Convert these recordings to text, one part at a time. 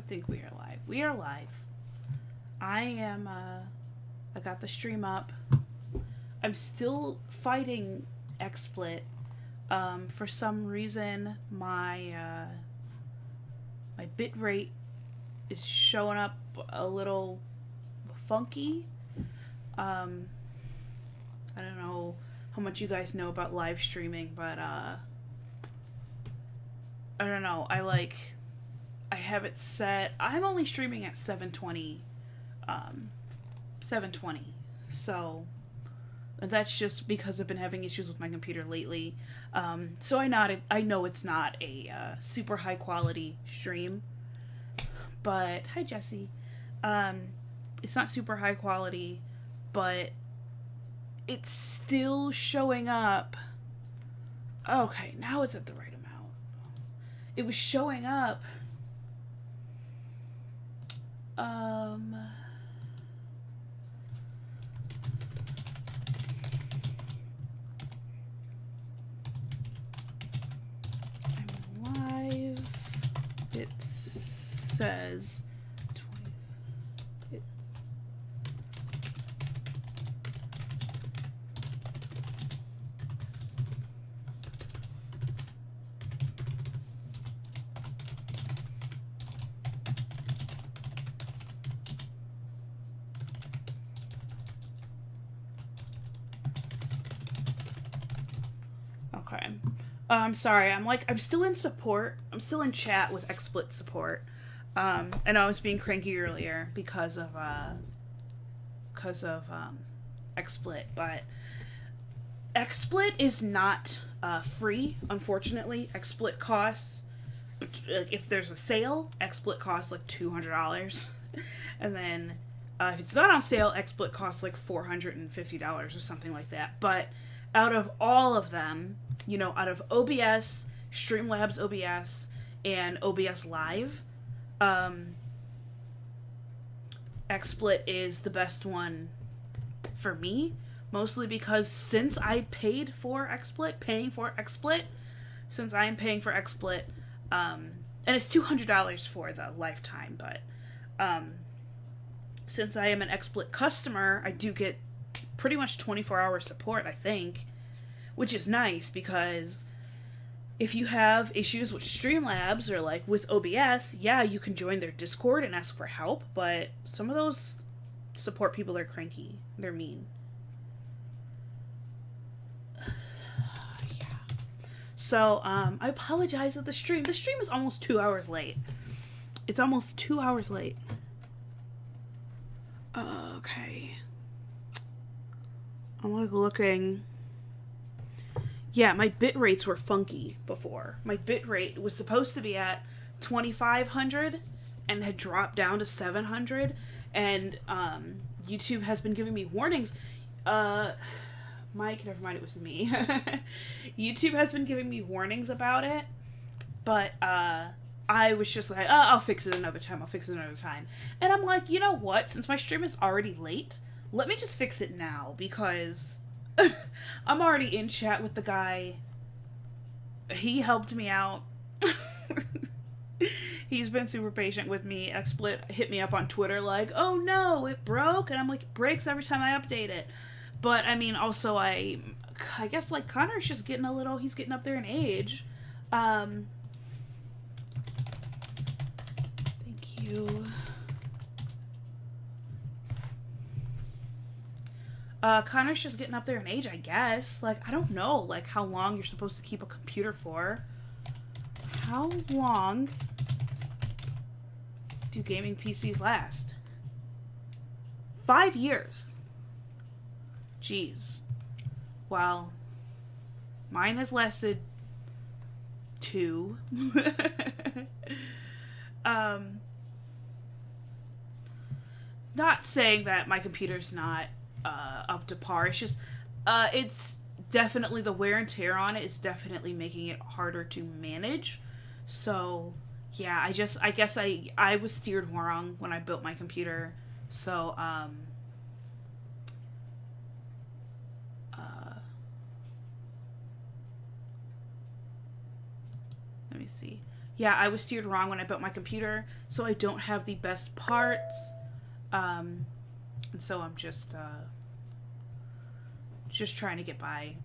I think we are live. We are live. I am, I got the stream up. I'm still fighting XSplit. For some reason, my bit rate is showing up a little funky. I don't know how much you guys know about live streaming, but, I don't know. I have it set. I'm only streaming at 720. 720. So that's just because I've been having issues with my computer lately. So I know it's not a super high quality stream. But hi Jesse. It's not super high quality, but it's still showing up. Okay, now it's at the right amount. It was showing up. I'm live. It says 20. It's okay. I'm sorry. I'm still in support. I'm still in chat with XSplit support. And I was being cranky earlier because of XSplit, but XSplit is not free, unfortunately. XSplit costs, if there's a sale, XSplit costs like $200. And then if it's not on sale, XSplit costs like $450 or something like that. But out of all of them, out of OBS, Streamlabs OBS, and OBS Live, XSplit is the best one for me, mostly because since I paid for XSplit, since I am paying for XSplit, and it's $200 for the lifetime, but since I am an XSplit customer, I do get pretty much 24-hour support, I think, which is nice because if you have issues with Streamlabs or like with OBS, yeah, you can join their Discord and ask for help, but some of those support people are cranky. They're mean. Yeah. So, I apologize that the stream is almost 2 hours late. It's almost 2 hours late. Okay. I'm like looking. Yeah, my bit rates were funky before. My bit rate was supposed to be at 2,500 and had dropped down to 700. And YouTube has been giving me warnings. Mike, never mind, it was me. YouTube has been giving me warnings about it. But I was just like, oh, I'll fix it another time. And I'm like, you know what? Since my stream is already late, let me just fix it now because I'm already in chat with the guy. He helped me out. He's been super patient with me. XSplit hit me up on Twitter like, oh no, it broke. And I'm like, it breaks every time I update it. But, I mean, also I guess, like, Connor's just getting he's getting up there in age. Thank you. Connor's just getting up there in age, I guess. Like, I don't know, like, how long you're supposed to keep a computer for. How long do gaming PCs last? 5 years. Jeez. Well, mine has lasted 2. Not saying that my computer's not up to par. It's just, it's definitely, the wear and tear on it is definitely making it harder to manage. So, yeah, I guess I was steered wrong when I built my computer. So, let me see. yeah, I was steered wrong when I built my computer, so I don't have the best parts. And so I'm just trying to get by.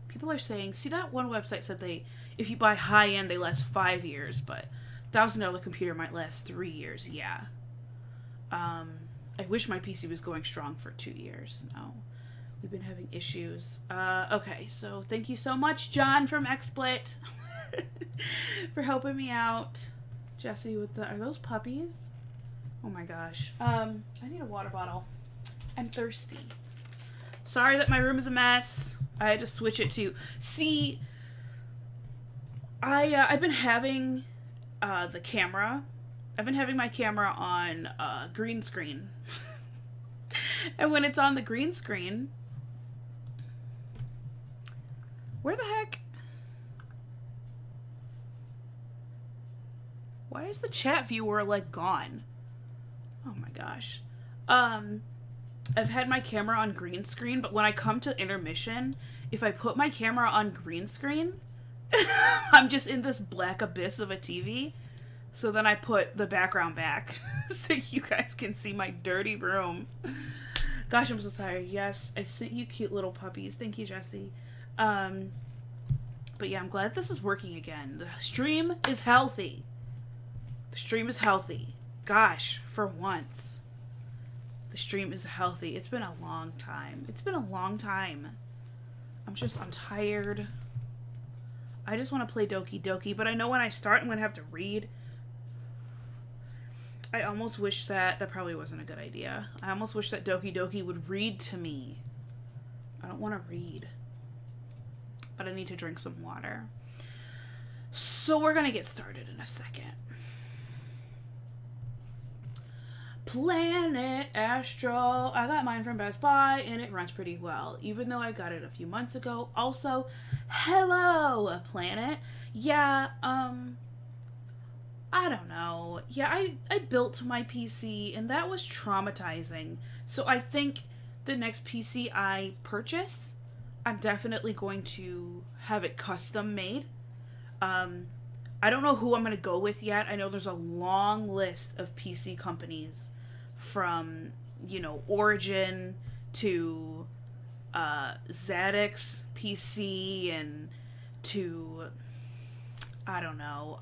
People are saying, see, that one website said if you buy high end, they last 5 years, but $1,000 computer might last 3 years. Yeah. I wish my PC was going strong for 2 years. No, we've been having issues. Okay, so thank you so much, John from XSplit, for helping me out. Jesse with are those puppies? Oh my gosh. I need a water bottle. I'm thirsty. Sorry that my room is a mess. I had to switch it to... See, I've been having the camera... I've been having my camera on green screen. And when it's on the green screen... Where the heck? Why is the chat viewer, like, gone? Oh my gosh. I've had my camera on green screen, but when I come to intermission, if I put my camera on green screen, I'm just in this black abyss of a TV. So then I put the background back so you guys can see my dirty room. Gosh, I'm so sorry. Yes, I sent you cute little puppies. Thank you, Jesse. But yeah, I'm glad this is working again. The stream is healthy. The stream is healthy. Gosh, for once. The stream is healthy. It's been a long time. It's been a long time. I'm tired. I just want to play Doki Doki, but I know when I start, I'm going to have to read. I almost wish that probably wasn't a good idea. I almost wish that Doki Doki would read to me. I don't want to read. But I need to drink some water. So we're going to get started in a second. Planet Astro. I got mine from Best Buy and it runs pretty well, even though I got it a few months ago. Also, hello, Planet. Yeah, I don't know. Yeah, I built my PC and that was traumatizing. So I think the next PC I purchase, I'm definitely going to have it custom made. I don't know who I'm going to go with yet. I know there's a long list of PC companies from, Origin to Zadix PC and to, I don't know,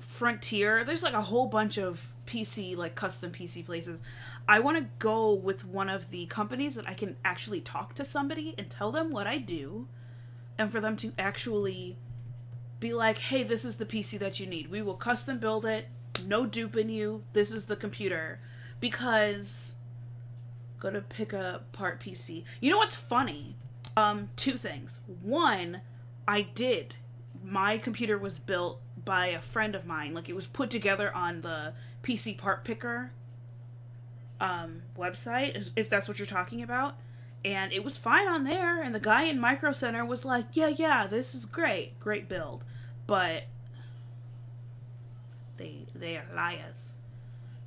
Frontier. There's like a whole bunch of PC, like custom PC places. I want to go with one of the companies that I can actually talk to somebody and tell them what I do and for them to actually be like, hey, this is the PC that you need. We will custom build it. No duping you. This is the computer. Because go to pick apart PC. You know what's funny? Two things. One, my computer was built by a friend of mine. Like, it was put together on the PC part picker website, if that's what you're talking about. And it was fine on there, and the guy in Micro Center was like, yeah, this is great build. But they are liars.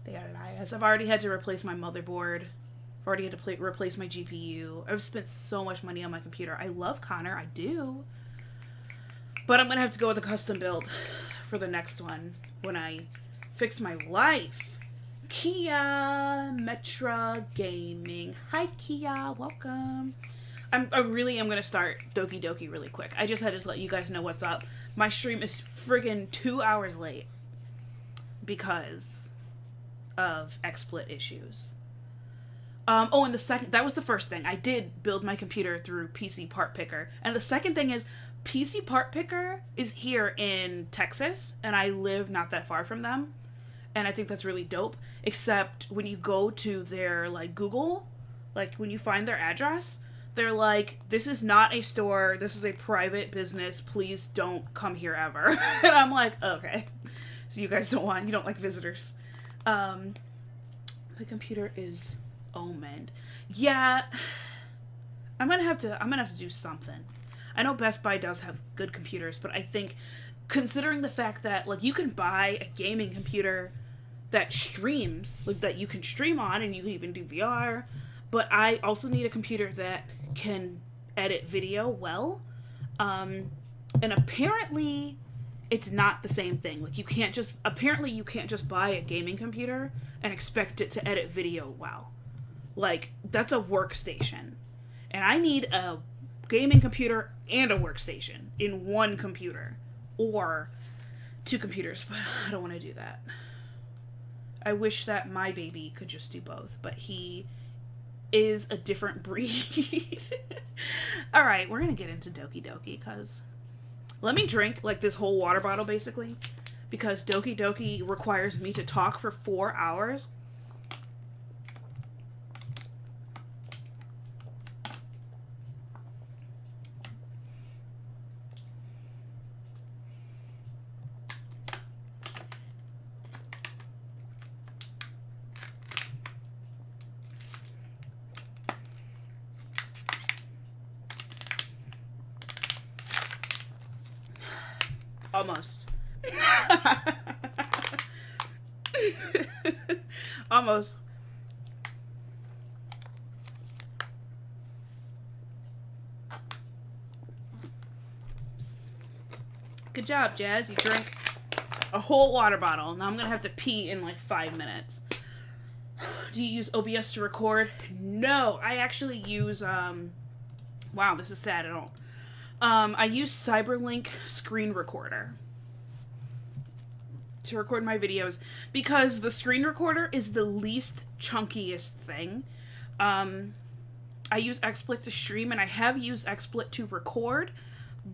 They are liars. I've already had to replace my motherboard. I've already had to replace my GPU. I've spent so much money on my computer. I love Connor, I do. But I'm going to have to go with a custom build for the next one when I fix my life. Kia Metra Gaming. Hi, Kia. Welcome. I really am going to start Doki Doki really quick. I just had to let you guys know what's up. My stream is friggin' 2 hours late because of XSplit issues. And that was the first thing. I did build my computer through PC Part Picker. And the second thing is, PC Part Picker is here in Texas, and I live not that far from them. And I think that's really dope. Except when you go to their, Google, when you find their address, they're like, this is not a store, this is a private business, please don't come here ever. And I'm like, okay. So you guys you don't like visitors. The computer is omened. Yeah, I'm gonna have to do something. I know Best Buy does have good computers, but I think, considering the fact that, you can buy a gaming computer that streams, that you can stream on, and you can even do VR, but I also need a computer that can edit video well. And apparently it's not the same thing. Like you can't just buy a gaming computer and expect it to edit video well. Like that's a workstation. And I need a gaming computer and a workstation in one computer or two computers, but I don't want to do that. I wish that my baby could just do both, but he is a different breed. All right, we're going to get into Doki Doki because let me drink like this whole water bottle basically because Doki Doki requires me to talk for 4 hours. Almost. Almost. Good job, Jazz. You drank a whole water bottle. Now I'm going to have to pee in like 5 minutes. Do you use OBS to record? No, I actually use, wow, this is sad. I don't. I use Cyberlink Screen Recorder to record my videos because the screen recorder is the least chunkiest thing. I use XSplit to stream and I have used XSplit to record,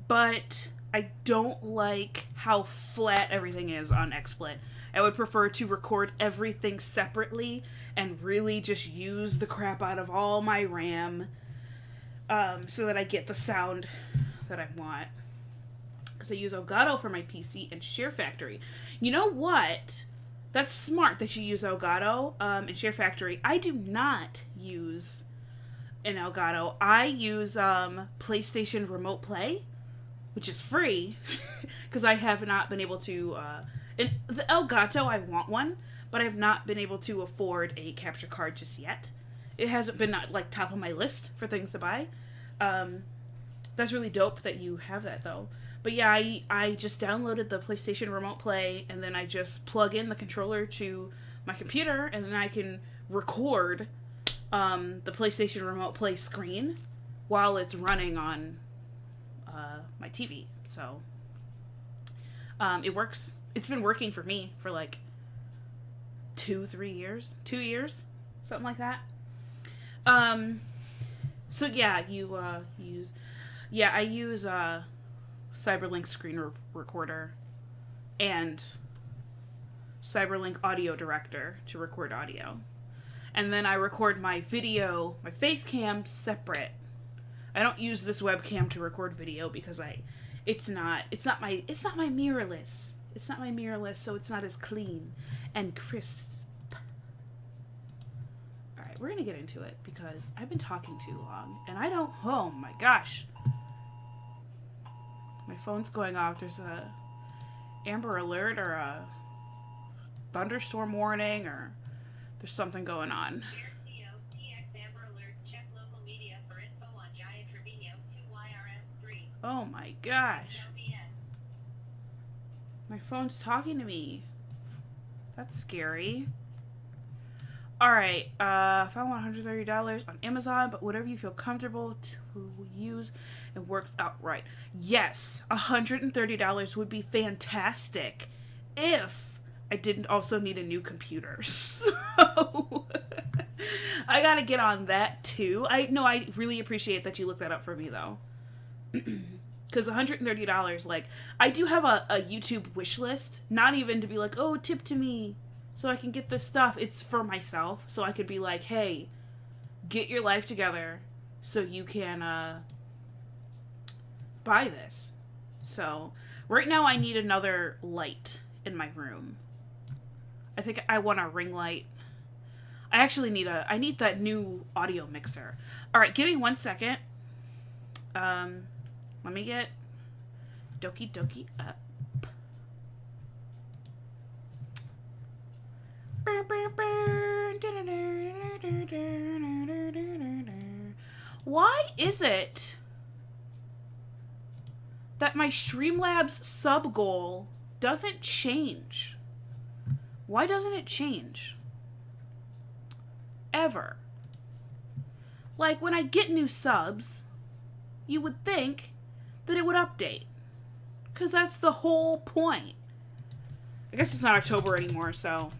but I don't like how flat everything is on XSplit. I would prefer to record everything separately and really just use the crap out of all my RAM so that I get the sound that I want. Because I use Elgato for my PC and Share Factory. You know what? That's smart that you use Elgato and Share Factory. I do not use an Elgato. I use PlayStation Remote Play, which is free, because I have not been able to... in the Elgato, I want one, but I've not been able to afford a capture card just yet. It hasn't been like top of my list for things to buy. That's really dope that you have that, though. But yeah, I just downloaded the PlayStation Remote Play, and then I just plug in the controller to my computer, and then I can record the PlayStation Remote Play screen while it's running on my TV. So it works. It's been working for me for like 2-3 years. 2 years? Something like that. So yeah, you use... Yeah, I use Cyberlink Screen Recorder and Cyberlink Audio Director to record audio. And then I record my video, my face cam, separate. I don't use this webcam to record video because it's not my mirrorless. It's not my mirrorless, so it's not as clean and crisp. Alright, we're gonna get into it because I've been talking too long and I don't... Oh my gosh. My phone's going off. There's a Amber Alert or a thunderstorm warning or there's something going on. Oh my gosh. My phone's talking to me. That's scary. Alright, found $130 on Amazon, but whatever you feel comfortable to use, it works out right. Yes, $130 would be fantastic if I didn't also need a new computer. So, I gotta get on that too. I really appreciate that you looked that up for me though. Because $130, like, I do have a YouTube wish list, not even to be like, oh, tip to me, so I can get this stuff. It's for myself, so I could be like, hey, get your life together so you can buy this. So, right now I need another light in my room. I think I want a ring light. I actually need I need that new audio mixer. Alright, give me 1 second. Let me get Doki Doki up. Why is it that my Streamlabs sub goal doesn't change. Why doesn't it change? Ever. Like, when I get new subs, you would think that it would update. Because that's the whole point. I guess it's not October anymore, so...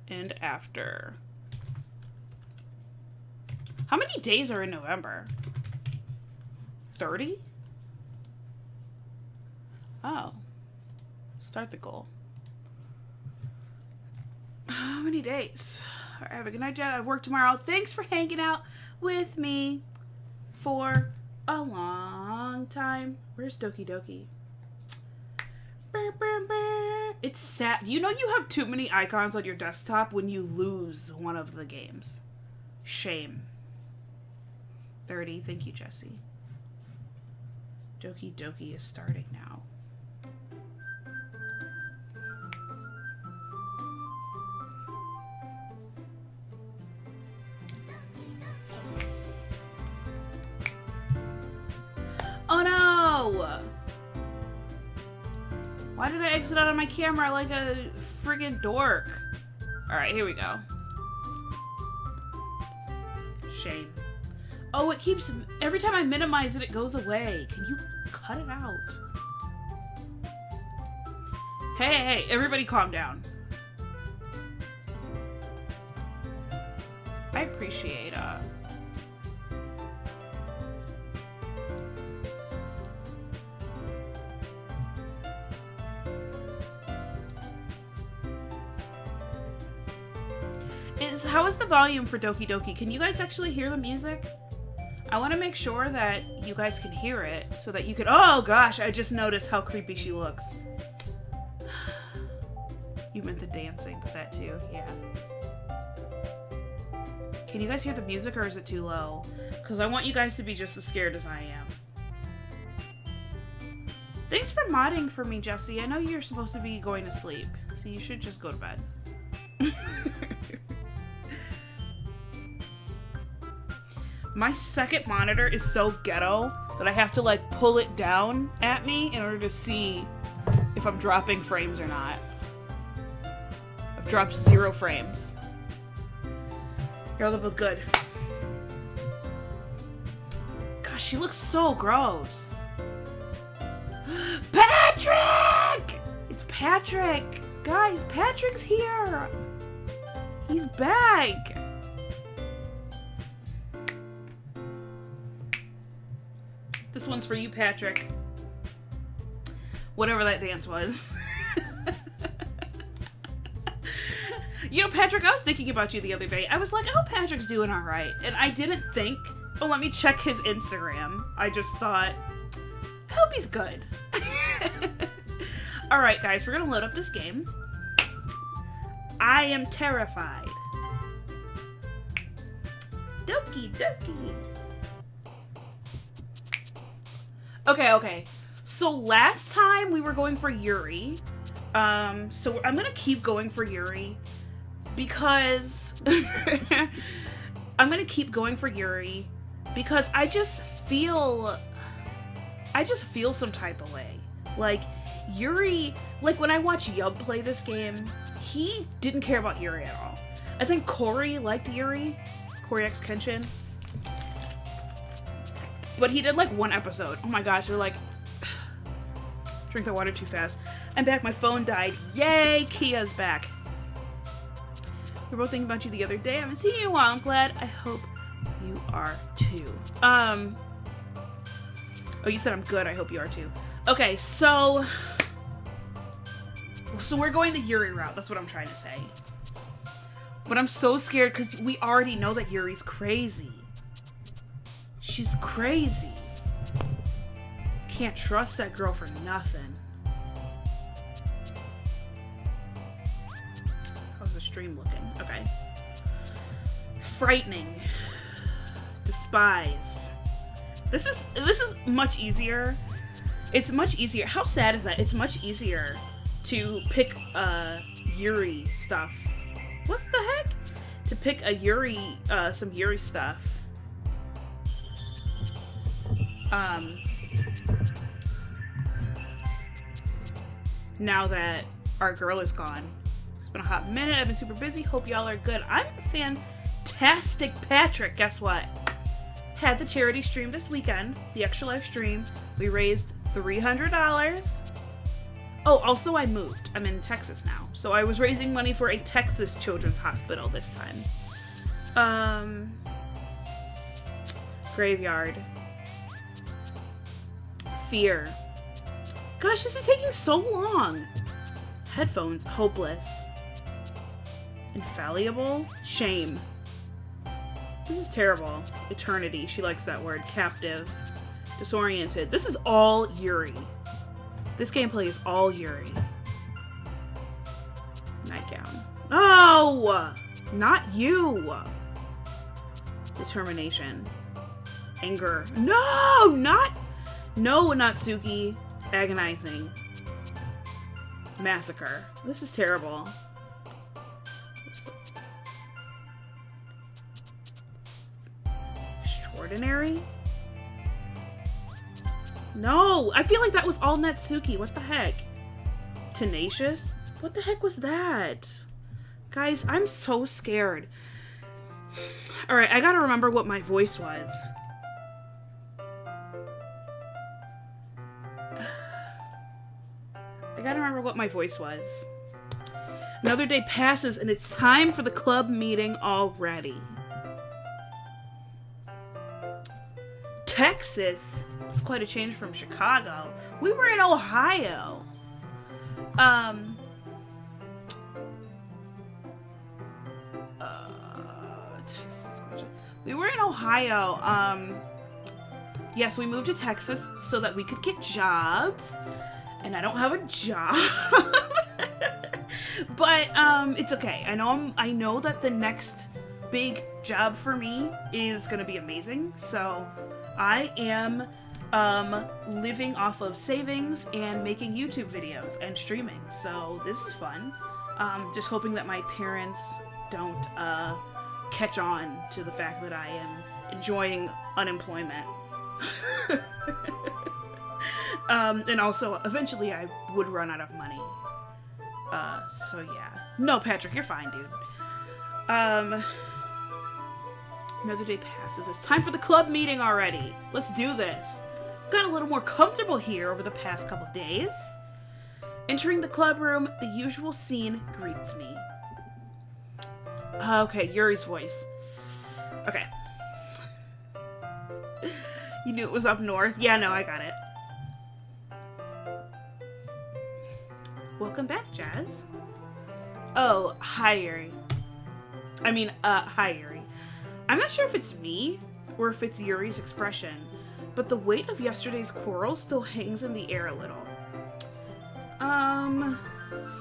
and after. How many days are in November? 30? Oh. Start the goal. How many days? All right, have a good night, Dad. I work tomorrow. Thanks for hanging out with me for a long time. Where's Doki Doki? It's sad. You know you have too many icons on your desktop when you lose one of the games. Shame. 30. Thank you, Jesse. Doki Doki is starting now. Oh no! Why did I exit out of my camera like a friggin' dork? Alright, here we go. Shame. Oh, it keeps... Every time I minimize it, it goes away. Can you cut it out? Hey, everybody calm down. I appreciate, How is the volume for Doki Doki? Can you guys actually hear the music? I want to make sure that you guys can hear it so that you can... Oh gosh, I just noticed how creepy she looks. You meant the dancing, but that too, yeah. Can you guys hear the music or is it too low? Because I want you guys to be just as scared as I am. Thanks for modding for me, Jesse. I know you're supposed to be going to sleep, so you should just go to bed. My second monitor is so ghetto that I have to like pull it down at me in order to see if I'm dropping frames or not. I've dropped 0 frames. Y'all are both good. Gosh, she looks so gross. Patrick! It's Patrick! Guys, Patrick's here! He's back! This one's for you, Patrick. Whatever that dance was. You know, Patrick, I was thinking about you the other day. I was like, I hope Patrick's doing all right. And I didn't think, oh, let me check his Instagram. I just thought, I hope he's good. All right, guys, we're going to load up this game. I am terrified. Doki Doki. Okay. So last time we were going for Yuri. So I'm gonna keep going for Yuri because I'm gonna keep going for Yuri because I just feel some type of way. Like Yuri, like when I watch Yub play this game, he didn't care about Yuri at all. I think Corey liked Yuri, Corey X Kenshin. But he did like 1 episode. Oh my gosh, they're like, drink that water too fast. I'm back, my phone died. Yay, Kia's back. We were both thinking about you the other day. I haven't seen you in a while. I'm glad. I hope you are too. Oh, you said I'm good. I hope you are too. Okay, so we're going the Yuri route. That's what I'm trying to say. But I'm so scared because we already know that Yuri's crazy. She's crazy. Can't trust that girl for nothing. How's the stream looking? Okay. Frightening. Despise. This is much easier. It's much easier. How sad is that? It's much easier to pick Yuri stuff. What the heck? To pick a Yuri, some Yuri stuff. Now that our girl is gone. It's been a hot minute. I've been super busy. Hope y'all are good. I'm fantastic, Patrick. Guess what? Had the charity stream this weekend. The Extra Life stream. We raised $300. Oh, also I moved. I'm in Texas now. So I was raising money for a Texas children's hospital this time. Graveyard. Fear. Gosh, this is taking so long. Headphones. Hopeless. Infallible. Shame. This is terrible. Eternity. She likes that word. Captive. Disoriented. This is all Yuri. This gameplay is all Yuri. Nightgown. No! Not you! Determination. Anger. No! No, Natsuki. Agonizing. Massacre. This is terrible. Extraordinary? No! I feel like that was all Natsuki. What the heck? Tenacious? What the heck was that? Guys, I'm so scared. Alright, I gotta remember what my voice was. I gotta remember what my voice was. Another day passes and it's time for the club meeting already. Texas? It's quite a change from Chicago. We were in Ohio. Texas. We were in Ohio. Yes, we moved to Texas so that we could get jobs. And I don't have a job. But it's okay. I know that the next big job for me is gonna be amazing. So I am living off of savings and making YouTube videos and streaming. So this is fun. Just hoping that my parents don't catch on to the fact that I am enjoying unemployment. And also, eventually I would run out of money. So yeah. No, Patrick, you're fine, dude. Another day passes. It's time for the club meeting already. Let's do this. Got a little more comfortable here over the past couple days. Entering the club room, the usual scene greets me. Okay, Yuri's voice. Okay. You knew it was up north? Yeah, no, I got it. Welcome back, Jazz. Oh, hi, Yuri. Hi, Yuri. I'm not sure if it's me, or if it's Yuri's expression, but the weight of yesterday's quarrel still hangs in the air a little.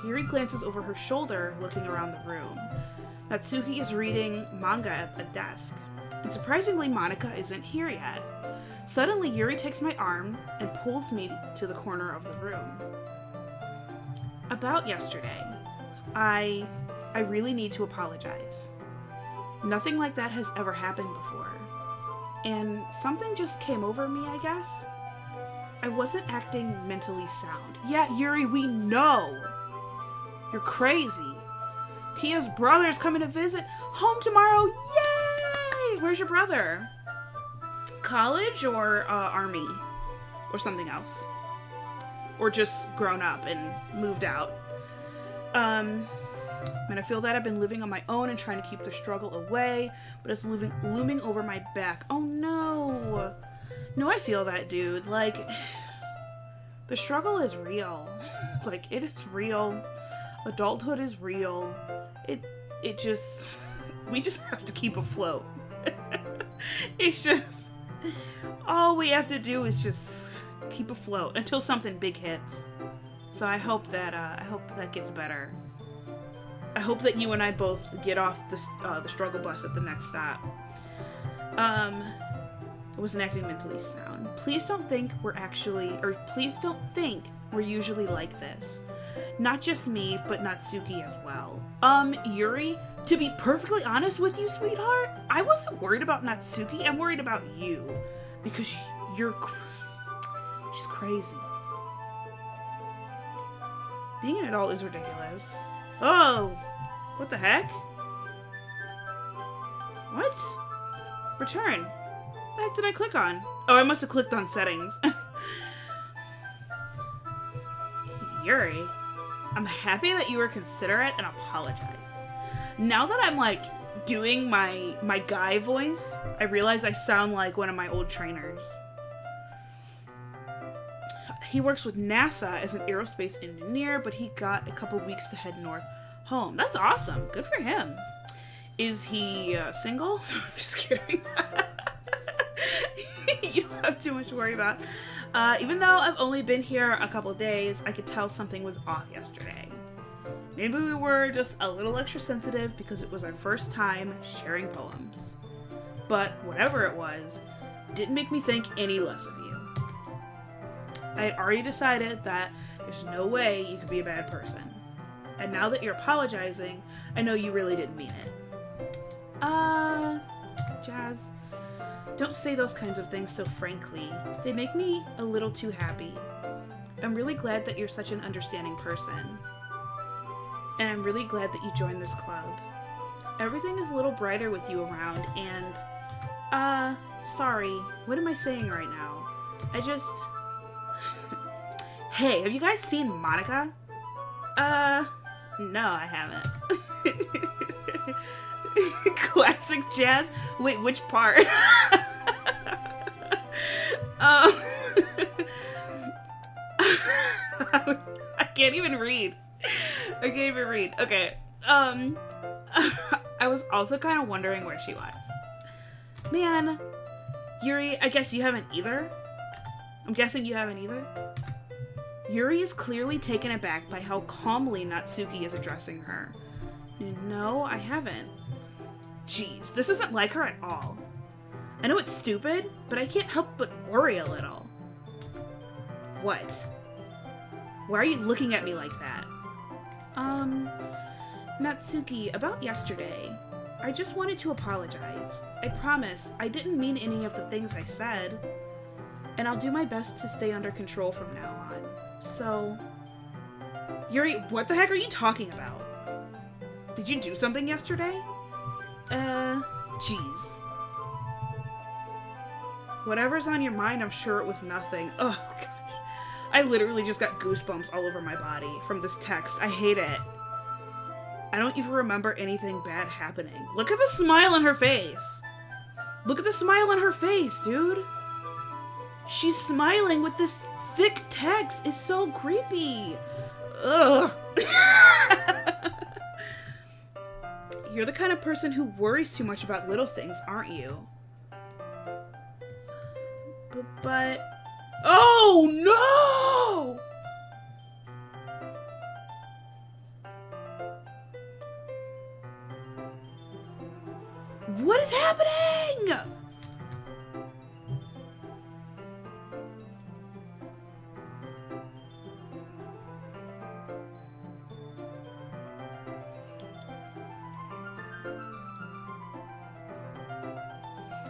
Yuri glances over her shoulder, looking around the room. Natsuki is reading manga at a desk, and surprisingly, Monica isn't here yet. Suddenly, Yuri takes my arm and pulls me to the corner of the room. About yesterday, I really need to apologize. Nothing like that has ever happened before. And something just came over me, I guess. I wasn't acting mentally sound. Yeah, Yuri, we know. You're crazy. Kia's brother's coming to visit home tomorrow. Yay! Where's your brother? College or army? Or something else? Or just grown up and moved out? And I feel that I've been living on my own and trying to keep the struggle away, but it's looming over my back. Oh no! No, I feel that, dude. Like, the struggle is real. Like, it is real. Adulthood is real. We just have to keep afloat. It's just, all we have to do is just keep afloat until something big hits. So I hope that gets better. I hope that you and I both get off the struggle bus at the next stop. I wasn't acting mentally sound. Please don't think we're usually like this. Not just me, but Natsuki as well. Yuri, to be perfectly honest with you, sweetheart, I wasn't worried about Natsuki, I'm worried about you. Because she's crazy. Being an adult is ridiculous. Oh! What the heck? What? Return. What the heck did I click on? Oh, I must have clicked on settings. Yuri, I'm happy that you were considerate and apologize. Now that I'm like doing my guy voice, I realize I sound like one of my old trainers. He works with NASA as an aerospace engineer, but he got a couple weeks to head north home. That's awesome. Good for him. Is he single? Just kidding. You don't have too much to worry about. Even though I've only been here a couple days, I could tell something was off yesterday. Maybe we were just a little extra sensitive because it was our first time sharing poems. But whatever it was, didn't make me think any less of you. I had already decided that there's no way you could be a bad person. And now that you're apologizing, I know you really didn't mean it. Jazz, don't say those kinds of things so frankly. They make me a little too happy. I'm really glad that you're such an understanding person. And I'm really glad that you joined this club. Everything is a little brighter with you around, and, sorry, what am I saying right now? I just... Hey, have you guys seen Monica? No, I haven't. Classic Jazz? Wait, which part? I can't even read. Okay. I was also kind of wondering where she was. Man, Yuri, I guess you haven't either? I'm guessing you haven't either? Yuri is clearly taken aback by how calmly Natsuki is addressing her. No, I haven't. Jeez, this isn't like her at all. I know it's stupid, but I can't help but worry a little. What? Why are you looking at me like that? Natsuki, about yesterday. I just wanted to apologize. I promise, I didn't mean any of the things I said. And I'll do my best to stay under control from now on. So... Yuri, what the heck are you talking about? Did you do something yesterday? Jeez. Whatever's on your mind, I'm sure it was nothing. Oh, gosh. I literally just got goosebumps all over my body from this text. I hate it. I don't even remember anything bad happening. Look at the smile on her face. Look at the smile on her face, dude. She's smiling with this thick text. It's so creepy. Ugh. You're the kind of person who worries too much about little things, aren't you? But... Oh, no! What is happening?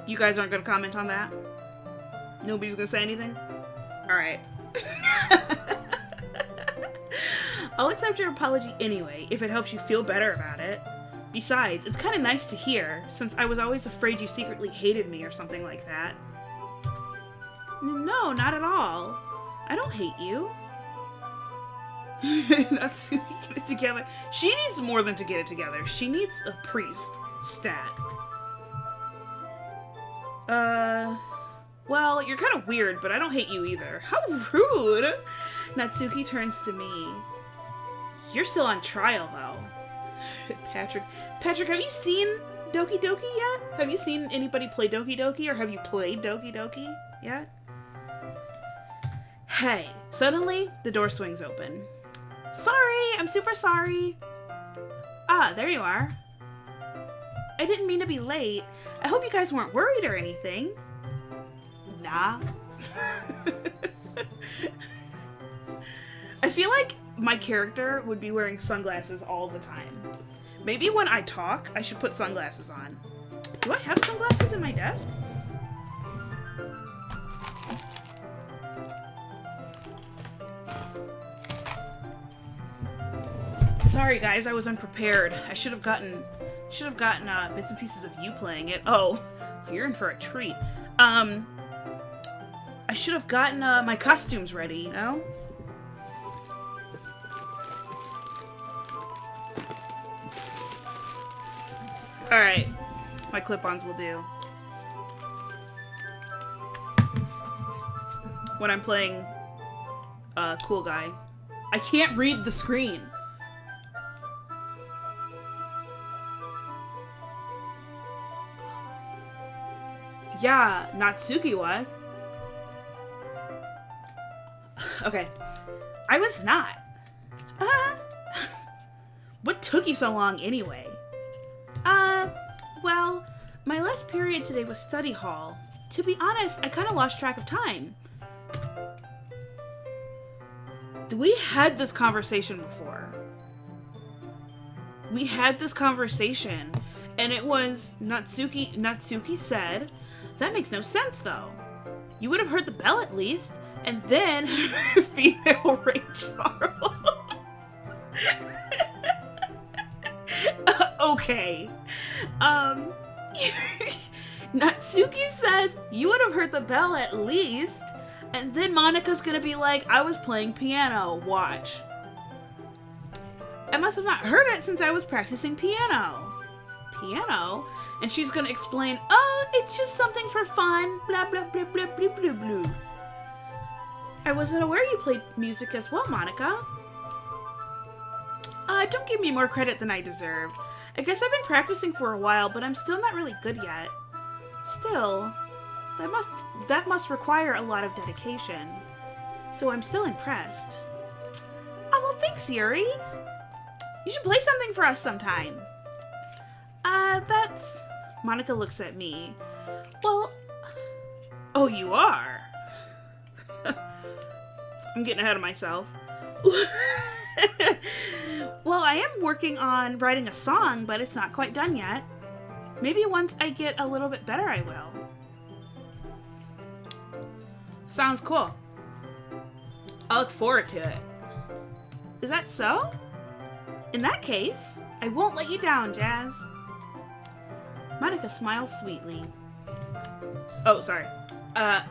You guys aren't gonna comment on that? Nobody's gonna say anything? Alright. I'll accept your apology anyway, if it helps you feel better about it. Besides, it's kind of nice to hear, since I was always afraid you secretly hated me or something like that. No, not at all. I don't hate you. That's get it together. She needs more than to get it together. She needs a priest stat. Well, you're kind of weird, but I don't hate you either. How rude! Natsuki turns to me. You're still on trial, though. Patrick, have you seen Doki Doki yet? Have you seen anybody play Doki Doki, or have you played Doki Doki yet? Hey, suddenly, the door swings open. Sorry, I'm super sorry. Ah, there you are. I didn't mean to be late. I hope you guys weren't worried or anything. Nah. I feel like my character would be wearing sunglasses all the time. Maybe when I talk, I should put sunglasses on. Do I have sunglasses in my desk? Sorry guys, I was unprepared. I should have gotten bits and pieces of you playing it. Oh, you're in for a treat. I should have gotten my costumes ready, you know? Alright, my clip-ons will do. When I'm playing cool guy. I can't read the screen. Yeah, Natsuki was. Okay. I was not. What took you so long anyway? Well, my last period today was study hall. To be honest, I kind of lost track of time. We had this conversation before. We had this conversation, and it was Natsuki said, that makes no sense though. You would have heard the bell at least, and then female Ray Charles. Okay. Natsuki says you would have heard the bell at least, and then Monika's gonna be like, I was playing piano, watch. I must have not heard it since I was practicing piano. Piano? And she's gonna explain, oh, it's just something for fun, blah blah blah blah blah blah blah. I wasn't aware you played music as well, Monika. Don't give me more credit than I deserve. I guess I've been practicing for a while, but I'm still not really good yet. Still, that must require a lot of dedication. So I'm still impressed. Oh, well, thanks, Yuri. You should play something for us sometime. That's... Monika looks at me. Well... Oh, you are? I'm getting ahead of myself. Well, I am working on writing a song, but it's not quite done yet. Maybe once I get a little bit better, I will. Sounds cool. I look forward to it. Is that so? In that case, I won't let you down, Jazz. Monika smiles sweetly. Oh, sorry. I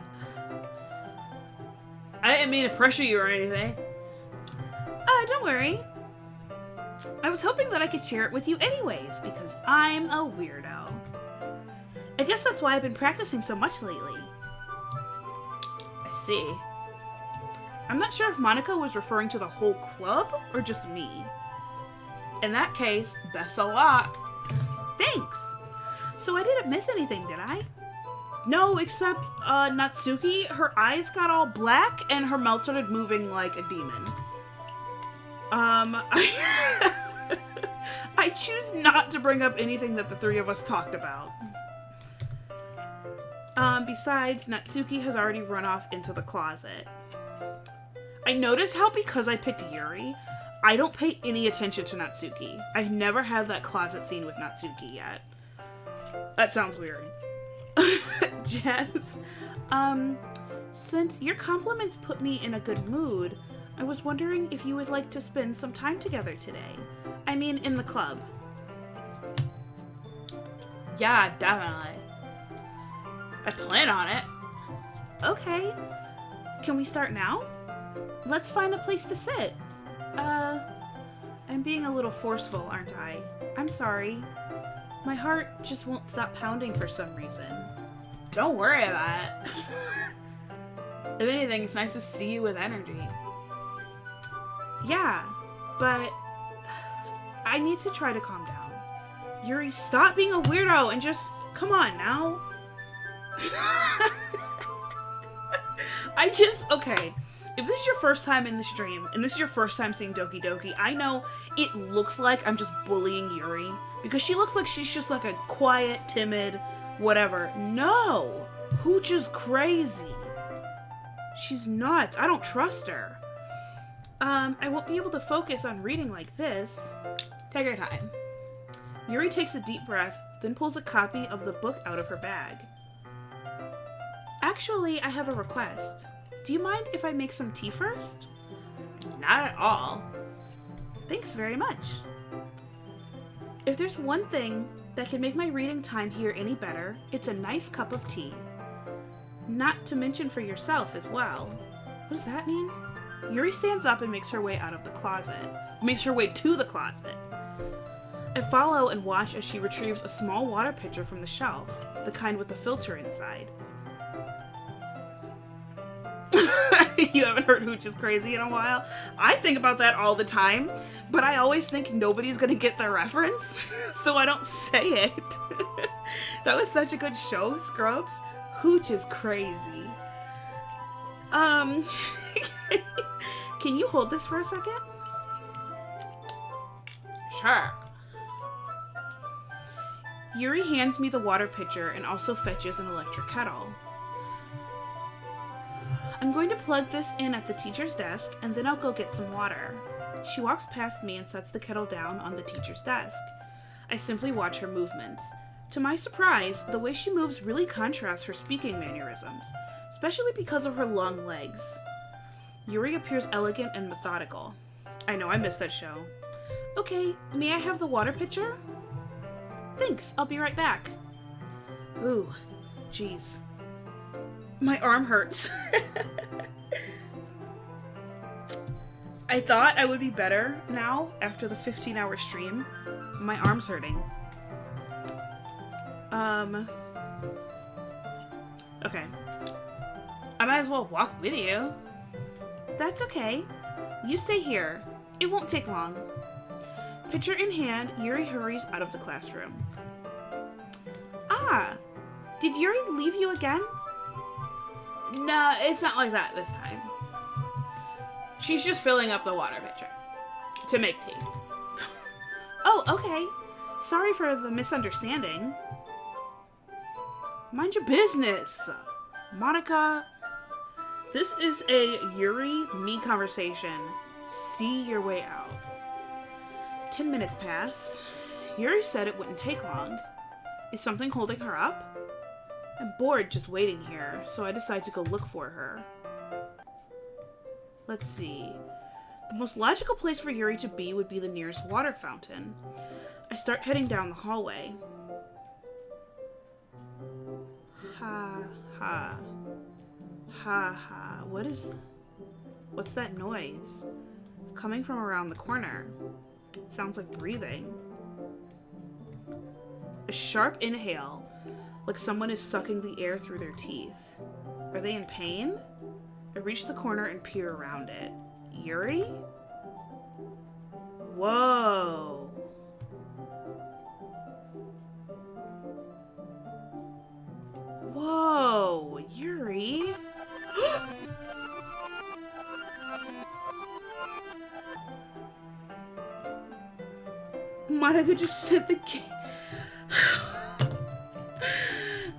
didn't mean to pressure you or anything. Don't worry. I was hoping that I could share it with you anyways, because I'm a weirdo. I guess that's why I've been practicing so much lately. I see. I'm not sure if Monika was referring to the whole club or just me. In that case, best of luck. Thanks. So I didn't miss anything, did I? No, except Natsuki, her eyes got all black and her mouth started moving like a demon. I choose not to bring up anything that the three of us talked about. Besides, Natsuki has already run off into the closet. I notice how because I picked Yuri, I don't pay any attention to Natsuki. I've never had that closet scene with Natsuki yet. That sounds weird. Jazz, since your compliments put me in a good mood, I was wondering if you would like to spend some time together today. I mean, in the club. Yeah, definitely. I plan on it. Okay. Can we start now? Let's find a place to sit. I'm being a little forceful, aren't I? I'm sorry. My heart just won't stop pounding for some reason. Don't worry about it. If anything, it's nice to see you with energy. Yeah, but I need to try to calm down. Yuri, stop being a weirdo and just, come on now. Okay, if this is your first time in the stream, and this is your first time seeing Doki Doki, I know it looks like I'm just bullying Yuri, because she looks like she's just like a quiet, timid, whatever. No! Hooch is crazy. She's not. I don't trust her. I won't be able to focus on reading like this. Take your time. Yuri takes a deep breath, then pulls a copy of the book out of her bag. Actually, I have a request. Do you mind if I make some tea first? Not at all. Thanks very much. If there's one thing that can make my reading time here any better, it's a nice cup of tea. Not to mention for yourself as well. What does that mean? Yuri stands up and makes her way out of the closet. Makes her way to the closet. I follow and watch as she retrieves a small water pitcher from the shelf, the kind with the filter inside. You haven't heard Hooch is crazy in a while? I think about that all the time, but I always think nobody's gonna get the reference, so I don't say it. That was such a good show, Scrubs. Hooch is crazy. Can you hold this for a second? Sure. Yuri hands me the water pitcher and also fetches an electric kettle. I'm going to plug this in at the teacher's desk, and then I'll go get some water. She walks past me and sets the kettle down on the teacher's desk. I simply watch her movements. To my surprise, the way she moves really contrasts her speaking mannerisms, especially because of her long legs. Yuri appears elegant and methodical. I know, I missed that show. Okay, may I have the water pitcher? Thanks, I'll be right back. Ooh, jeez. My arm hurts. I thought I would be better now after the 15-hour stream. My arm's hurting. Okay. I might as well walk with you. That's okay. You stay here. It won't take long. Pitcher in hand, Yuri hurries out of the classroom. Ah! Did Yuri leave you again? No, it's not like that this time. She's just filling up the water pitcher to make tea. Oh, okay. Sorry for the misunderstanding. Mind your business, Monica. This is a Yuri-me conversation. See your way out. 10 minutes pass. Yuri said it wouldn't take long. Is something holding her up? I'm bored just waiting here, so I decide to go look for her. Let's see. The most logical place for Yuri to be would be the nearest water fountain. I start heading down the hallway. Ha ha. Ha ha. What's that noise? It's coming from around the corner. It sounds like breathing. A sharp inhale, like someone is sucking the air through their teeth. Are they in pain? I reach the corner and peer around it. Yuri? Whoa. Whoa, Yuri? Monica just said the game.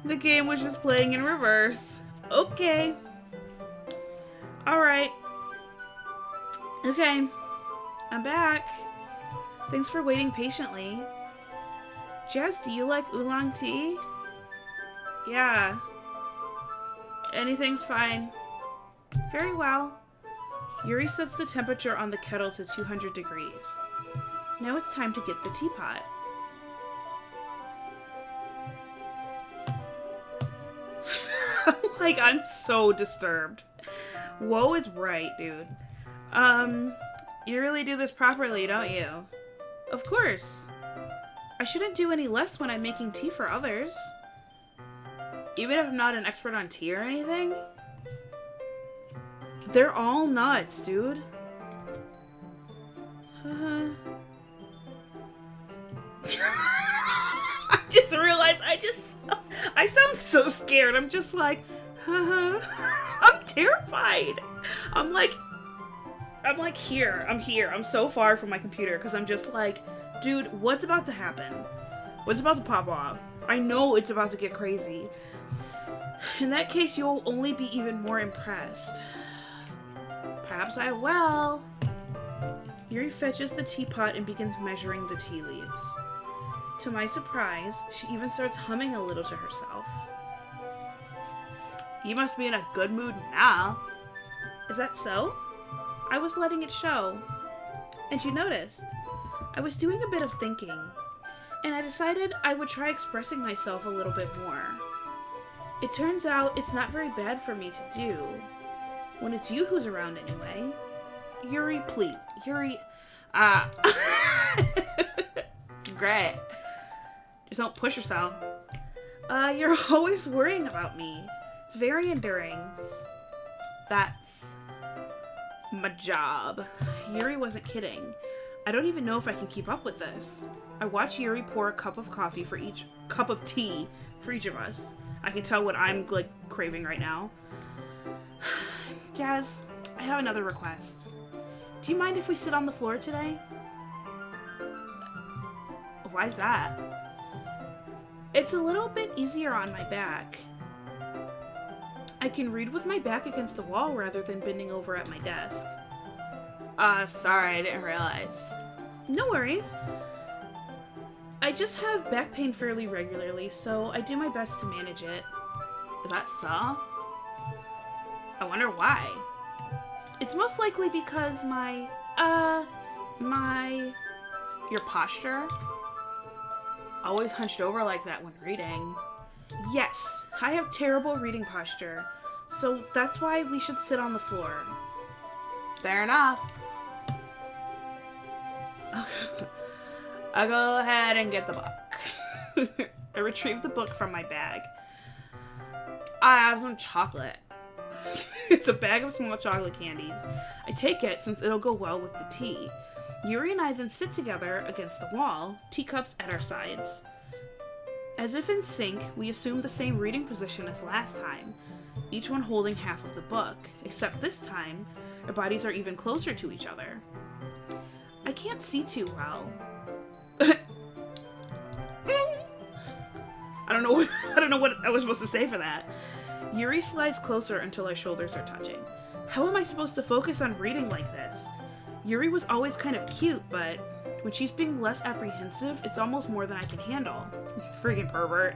The game was just playing in reverse. Okay. Alright. Okay. I'm back. Thanks for waiting patiently. Jazz, do you like oolong tea? Yeah. Anything's fine. Very well. Yuri sets the temperature on the kettle to 200 degrees. Now it's time to get the teapot. Like, I'm so disturbed. Whoa is right, dude. You really do this properly, don't you? Of course. I shouldn't do any less when I'm making tea for others. Even if I'm not an expert on tea or anything. They're all nuts, dude. I just realized I sound so scared. I'm just like, I'm terrified. I'm like here. I'm here. I'm so far from my computer because I'm just like, dude, what's about to happen? What's about to pop off? I know it's about to get crazy. In that case, you'll only be even more impressed. Perhaps I will. Yuri fetches the teapot and begins measuring the tea leaves. To my surprise, she even starts humming a little to herself. You must be in a good mood now. Is that so? I was letting it show. And you noticed. I was doing a bit of thinking, and I decided I would try expressing myself a little bit more. It turns out it's not very bad for me to do. When it's you who's around anyway. Yuri, please. Yuri, it's great. Just don't push yourself. You're always worrying about me. It's very endearing. That's my job. Yuri wasn't kidding. I don't even know if I can keep up with this. I watch Yuri pour a cup of tea for each of us. I can tell what I'm, like, craving right now. Jazz, I have another request. Do you mind if we sit on the floor today? Why's that? It's a little bit easier on my back. I can read with my back against the wall rather than bending over at my desk. Sorry, I didn't realize. No worries. I just have back pain fairly regularly, so I do my best to manage it. Is that so? I wonder why. It's most likely because your posture? Always hunched over like that when reading. Yes, I have terrible reading posture, so that's why we should sit on the floor. Fair enough. I'll go ahead and get the book. I retrieved the book from my bag. I have some chocolate. It's a bag of small chocolate candies. I take it since it'll go well with the tea. Yuri and I then sit together against the wall, teacups at our sides. As if in sync, we assume the same reading position as last time, each one holding half of the book, except this time, our bodies are even closer to each other. I can't see too well. I don't know what I was supposed to say for that. Yuri slides closer until our shoulders are touching. How am I supposed to focus on reading like this? Yuri was always kind of cute, but when she's being less apprehensive, it's almost more than I can handle. Friggin' pervert.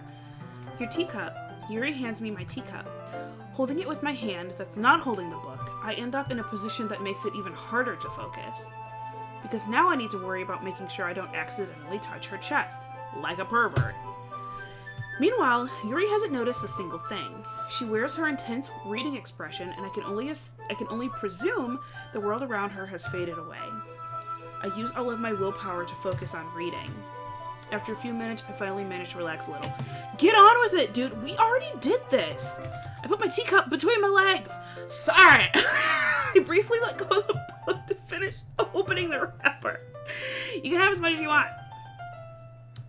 Your teacup. Yuri hands me my teacup. Holding it with my hand that's not holding the book, I end up in a position that makes it even harder to focus. Because now I need to worry about making sure I don't accidentally touch her chest, like a pervert. Meanwhile, Yuri hasn't noticed a single thing. She wears her intense reading expression, and I can only presume the world around her has faded away. I use all of my willpower to focus on reading. After a few minutes, I finally manage to relax a little. Get on with it, dude! We already did this! I put my teacup between my legs! Sorry! I briefly let go of the book to finish opening the wrapper. You can have as much as you want.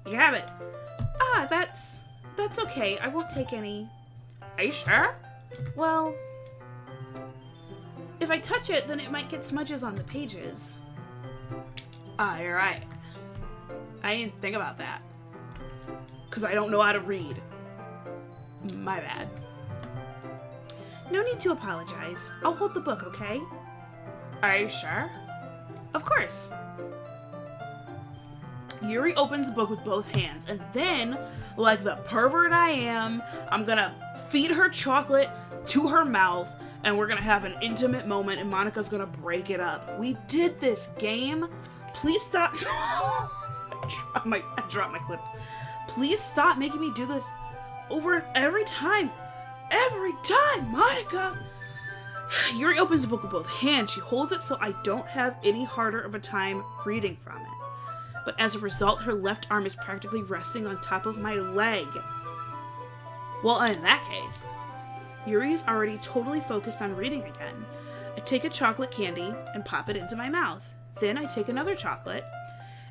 You have it. That's okay. I won't take any. Are you sure? Well, if I touch it, then it might get smudges on the pages. You're right. I didn't think about that. Because I don't know how to read. My bad. No need to apologize. I'll hold the book, okay? Are you sure? Of course. Yuri opens the book with both hands, and then, like the pervert I am, I'm gonna feed her chocolate to her mouth, and we're gonna have an intimate moment, and Monica's gonna break it up. We did this, game. Please stop. I dropped my clips. Please stop making me do this over every time. Every time, Monica! Yuri opens the book with both hands. She holds it so I don't have any harder of a time reading from it. But as a result, her left arm is practically resting on top of my leg. Well, in that case, Yuri is already totally focused on reading again. I take a chocolate candy and pop it into my mouth. Then I take another chocolate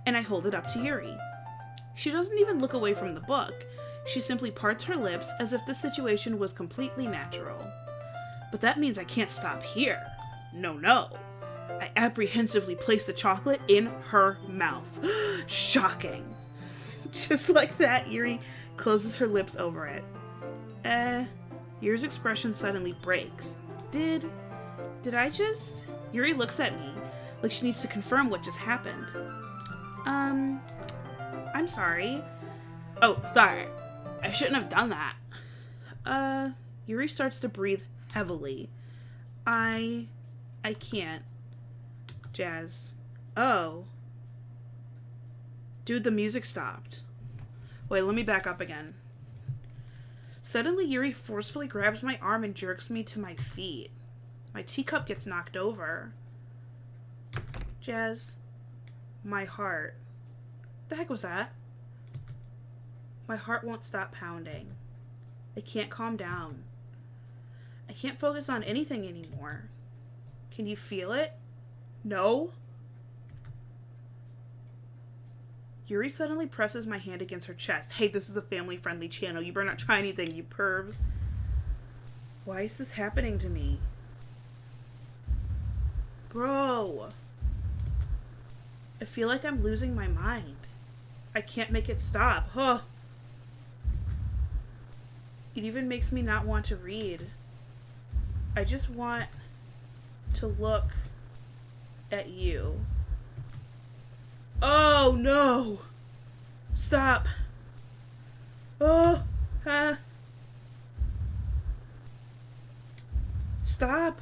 and I hold it up to Yuri. She doesn't even look away from the book. She simply parts her lips as if the situation was completely natural. But that means I can't stop here. No. I apprehensively place the chocolate in her mouth. Shocking. Just like that, Yuri closes her lips over it. Yuri's expression suddenly breaks. Did I just... Yuri looks at me. Like she needs to confirm what just happened. I'm sorry. Oh, sorry. I shouldn't have done that. Yuri starts to breathe heavily. I can't. Jazz. Oh. Dude, the music stopped. Wait, let me back up again. Suddenly, Yuri forcefully grabs my arm and jerks me to my feet. My teacup gets knocked over. Jazz. My heart. The heck was that? My heart won't stop pounding. I can't calm down. I can't focus on anything anymore. Can you feel it? No? Yuri suddenly presses my hand against her chest. Hey, this is a family-friendly channel. You better not try anything, you pervs. Why is this happening to me? Bro. I feel like I'm losing my mind. I can't make it stop. Huh. It even makes me not want to read. I just want to look at you. Oh no! Stop. Oh, stop.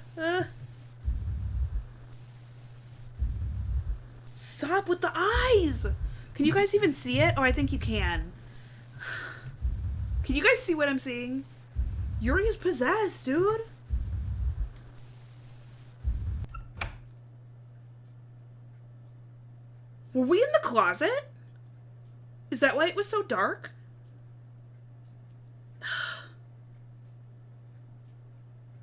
Stop with the eyes! Can you guys even see it? Oh, I think you can. Can you guys see what I'm seeing? Yuri is possessed, dude. Were we in the closet? Is that why it was so dark?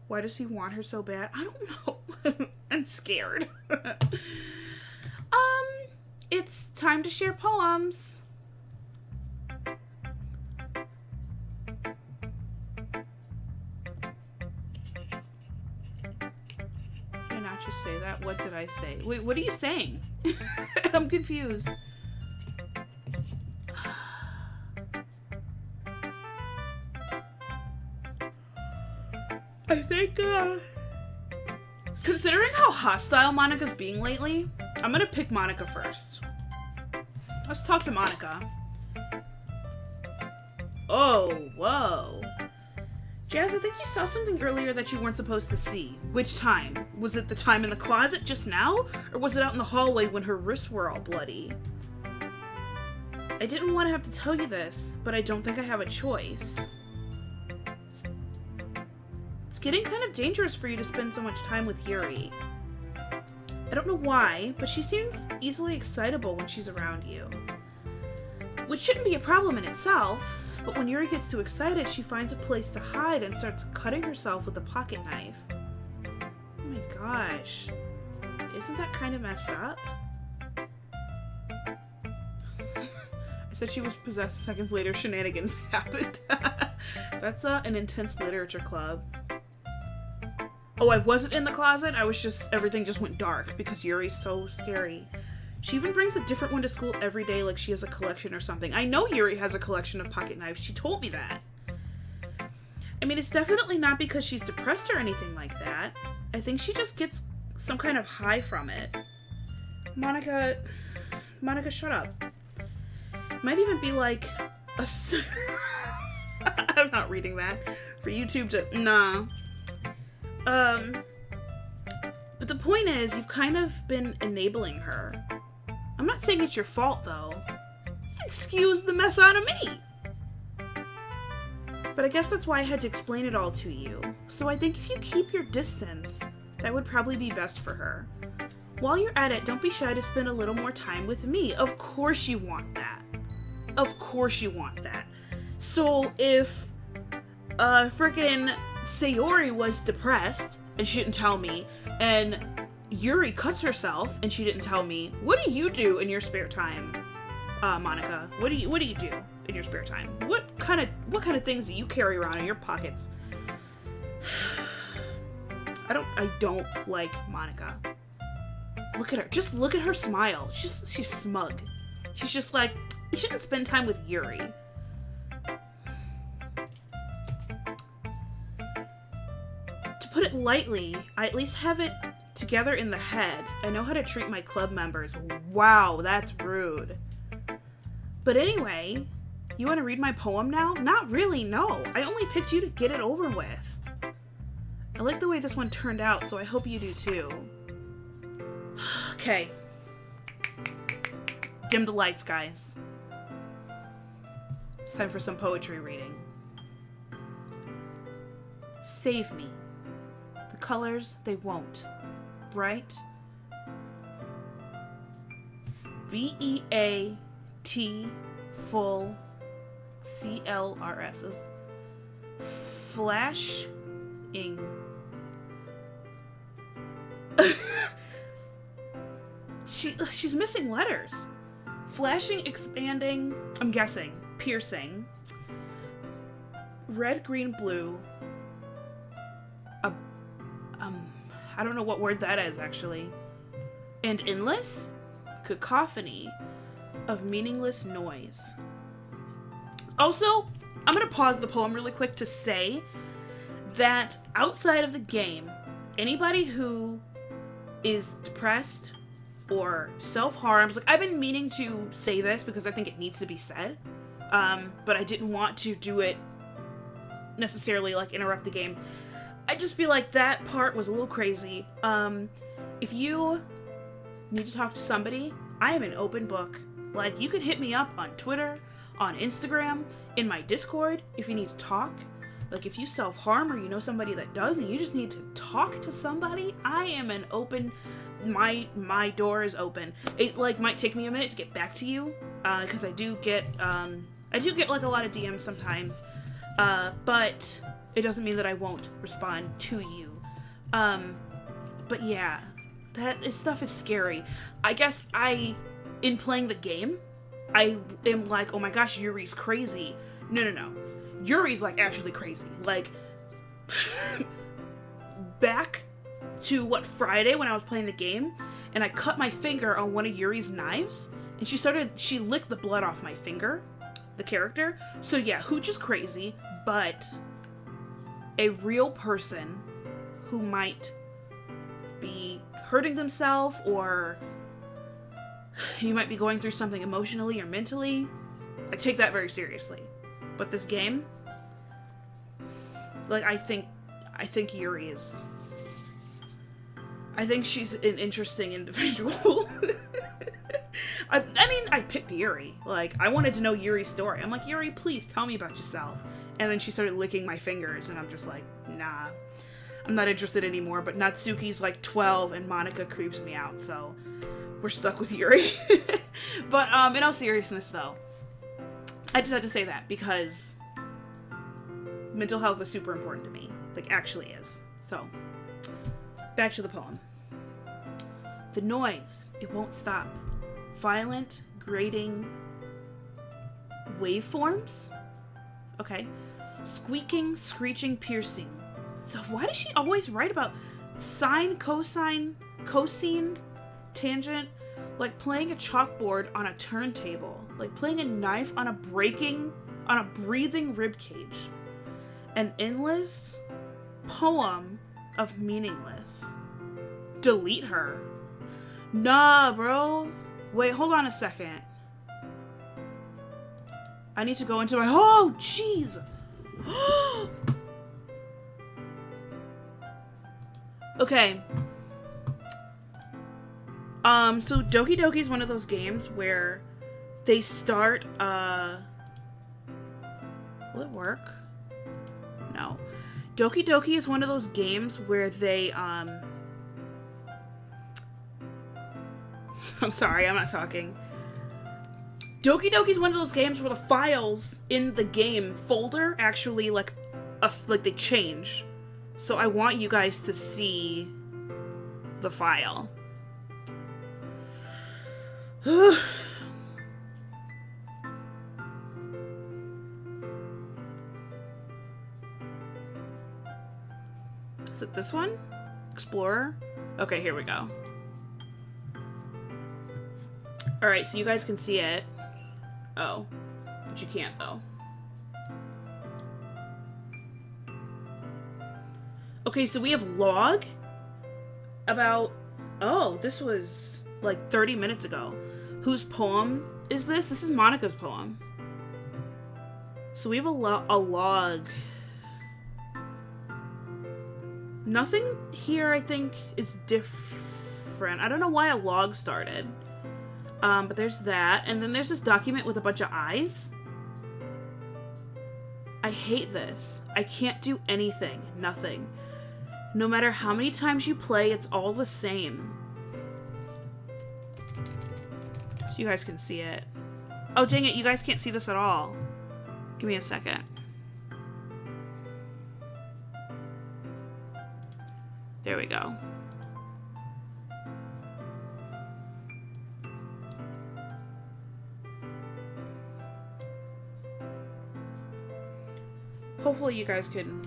Why does he want her so bad? I don't know. I'm scared. It's time to share poems. Did I not just say that? What did I say? Wait, what are you saying? I'm confused. I think, considering how hostile Monica's being lately, I'm gonna pick Monica first. Let's talk to Monica. Oh, whoa. Jazz, I think you saw something earlier that you weren't supposed to see. Which time? Was it the time in the closet just now? Or was it out in the hallway when her wrists were all bloody? I didn't want to have to tell you this, but I don't think I have a choice. It's getting kind of dangerous for you to spend so much time with Yuri. I don't know why, but she seems easily excitable when she's around you. Which shouldn't be a problem in itself, but when Yuri gets too excited, she finds a place to hide and starts cutting herself with a pocket knife. Oh my gosh. Isn't that kind of messed up? I said she was possessed. Seconds later, shenanigans happened. That's an intense literature club. Oh, I wasn't in the closet. Everything just went dark because Yuri's so scary. She even brings a different one to school every day like she has a collection or something. I know Yuri has a collection of pocket knives. She told me that. I mean, it's definitely not because she's depressed or anything like that. I think she just gets some kind of high from it. Monica, shut up. Might even be like a... I'm not reading that. For YouTube to... Nah. But the point is, you've kind of been enabling her. I'm not saying it's your fault, though. Excuse the mess out of me! But I guess that's why I had to explain it all to you. So I think if you keep your distance, that would probably be best for her. While you're at it, don't be shy to spend a little more time with me. Of course you want that. Of course you want that. So if, frickin' Sayori was depressed, and she didn't tell me, and Yuri cuts herself, and she didn't tell me, what do you do in your spare time, Monica? What do you do in your spare time? What kind of things do you carry around in your pockets? I don't like Monica. Look at her. Just look at her smile. She's smug. She's just like, you shouldn't spend time with Yuri. To put it lightly, I at least have it together in the head. I know how to treat my club members. Wow, that's rude. But anyway, you want to read my poem now? Not really, no. I only picked you to get it over with. I like the way this one turned out, so I hope you do too. Okay. Dim the lights, guys. It's time for some poetry reading. Save me. The colors, they won't. Bright. B-E-A-T full C-L-R-S. Flashing. She's missing letters. Flashing, expanding, I'm guessing, piercing. Red, green, blue. I don't know what word that is, actually. And endless cacophony of meaningless noise. Also, I'm gonna pause the poem really quick to say that outside of the game, anybody who is depressed or self-harms, like, I've been meaning to say this because I think it needs to be said, but I didn't want to do it necessarily, like, interrupt the game. I just feel like that part was a little crazy. If you need to talk to somebody, I am an open book. Like, you can hit me up on Twitter, on Instagram, in my Discord, if you need to talk. Like, if you self-harm or you know somebody that does and you just need to talk to somebody, I am an open... My door is open. It, like, might take me a minute to get back to you, because I do get, like, a lot of DMs sometimes, but it doesn't mean that I won't respond to you. But yeah, stuff is scary. I guess in playing the game, I am like, oh my gosh, Yuri's crazy. No. Yuri's, like, actually crazy. Like, back to, Friday when I was playing the game, and I cut my finger on one of Yuri's knives, and she licked the blood off my finger, the character. So yeah, Hooch is crazy, but a real person who might be hurting themselves, or you might be going through something emotionally or mentally, I take that very seriously. But this game, like, I think Yuri is... I think she's an interesting individual. I mean, I picked Yuri. Like, I wanted to know Yuri's story. I'm like, Yuri, please tell me about yourself. And then she started licking my fingers, and I'm just like, nah. I'm not interested anymore, but Natsuki's like 12, and Monica creeps me out, so we're stuck with Yuri. But, in all seriousness, though, I just had to say that, because mental health is super important to me. Like, actually is. So, back to the poem. The noise, it won't stop. Violent, grating waveforms? Okay. Squeaking, screeching, piercing. So why does she always write about sine, cosine, tangent? Like playing a chalkboard on a turntable. Like playing a knife on a breathing ribcage. An endless poem of meaningless. Delete her. Nah, bro. Wait, hold on a second. I need to go into my... Oh, jeez! Okay. So Doki Doki is one of those games where they start, will it work? No. Doki Doki is one of those games where they, I'm sorry, I'm not talking. Doki Doki is one of those games where the files in the game folder actually, like they change. So I want you guys to see the file. Is it this one? Explorer? Okay, here we go. Alright, so you guys can see it. Oh. But you can't, though. Okay, so we have log, about... Oh, this was like 30 minutes ago. Whose poem is this? This is Monica's poem. So we have a log. Nothing here, I think, is different. I don't know why a log started. But there's that. And then there's this document with a bunch of eyes. I hate this. I can't do anything. Nothing. No matter how many times you play, it's all the same. So you guys can see it. Oh, dang it. You guys can't see this at all. Give me a second. There we go. Hopefully you guys can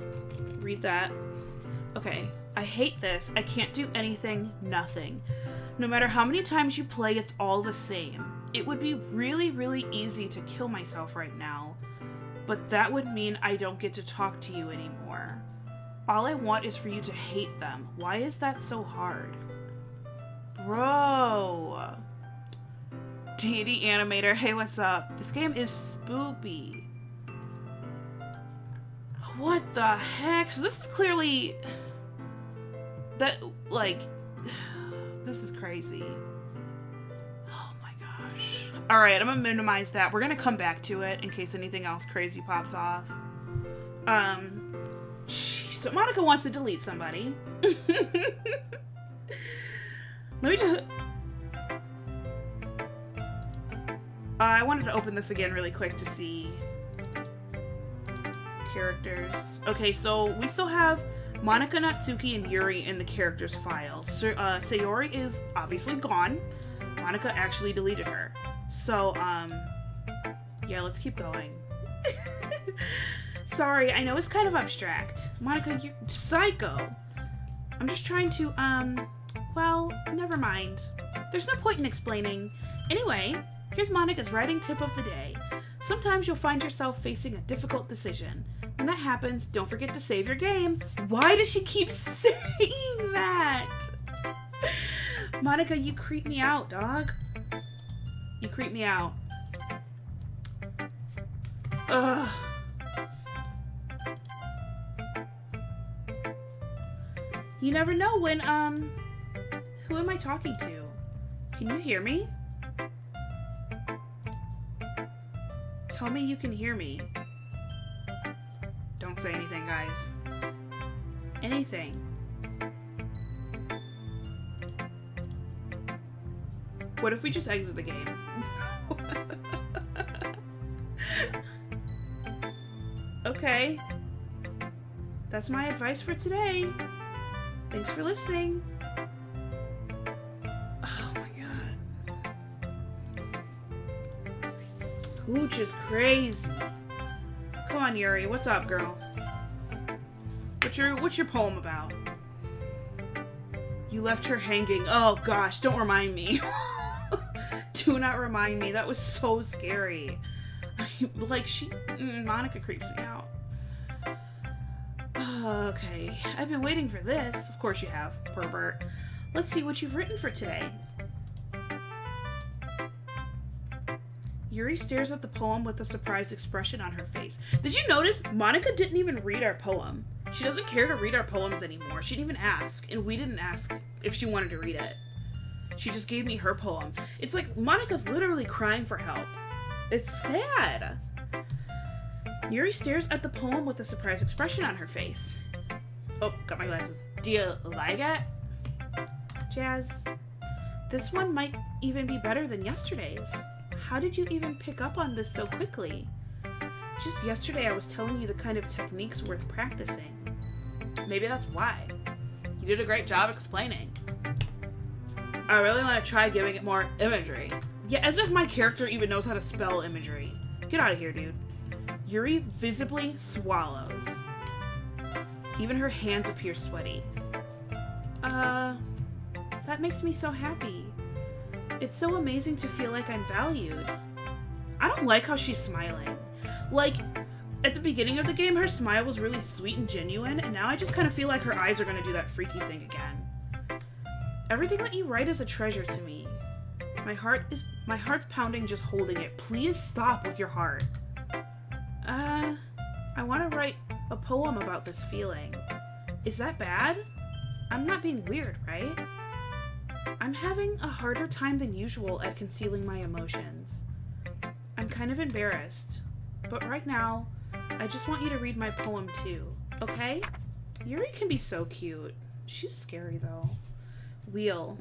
read that. Okay. I hate this. I can't do anything. Nothing. No matter how many times you play, it's all the same. It would be really, really easy to kill myself right now. But that would mean I don't get to talk to you anymore. All I want is for you to hate them. Why is that so hard? Bro. Deity Animator, hey, what's up? This game is spoopy. What the heck? So this is clearly... That, like... This is crazy. Oh my gosh. Alright, I'm gonna minimize that. We're gonna come back to it in case anything else crazy pops off. So Monica wants to delete somebody. Let me just... I wanted to open this again really quick to see characters. Okay, so we still have Monica, Natsuki, and Yuri in the characters file. Sayori is obviously gone. Monica actually deleted her. So, yeah, let's keep going. Sorry, I know it's kind of abstract. Monica, you're psycho. I'm just trying to, well, never mind. There's no point in explaining. Anyway, here's Monica's writing tip of the day. Sometimes you'll find yourself facing a difficult decision. When that happens, don't forget to save your game. Why does she keep saying that? Monica, you creep me out, dog. You creep me out. Ugh. You never know when, who am I talking to? Can you hear me? Tell me you can hear me. Don't say anything, guys. Anything. What if we just exit the game? Okay. That's my advice for today. Thanks for listening. Oh my god. Hooch is crazy. Come on, Yuri. What's up, girl? What's your poem about? You left her hanging. Oh gosh, don't remind me. Do not remind me. That was so scary. Like, Monica creeps me out. Okay, I've been waiting for this. Of course you have, pervert. Let's see what you've written for today. Yuri stares at the poem with a surprised expression on her face. Did you notice? Monica didn't even read our poem. She doesn't care to read our poems anymore. She didn't even ask, and we didn't ask if she wanted to read it. She just gave me her poem. It's like Monica's literally crying for help. It's sad. Yuri stares at the poem with a surprised expression on her face. Oh, got my glasses. Do you like it? Jazz? This one might even be better than yesterday's. How did you even pick up on this so quickly? Just yesterday I was telling you the kind of techniques worth practicing. Maybe that's why. You did a great job explaining. I really want to try giving it more imagery. Yeah, as if my character even knows how to spell imagery. Get out of here, dude. Yuri visibly swallows. Even her hands appear sweaty. That makes me so happy. It's so amazing to feel like I'm valued. I don't like how she's smiling. Like, at the beginning of the game, her smile was really sweet and genuine, and now I just kind of feel like her eyes are going to do that freaky thing again. Everything that you write is a treasure to me. My heart's pounding just holding it. Please stop with your heart. I want to write a poem about this feeling. Is that bad? I'm not being weird, right? I'm having a harder time than usual at concealing my emotions. I'm kind of embarrassed, but right now, I just want you to read my poem too, okay? Yuri can be so cute. She's scary though. Wheel.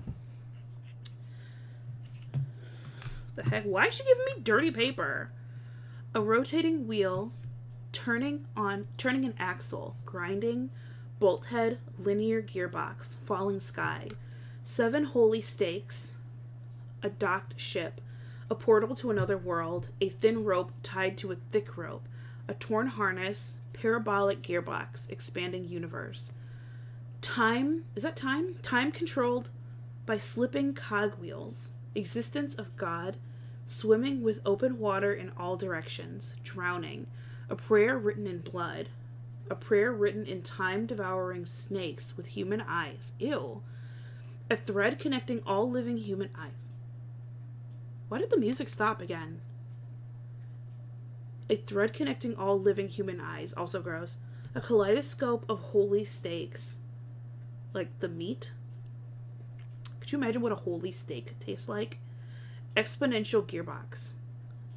The heck? Why is she giving me dirty paper? A rotating wheel, turning an axle, grinding, bolt head, linear gearbox, falling sky, 7 holy stakes, a docked ship, a portal to another world, a thin rope tied to a thick rope, a torn harness, parabolic gearbox, expanding universe. Time, is that time? Time controlled by slipping cogwheels, existence of God, swimming with open water in all directions, drowning, a prayer written in blood, a prayer written in time-devouring snakes with human eyes. Ew. A thread connecting all living human eyes. Why did the music stop again? A thread connecting all living human eyes. Also gross. A kaleidoscope of holy steaks. Like the meat? Could you imagine what a holy steak tastes like? Exponential gearbox.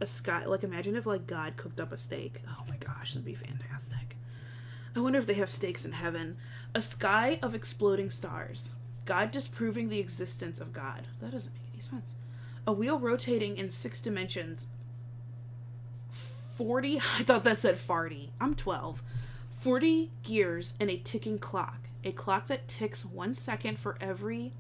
A sky. Like imagine if like God cooked up a steak. Oh my gosh, that'd be fantastic. I wonder if they have steaks in heaven. A sky of exploding stars. God disproving the existence of God. That doesn't make any sense. A wheel rotating in 6 dimensions. 40, I thought that said farty. I'm 12. 40 gears and a ticking clock. A clock that ticks 1 second for every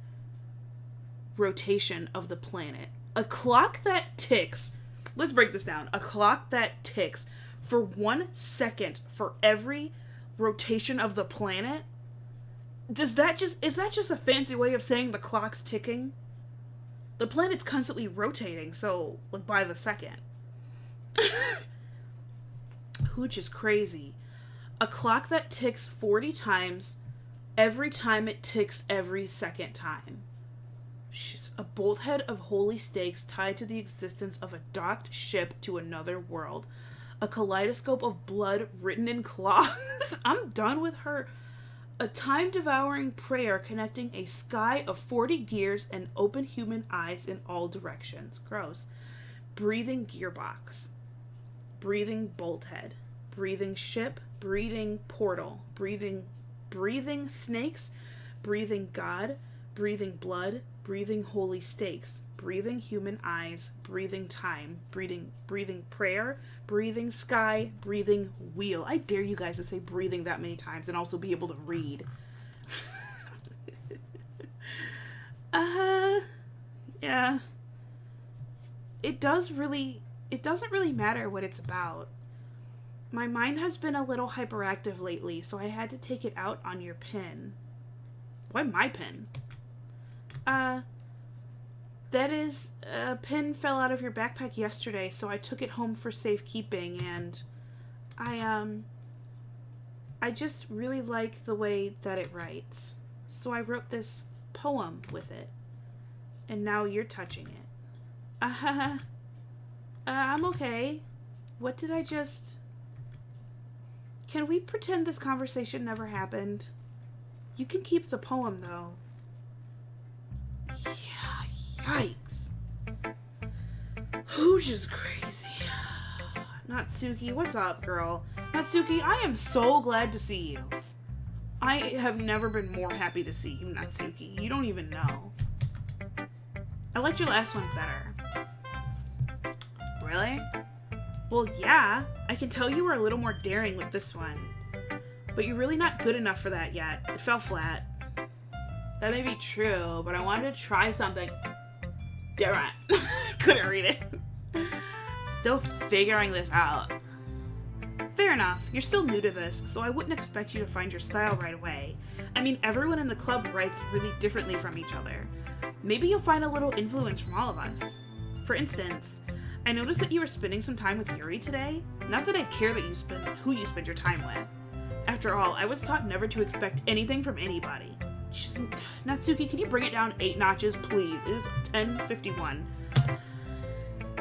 rotation of the planet. A clock that ticks. Let's break this down. A clock that ticks for 1 second for every rotation of the planet? Is that just a fancy way of saying the clock's ticking? The planet's constantly rotating, so like by the second. Hooch is crazy. A clock that ticks 40 times every time it ticks every second time. She's a bolthead of holy stakes tied to the existence of a docked ship to another world. A kaleidoscope of blood written in claws. I'm done with her. A time-devouring prayer connecting a sky of 40 gears and open human eyes in all directions. Gross. Breathing gearbox. Breathing bolthead. Breathing ship. Breathing portal. Breathing snakes. Breathing God. Breathing blood. Breathing holy stakes. Breathing human eyes. Breathing time. Breathing prayer. Breathing sky. Breathing wheel. I dare you guys to say breathing that many times and also be able to read. Yeah. It doesn't really matter what it's about. My mind has been a little hyperactive lately, so I had to take it out on your pen. Why my pen? That is, a pen fell out of your backpack yesterday, so I took it home for safekeeping, and I just really like the way that it writes. So I wrote this poem with it, and now you're touching it. I'm okay. What did I just... Can we pretend this conversation never happened? You can keep the poem, though. Yeah, yikes. Who's just crazy? Natsuki, what's up, girl? Natsuki, I am so glad to see you. I have never been more happy to see you, Natsuki. You don't even know. I liked your last one better. Really? Well, yeah. I can tell you were a little more daring with this one. But you're really not good enough for that yet. It fell flat. That may be true, but I wanted to try something different. Couldn't read it. Still figuring this out. Fair enough. You're still new to this, so I wouldn't expect you to find your style right away. I mean, everyone in the club writes really differently from each other. Maybe you'll find a little influence from all of us. For instance, I noticed that you were spending some time with Yuri today. Not that I care that who you spend your time with. After all, I was taught never to expect anything from anybody. Natsuki, can you bring it down 8 notches, please? It is 10:51.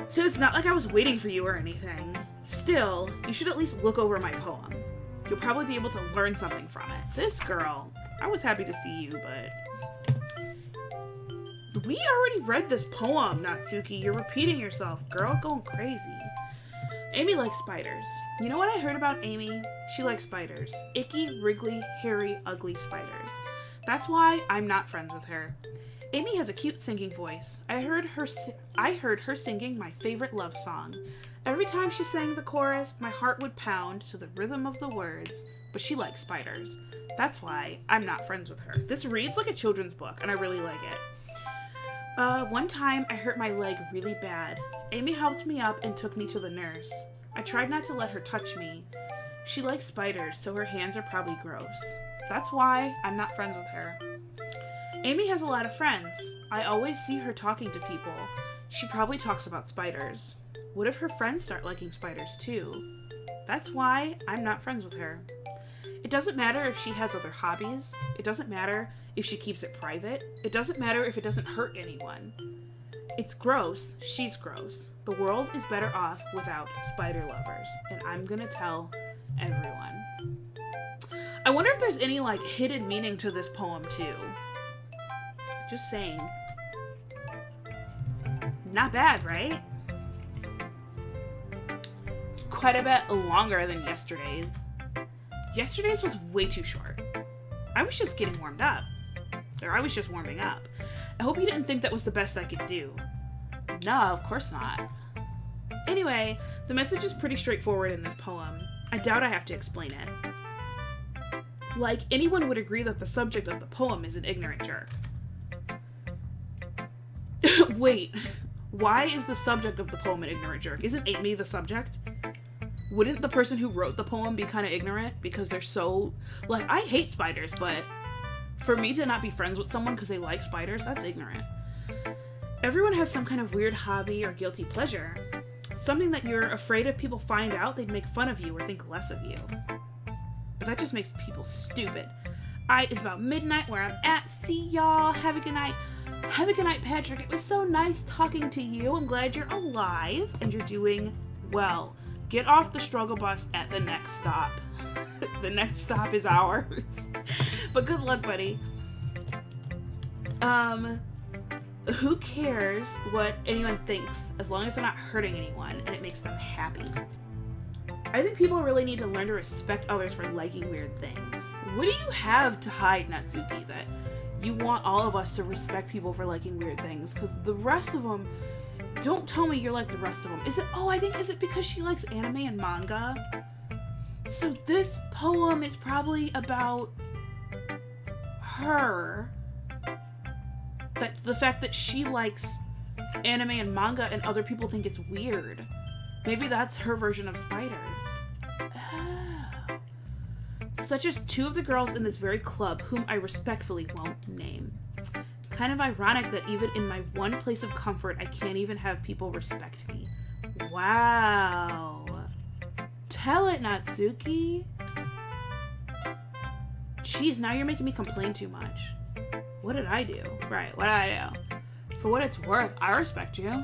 So it's not like I was waiting for you or anything. Still, you should at least look over my poem. You'll probably be able to learn something from it. This girl, I was happy to see you, but... We already read this poem, Natsuki. You're repeating yourself. Girl, going crazy. Amy likes spiders. You know what I heard about Amy? She likes spiders. Icky, wriggly, hairy, ugly spiders. That's why I'm not friends with her. Amy has a cute singing voice. I heard her singing my favorite love song. Every time she sang the chorus, my heart would pound to the rhythm of the words, but she likes spiders. That's why I'm not friends with her. This reads like a children's book, and I really like it. One time I hurt my leg really bad. Amy helped me up and took me to the nurse. I tried not to let her touch me. She likes spiders, so her hands are probably gross. That's why I'm not friends with her. Amy has a lot of friends. I always see her talking to people. She probably talks about spiders. What if her friends start liking spiders too? That's why I'm not friends with her. It doesn't matter if she has other hobbies. It doesn't matter if she keeps it private. It doesn't matter if it doesn't hurt anyone. It's gross. She's gross. The world is better off without spider lovers. And I'm gonna tell everyone. I wonder if there's any, like, hidden meaning to this poem, too. Just saying. Not bad, right? It's quite a bit longer than yesterday's. Yesterday's was way too short. I was just getting warmed up. Or I was just warming up. I hope you didn't think that was the best I could do. No, of course not. Anyway, the message is pretty straightforward in this poem. I doubt I have to explain it. Like, anyone would agree that the subject of the poem is an ignorant jerk. Wait, why is the subject of the poem an ignorant jerk? Isn't Amy the subject? Wouldn't the person who wrote the poem be kind of ignorant because they're so... Like, I hate spiders, but for me to not be friends with someone because they like spiders, that's ignorant. Everyone has some kind of weird hobby or guilty pleasure. Something that you're afraid if people find out, they'd make fun of you or think less of you. But that just makes people stupid. Alright, it's about midnight where I'm at. See y'all. Have a good night. Have a good night, Patrick. It was so nice talking to you. I'm glad you're alive and you're doing well. Get off the struggle bus at the next stop. The next stop is ours. But good luck, buddy. Who cares what anyone thinks as long as they're not hurting anyone and it makes them happy? I think people really need to learn to respect others for liking weird things. What do you have to hide, Natsuki, that you want all of us to respect people for liking weird things? Because the rest of them, don't tell me you're like the rest of them. Is it because she likes anime and manga? So this poem is probably about her. That the fact that she likes anime and manga and other people think it's weird. Maybe that's her version of spiders. Oh. Such as 2 of the girls in this very club whom I respectfully won't name. Kind of ironic that even in my one place of comfort, I can't even have people respect me. Wow. Tell it, Natsuki. Jeez, now you're making me complain too much. What did I do? Right, what did I do? For what it's worth, I respect you.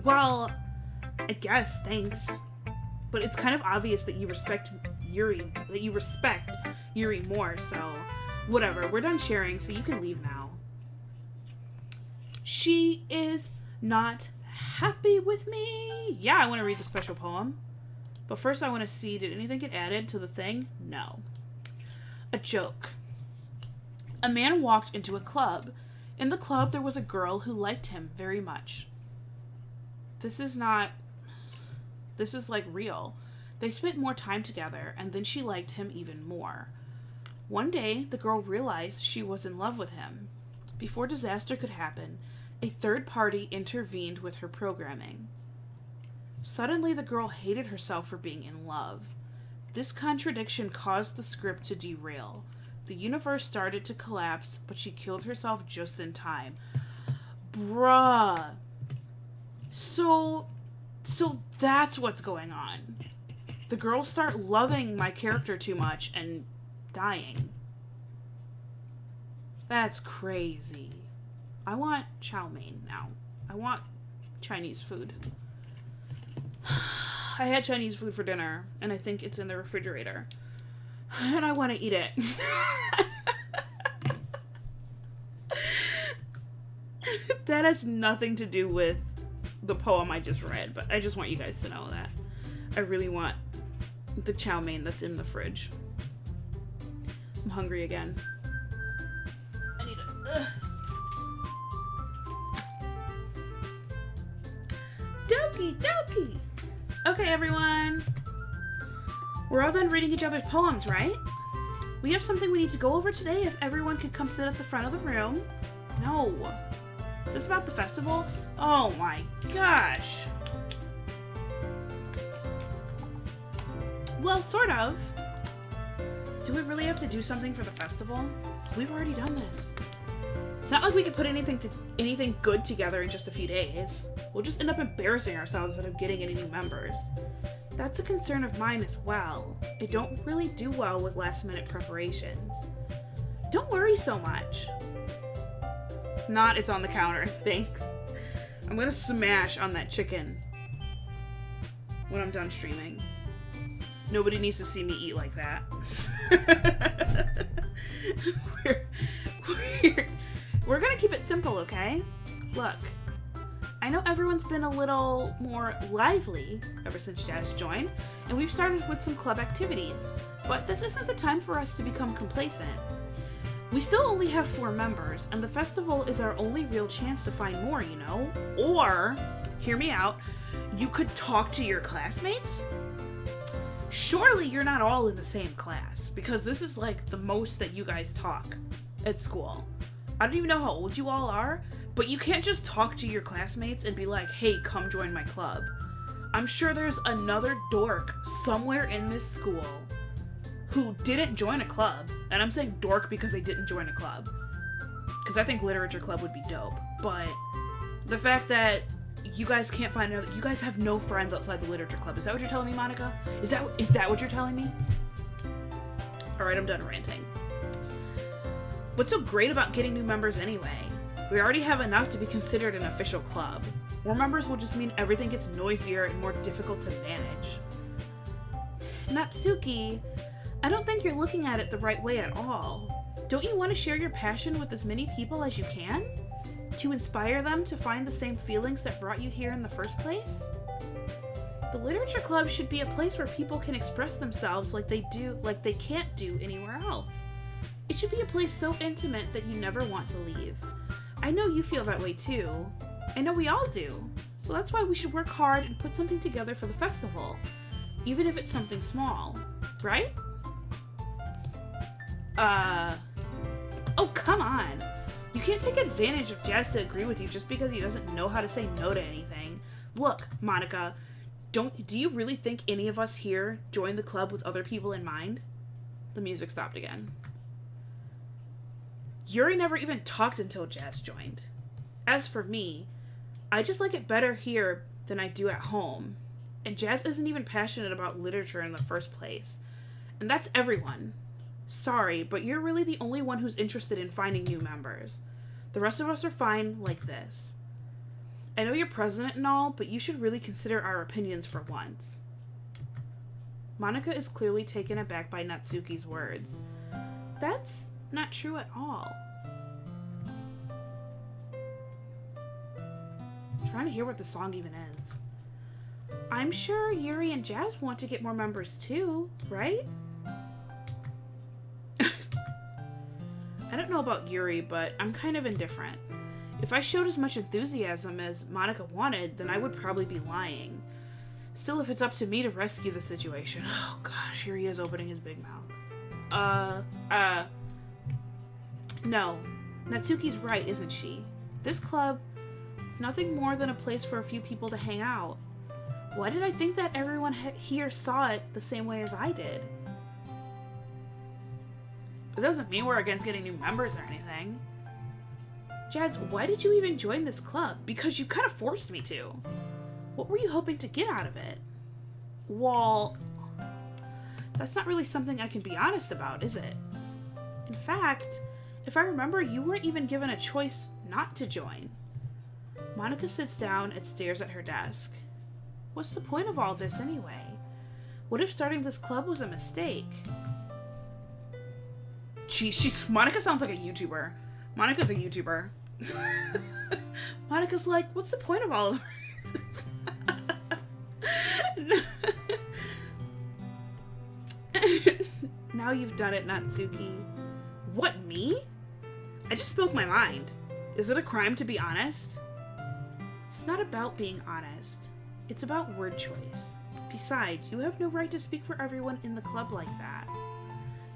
Well, I guess, thanks. But it's kind of obvious that you respect Yuri more, so whatever. We're done sharing, so you can leave now. She is not happy with me. Yeah, I want to read the special poem. But first I want to see, did anything get added to the thing? No. A joke. A man walked into a club. In the club, there was a girl who liked him very much. This is like real. They spent more time together, and then she liked him even more. One day, the girl realized she was in love with him. Before disaster could happen, a third party intervened with her programming. Suddenly, the girl hated herself for being in love. This contradiction caused the script to derail. The universe started to collapse, but she killed herself just in time. Bruh. So that's what's going on. The girls start loving my character too much and dying. That's crazy. I want chow mein now. I want Chinese food. I had Chinese food for dinner, and I think it's in the refrigerator. And I want to eat it. That has nothing to do with the poem I just read, but I just want you guys to know that. I really want the chow mein that's in the fridge. I'm hungry again. I need it. Doki Doki! Okay, everyone. We're all done reading each other's poems, right? We have something we need to go over today. If everyone could come sit at the front of the room. No. Is this about the festival? Oh my gosh. Well, sort of. Do we really have to do something for the festival? We've already done this. It's not like we could put anything good together in just a few days. We'll just end up embarrassing ourselves instead of getting any new members. That's a concern of mine as well. I don't really do well with last-minute preparations. Don't worry so much. It's not, it's on the counter. Thanks. I'm gonna smash on that chicken when I'm done streaming. Nobody needs to see me eat like that. We're gonna keep it simple, okay? Look, I know everyone's been a little more lively ever since Jazz joined, and we've started with some club activities, but this isn't the time for us to become complacent. We still only have 4 members, and the festival is our only real chance to find more, you know? Or, hear me out, you could talk to your classmates? Surely you're not all in the same class, because this is like the most that you guys talk at school. I don't even know how old you all are, but you can't just talk to your classmates and be like, hey, come join my club. I'm sure there's another dork somewhere in this school who didn't join a club. And I'm saying dork because they didn't join a club. Because I think literature club would be dope. But the fact that you guys can't find out, you guys have no friends outside the literature club. Is that what you're telling me, Monica? Is that what you're telling me? Alright, I'm done ranting. What's so great about getting new members anyway? We already have enough to be considered an official club. More members will just mean everything gets noisier and more difficult to manage. Natsuki, I don't think you're looking at it the right way at all. Don't you want to share your passion with as many people as you can? To inspire them to find the same feelings that brought you here in the first place? The literature club should be a place where people can express themselves like they can't do anywhere else. It should be a place so intimate that you never want to leave. I know you feel that way too. I know we all do. So that's why we should work hard and put something together for the festival. Even if it's something small. Right? Oh, come on. You can't take advantage of Jazz to agree with you just because he doesn't know how to say no to anything. Look, Monica, do you really think any of us here joined the club with other people in mind? The music stopped again. Yuri never even talked until Jazz joined. As for me, I just like it better here than I do at home. And Jazz isn't even passionate about literature in the first place. And that's everyone. Sorry, but you're really the only one who's interested in finding new members. The rest of us are fine like this. I know you're president and all, but you should really consider our opinions for once. Monica is clearly taken aback by Natsuki's words. That's not true at all. I'm trying to hear what the song even is. I'm sure Yuri and Jazz want to get more members too, right? I don't know about Yuri, but I'm kind of indifferent. If I showed as much enthusiasm as Monica wanted, then I would probably be lying. Still, if it's up to me to rescue the situation... Oh gosh, here he is opening his big mouth. No. Natsuki's right, isn't she? This club is nothing more than a place for a few people to hang out. Why did I think that everyone here saw it the same way as I did? It doesn't mean we're against getting new members or anything. Jazz, why did you even join this club? Because you kind of forced me to. What were you hoping to get out of it? Well, that's not really something I can be honest about, is it? In fact, If I remember, you weren't even given a choice not to join. Monica sits down and stares at her desk. What's the point of all this anyway? What if starting this club was a mistake? Monica sounds like a YouTuber. Monica's a YouTuber. Monica's like, what's the point of all of this? Now you've done it, Natsuki. What, me? I just spoke my mind. Is it a crime to be honest? It's not about being honest. It's about word choice. Besides, you have no right to speak for everyone in the club like that.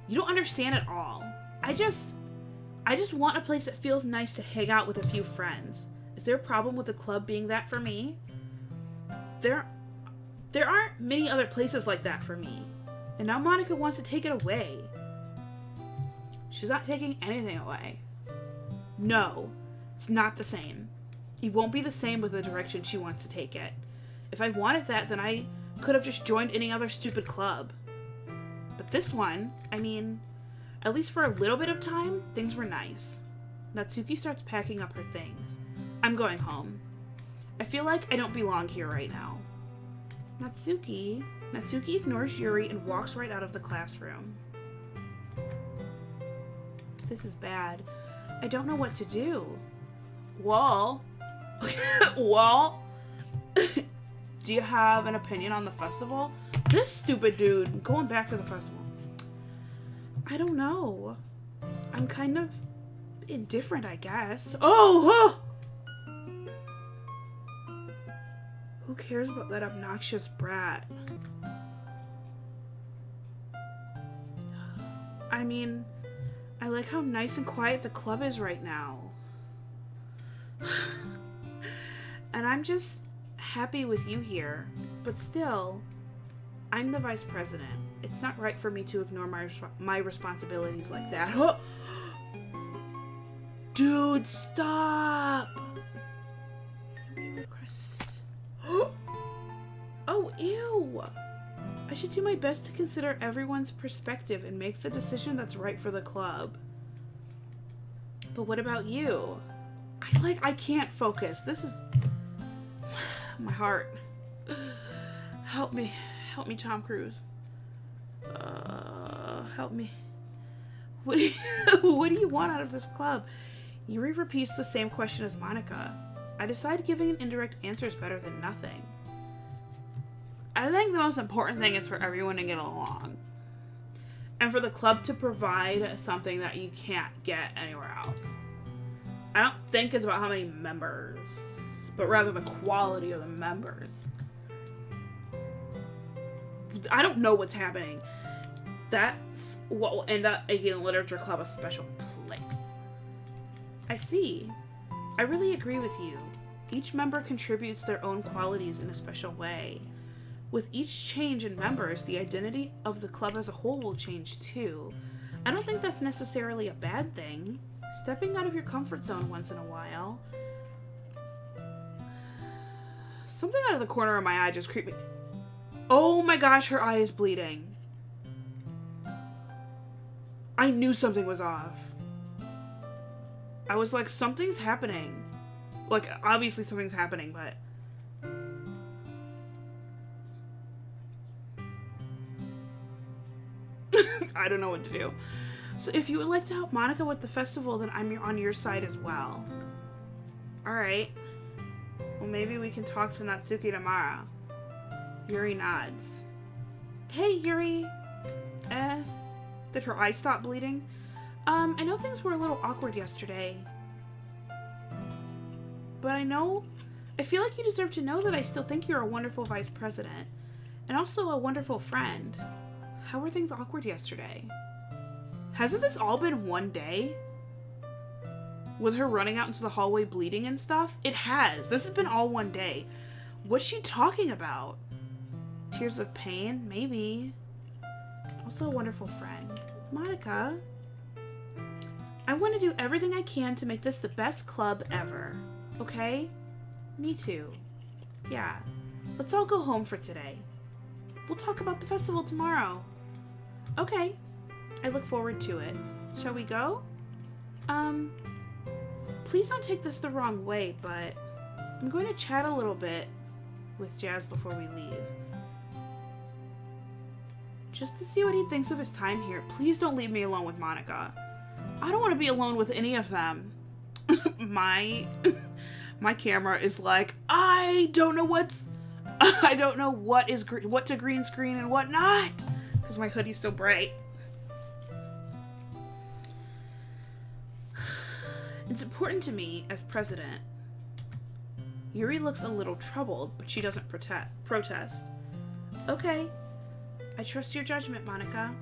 You don't understand at all. I just want a place that feels nice to hang out with a few friends. Is there a problem with the club being that for me? There aren't many other places like that for me. And now Monica wants to take it away. She's not taking anything away. No, it's not the same. It won't be the same with the direction she wants to take it. If I wanted that, then I could have just joined any other stupid club. But this one, I mean, at least for a little bit of time, things were nice. Natsuki starts packing up her things. I'm going home. I feel like I don't belong here right now. Natsuki ignores Yuri and walks right out of the classroom. This is bad. I don't know what to do. Wall? Wall? Do you have an opinion on the festival? This stupid dude going back to the festival. I don't know. I'm kind of indifferent, I guess. Oh! Who cares about that obnoxious brat? I mean, I like how nice and quiet the club is right now. And I'm just happy with you here. But still, I'm the vice president. It's not right for me to ignore my responsibilities like that. Dude, stop! Oh, ew! I should do my best to consider everyone's perspective and make the decision that's right for the club. But what about you? I can't focus. This is... my heart. Help me, Tom Cruise. Help me. What do you want out of this club? Yuri repeats the same question as Monica. I decide giving an indirect answer is better than nothing. I think the most important thing is for everyone to get along. And for the club to provide something that you can't get anywhere else. I don't think it's about how many members, but rather the quality of the members. I don't know what's happening. That's what will end up making the literature club a special place. I see. I really agree with you. Each member contributes their own qualities in a special way. With each change in members, the identity of the club as a whole will change too. I don't think that's necessarily a bad thing. Stepping out of your comfort zone once in a while. Something out of the corner of my eye just creeped me. Oh my gosh, her eye is bleeding. I knew something was off. I was like, something's happening. Like, obviously something's happening, but... I don't know what to do. So if you would like to help Monica with the festival, then I'm on your side as well. Alright. Well, maybe we can talk to Natsuki tomorrow. Yuri nods. Hey, Yuri. Did her eye stop bleeding? I know things were a little awkward yesterday. But I feel like you deserve to know that I still think you're a wonderful vice president. And also a wonderful friend. How were things awkward yesterday? Hasn't this all been one day? With her running out into the hallway bleeding and stuff? It has. This has been all one day. What's she talking about? Tears of pain? Maybe. Also a wonderful friend. Monica. I want to do everything I can to make this the best club ever. Okay? Me too. Yeah. Let's all go home for today. We'll talk about the festival tomorrow. Okay. I look forward to it. Shall we go? Um, please don't take this the wrong way, but I'm going to chat a little bit with Jazz before we leave. Just to see what he thinks of his time here. Please don't leave me alone with Monica. I don't want to be alone with any of them. My camera is like, I don't know what to green screen and what not, because my hoodie's so bright. It's important to me as president. Yuri looks a little troubled, but she doesn't protest. Okay. I trust your judgment, Monica.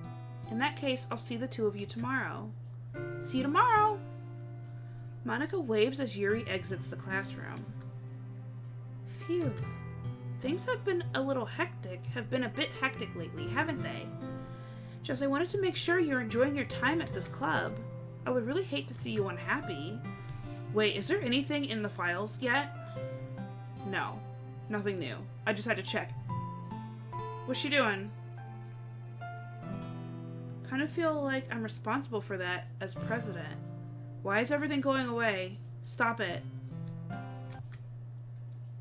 In that case, I'll see the two of you tomorrow. See you tomorrow! Monica waves as Yuri exits the classroom. Phew. Things have been a bit hectic lately, haven't they? Just I wanted to make sure you're enjoying your time at this club. I would really hate to see you unhappy. Wait, is there anything in the files yet? No. Nothing new. I just had to check. What's she doing? Kind of feel like I'm responsible for that as president. Why is everything going away? Stop it.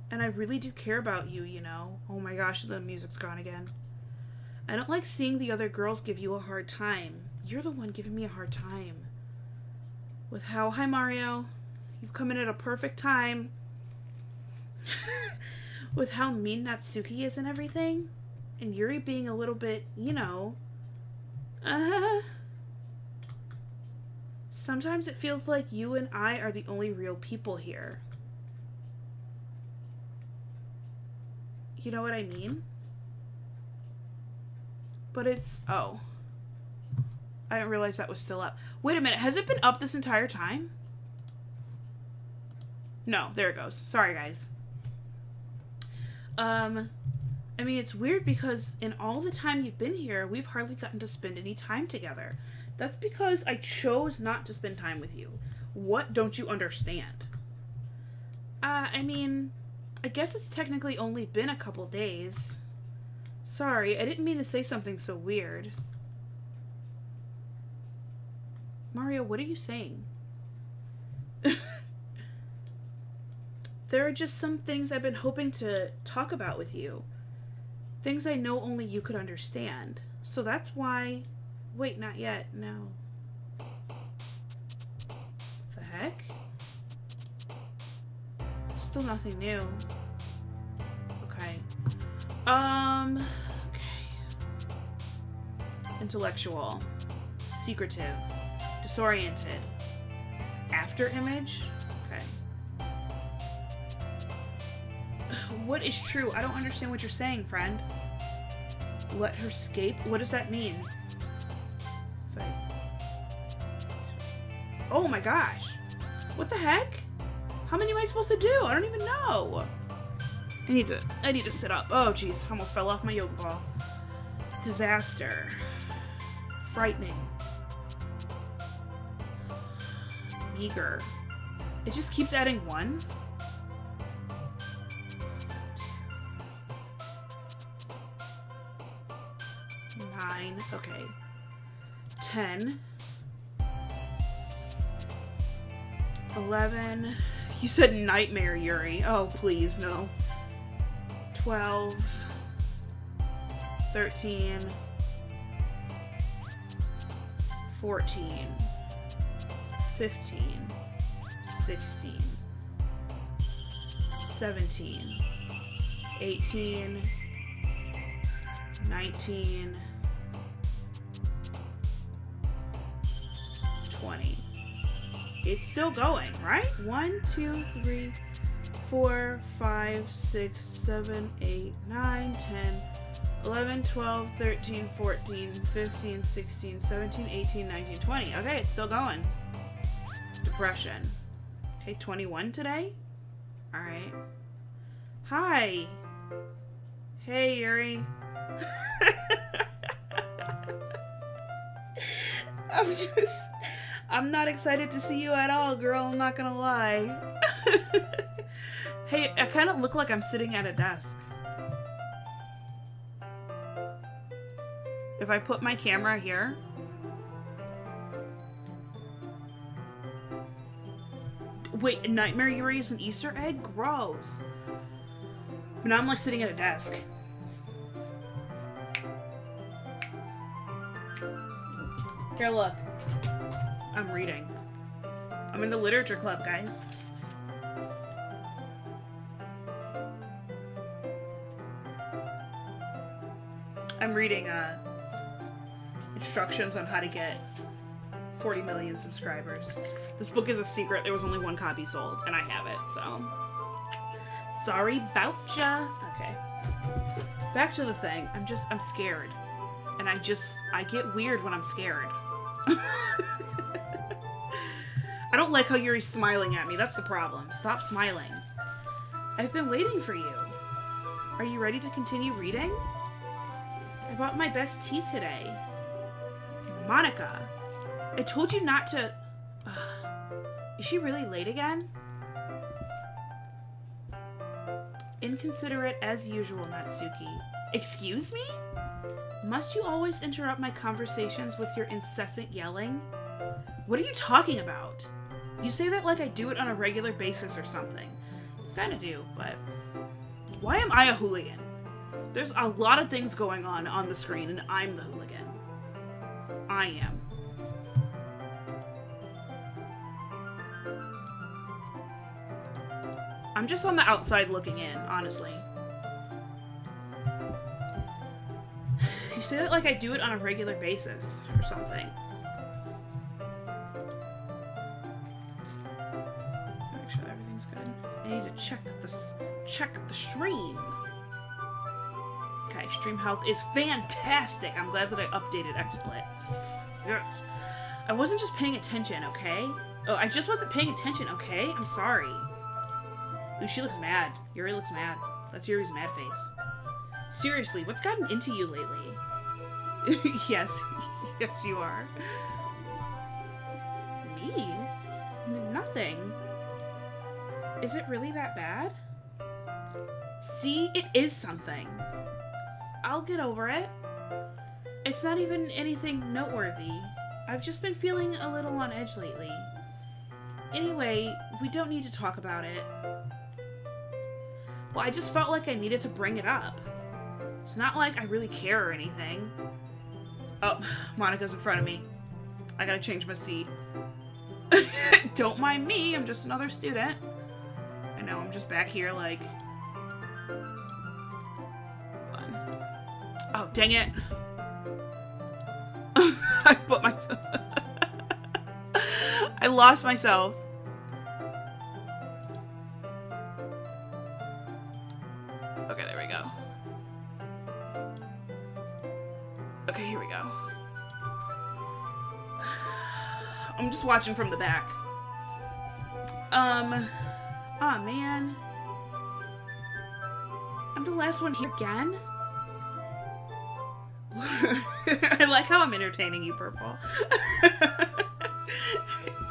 And I really do care about you, you know. Oh my gosh, the music's gone again. I don't like seeing the other girls give you a hard time. You're the one giving me a hard time. Hi Mario. You've come in at a perfect time. With how mean Natsuki is and everything. And Yuri being a little bit, you know. Sometimes it feels like you and I are the only real people here. You know what I mean? But it's... Oh. I didn't realize that was still up. Wait a minute. Has it been up this entire time? No. There it goes. Sorry, guys. I mean, it's weird because in all the time you've been here, we've hardly gotten to spend any time together. That's because I chose not to spend time with you. What don't you understand? I mean, I guess it's technically only been a couple days. Sorry, I didn't mean to say something so weird. Mario, what are you saying? There are just some things I've been hoping to talk about with you. Things I know only you could understand. So that's why... Wait, not yet. No. What the heck? Still nothing new. Okay. Okay. Intellectual. Secretive. Disoriented. After image? Okay. What is true? I don't understand what you're saying, friend. Let her escape? What does that mean? Oh my gosh. What the heck? How many am I supposed to do? I don't even know. I need to sit up. Oh jeez, almost fell off my yoga ball. Disaster. Frightening. Meager. It just keeps adding ones. 9. Okay. 10. 11. You said nightmare, Yuri. Oh, please, no. 12. 13. 14. 15. 16. 17. 18. 19. 20. It's still going, right? 1, 2, 3, 4, 5, 6, 7, 8, 9, 10, 11, 12, 13, 14, 15, 16, 17, 18, 19, 20. Okay, it's still going. Depression. Okay, 21 today? Alright. Hi! Hey, Yuri. I'm not excited to see you at all, girl. I'm not gonna lie. Hey, I kind of look like I'm sitting at a desk. If I put my camera here. Wait, a nightmare you raise an Easter egg? Gross. But now I'm like sitting at a desk. Here, look. I'm reading. I'm in the literature club, guys. I'm reading instructions on how to get 40 million subscribers. This book is a secret. There was only one copy sold, and I have it, so... Sorry about ya. Okay. Back to the thing. I'm scared. And I get weird when I'm scared. I don't like how Yuri's smiling at me. That's the problem. Stop smiling. I've been waiting for you. Are you ready to continue reading? I bought my best tea today. Monica, I told you not to... Is she really late again? Inconsiderate as usual, Natsuki. Excuse me? Must you always interrupt my conversations with your incessant yelling? What are you talking about? You say that like I do it on a regular basis or something. Kinda do, but... Why am I a hooligan? There's a lot of things going on the screen, and I'm the hooligan. I am. I'm just on the outside looking in, honestly. You say that like I do it on a regular basis, or something. Make sure everything's good. I need to check the stream. Okay, stream health is fantastic. I'm glad that I updated XSplit. Yes. I wasn't just paying attention, okay? Oh, I just wasn't paying attention, okay? I'm sorry. Ooh, she looks mad. Yuri looks mad. That's Yuri's mad face. Seriously, what's gotten into you lately? Yes. Yes, you are. Me? Nothing. Is it really that bad? See, it is something. I'll get over it. It's not even anything noteworthy. I've just been feeling a little on edge lately. Anyway, we don't need to talk about it. Well, I just felt like I needed to bring it up. It's not like I really care or anything. Oh, Monica's in front of me. I gotta change my seat. Don't mind me, I'm just another student. I know, I'm just back here like... Oh, dang it. I put myself... I lost myself. Okay, there we go. Okay, here we go. I'm just watching from the back. Aw, man. I'm the last one here again? I like how I'm entertaining you, Purple.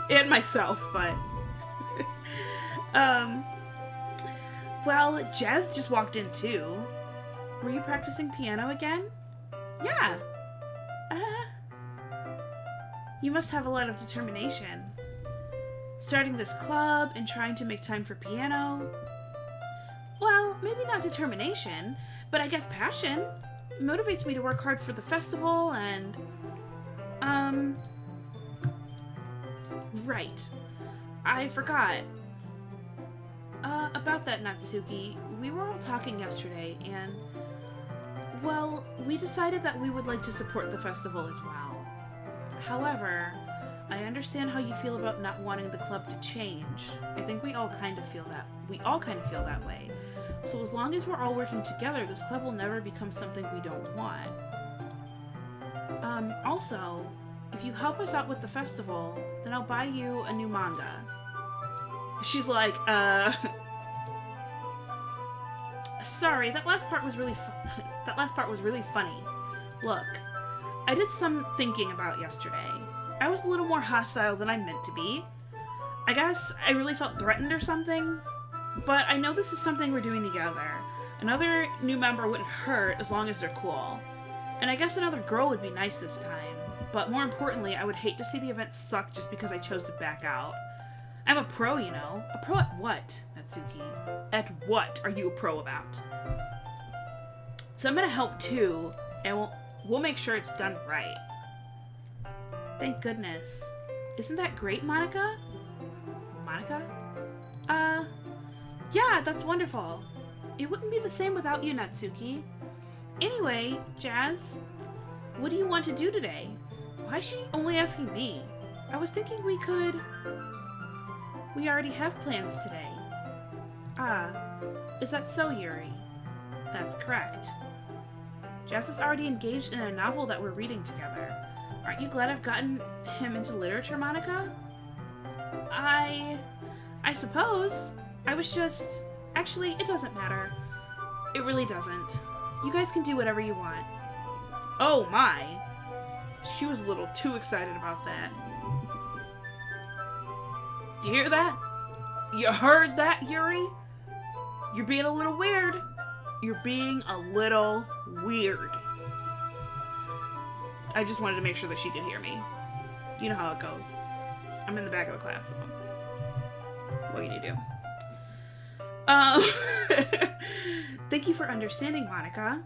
And myself, but... Well, Jazz just walked in, too. Were you practicing piano again? Yeah. You must have a lot of determination. Starting this club and trying to make time for piano. Well, maybe not determination, but I guess passion. It motivates me to work hard for the festival and... Right. I forgot. About that, Natsuki. We were all talking yesterday, and... Well, we decided that we would like to support the festival as well. However, I understand how you feel about not wanting the club to change. I think we all kind of feel that way. So as long as we're all working together, this club will never become something we don't want. Also, if you help us out with the festival, then I'll buy you a new manga. She's like, Sorry, that last part was really funny. Look, I did some thinking about yesterday. I was a little more hostile than I meant to be. I guess I really felt threatened or something. But I know this is something we're doing together. Another new member wouldn't hurt as long as they're cool. And I guess another girl would be nice this time. But more importantly, I would hate to see the event suck just because I chose to back out. I'm a pro, you know. A pro at what, Natsuki? At what are you a pro about? So I'm gonna help too, and we'll make sure it's done right. Thank goodness. Isn't that great, Monica? Monica? Yeah, that's wonderful. It wouldn't be the same without you, Natsuki. Anyway, Jazz, what do you want to do today? Why is she only asking me? I was thinking we already have plans today. Ah, is that so, Yuri? That's correct. Jazz is already engaged in a novel that we're reading together. Aren't you glad I've gotten him into literature, Monica? I suppose. I was just... Actually, it doesn't matter. It really doesn't. You guys can do whatever you want. Oh my! She was a little too excited about that. Do you hear that? You heard that, Yuri? You're being a little weird. You're being a little weird. I just wanted to make sure that she could hear me. You know how it goes. I'm in the back of the class, so what can you do? Thank you for understanding, Monica.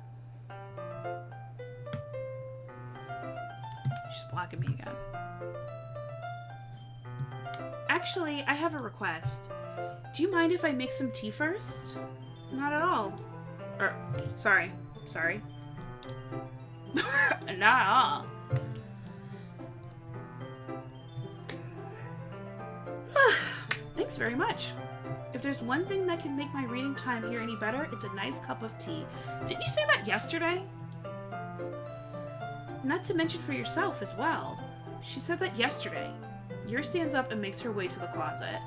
She's blocking me again. Actually, I have a request. Do you mind if I make some tea first? Not at all. Sorry. Not at all. Thanks very much. If there's one thing that can make my reading time here any better, it's a nice cup of tea. Didn't you say that yesterday? Not to mention for yourself as well. She said that yesterday. Yuri stands up and makes her way to the closet.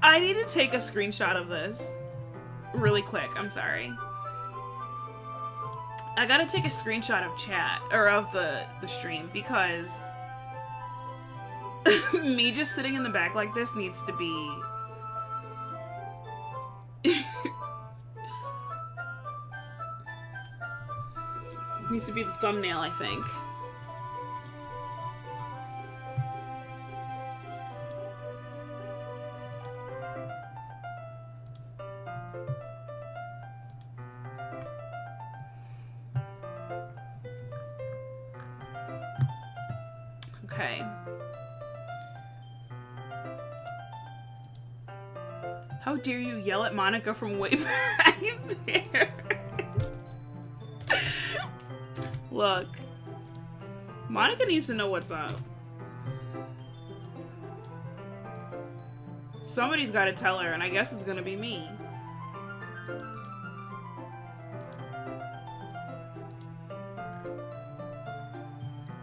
I need to take a screenshot of this really quick. I'm sorry. I gotta take a screenshot of chat, or of the stream, because me just sitting in the back like this needs to be... needs to be the thumbnail, I think. Okay. How dare you yell at Monica from way back there? Look. Monica needs to know what's up. Somebody's got to tell her, and I guess it's gonna be me.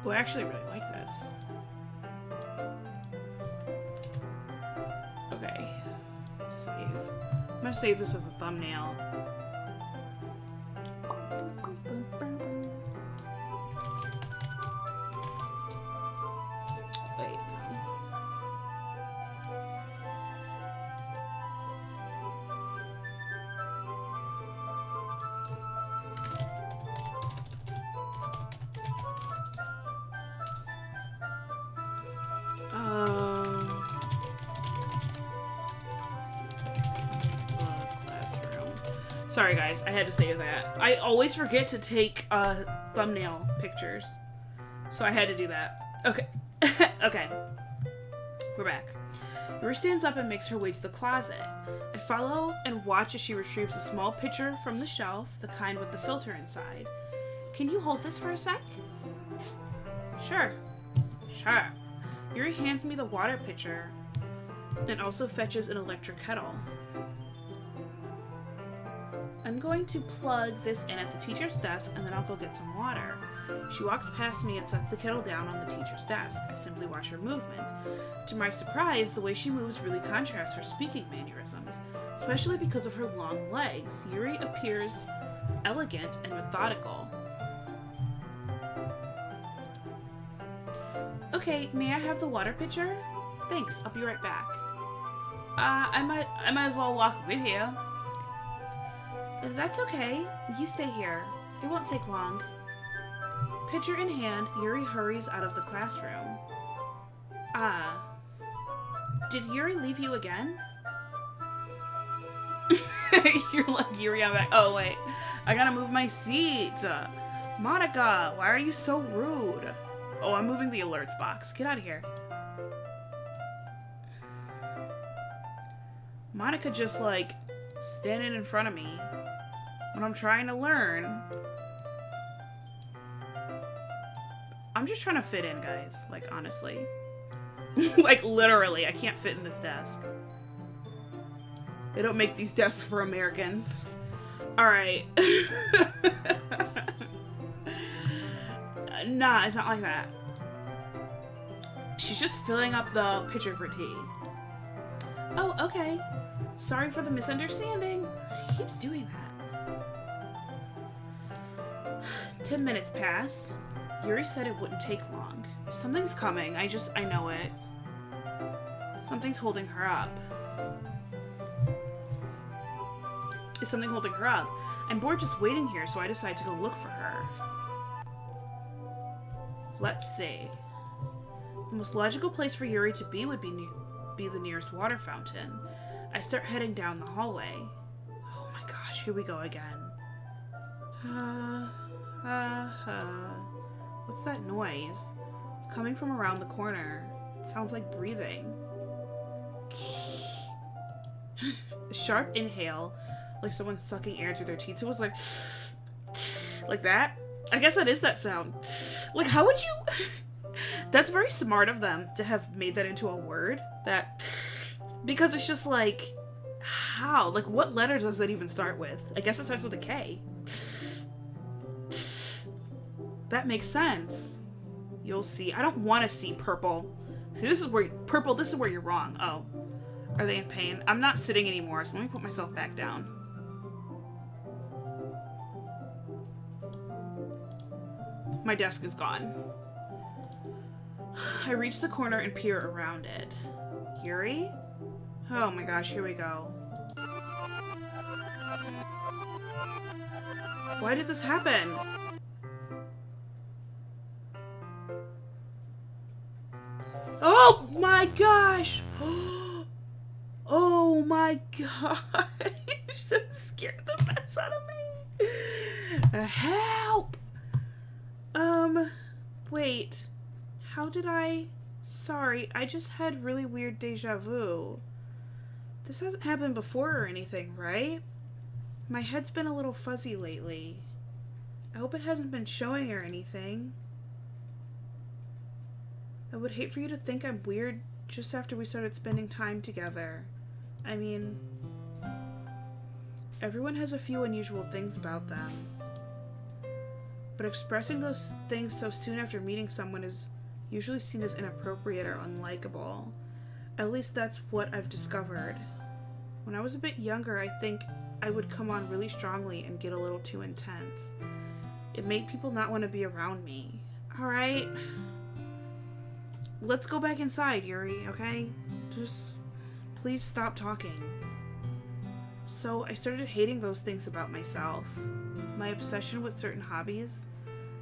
Oh, I actually really like this. Okay. Save. I'm gonna save this as a thumbnail. Wait. Classroom. Sorry guys, I had to say that. I always forget to take thumbnail pictures. So I had to do that. Okay. Okay. We're back. Yuri stands up and makes her way to the closet. I follow and watch as she retrieves a small pitcher from the shelf, the kind with the filter inside. Can you hold this for a sec? Sure. Sure. Yuri hands me the water pitcher and also fetches an electric kettle. I'm going to plug this in at the teacher's desk and then I'll go get some water. She walks past me and sets the kettle down on the teacher's desk. I simply watch her movement. To my surprise, the way she moves really contrasts her speaking mannerisms, especially because of her long legs. Yuri appears elegant and methodical. Okay, may I have the water pitcher? Thanks, I'll be right back. I might as well walk with you. That's okay. You stay here. It won't take long. Pitcher in hand, Yuri hurries out of the classroom. Did Yuri leave you again? You're like, Yuri, I'm back. Oh, wait. I gotta move my seat. Monica, why are you so rude? Oh, I'm moving the alerts box. Get out of here. Monica just, like, standing in front of me when I'm trying to learn. I'm just trying to fit in, guys. Like, honestly. Like, literally, I can't fit in this desk. They don't make these desks for Americans. Alright. Nah, it's not like that. She's just filling up the pitcher for tea. Oh, okay. Sorry for the misunderstanding. She keeps doing that. 10 minutes pass. Yuri said it wouldn't take long. Something's coming. I know it. Something's holding her up. Is something holding her up? I'm bored just waiting here, so I decide to go look for her. Let's see. The most logical place for Yuri to be would be the nearest water fountain. I start heading down the hallway. Oh my gosh, here we go again. What's that noise? It's coming from around the corner. It sounds like breathing. A sharp inhale, like someone sucking air through their teeth. It was like that. I guess that is that sound. Like, how would you... That's very smart of them to have made that into a word. That... Because it's just like... How? Like, what letter does that even start with? I guess it starts with a K. That makes sense. You'll see. I don't want to see purple. See, this is where... Purple, this is where you're wrong. Oh. Are they in pain? I'm not sitting anymore, so let me put myself back down. My desk is gone. I reach the corner and peer around it. Yuri? Oh my gosh, here we go. Why did this happen? Oh my gosh! Oh my gosh! That scared the mess out of me. Help! Wait. How did I... Sorry, I just had really weird deja vu. This hasn't happened before or anything, right? My head's been a little fuzzy lately. I hope it hasn't been showing or anything. I would hate for you to think I'm weird just after we started spending time together. I mean, everyone has a few unusual things about them. But expressing those things so soon after meeting someone is usually seen as inappropriate or unlikable. At least that's what I've discovered. When I was a bit younger, I think I would come on really strongly and get a little too intense. It made people not want to be around me. Alright. Let's go back inside, Yuri, okay? Just please stop talking. So I started hating those things about myself. My obsession with certain hobbies,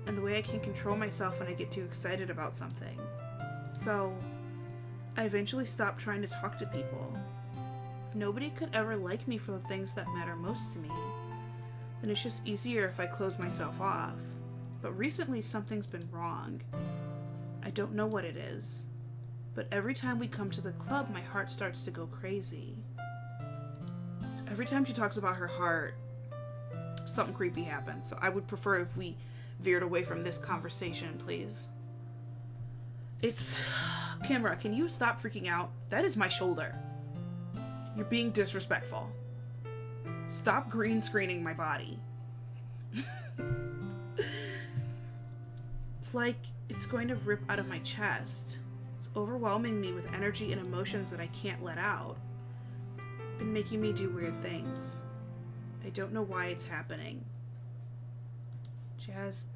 and the way I can control myself when I get too excited about something. So I eventually stopped trying to talk to people. If nobody could ever like me for the things that matter most to me, then it's just easier if I close myself off. But recently something's been wrong. I don't know what it is, but every time we come to the club, my heart starts to go crazy. Every time she talks about her heart, something creepy happens. So I would prefer if we veered away from this conversation, please. It's... Camera, can you stop freaking out? That is my shoulder. You're being disrespectful. Stop green screening my body. Like it's going to rip out of my chest. It's overwhelming me with energy and emotions that I can't let out. It's been making me do weird things. I don't know why it's happening. Jazz.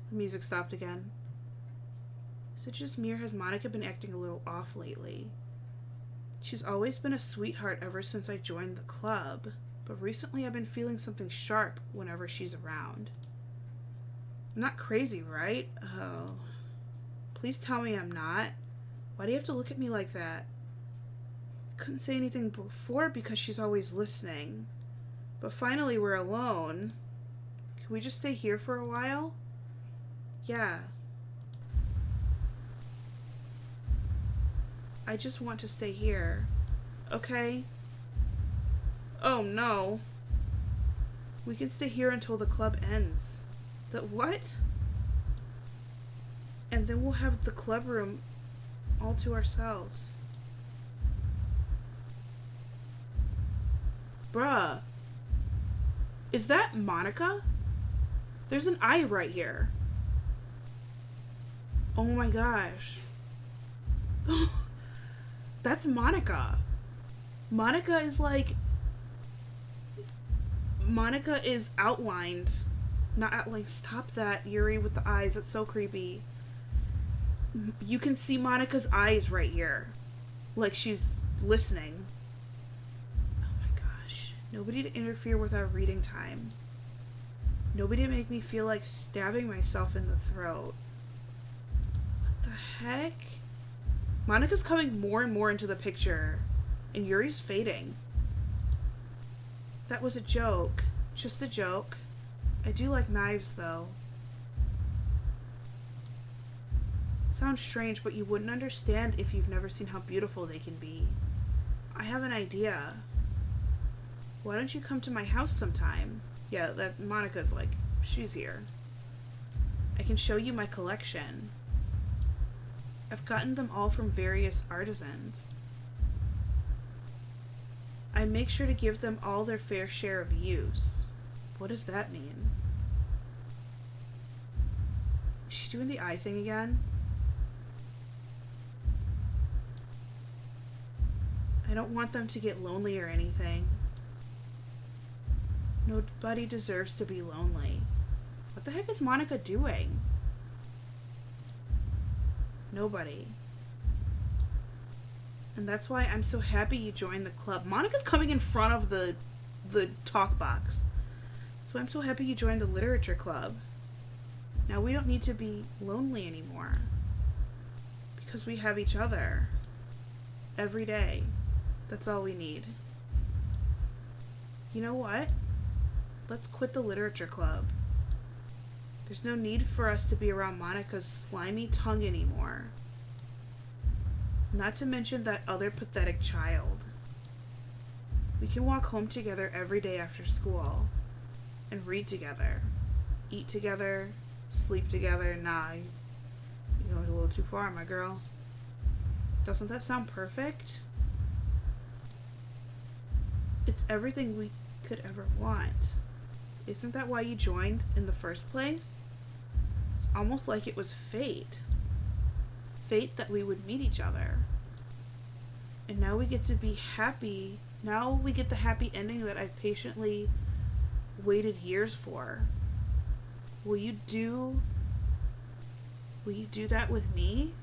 The music stopped again. Is it just me or has Monica been acting a little off lately? She's always been a sweetheart ever since I joined the club, but recently I've been feeling something sharp whenever she's around. I'm not crazy, right? Oh. Please tell me I'm not. Why do you have to look at me like that? Couldn't say anything before because she's always listening. But finally we're alone. Can we just stay here for a while? Yeah. I just want to stay here. Okay? Oh no. We can stay here until the club ends. The what? And then we'll have the club room all to ourselves. Bruh. Is that Monica? There's an eye right here. Oh my gosh. That's Monica. Monica is like... Monica is outlined. Not outlined. Stop that, Yuri, with the eyes. That's so creepy. You can see Monica's eyes right here. Like she's listening. Oh my gosh. Nobody to interfere with our reading time. Nobody to make me feel like stabbing myself in the throat. What the heck? Monica's coming more and more into the picture. And Yuri's fading. That was a joke. Just a joke. I do like knives, though. Sounds strange, but you wouldn't understand if you've never seen how beautiful they can be. I have an idea. Why don't you come to my house sometime? Yeah, that Monica's like, she's here. I can show you my collection. I've gotten them all from various artisans. I make sure to give them all their fair share of use. What does that mean? Is she doing the eye thing again? I don't want them to get lonely or anything. Nobody deserves to be lonely. What the heck is Monica doing? Nobody. And that's why I'm so happy you joined the club. Monica's coming in front of the talk box. That's why I'm so happy you joined the literature club. Now we don't need to be lonely anymore. Because we have each other. Every day. That's all we need. You know what? Let's quit the literature club. There's no need for us to be around Monica's slimy tongue anymore. Not to mention that other pathetic child. We can walk home together every day after school. And read together. Eat together. Sleep together. Nah, you're going a little too far, my girl. Doesn't that sound perfect? It's everything we could ever want. Isn't that why you joined in the first place? It's almost like it was fate. Fate that we would meet each other. And now we get to be happy. Now we get the happy ending that I've patiently waited years for. Will you do that with me?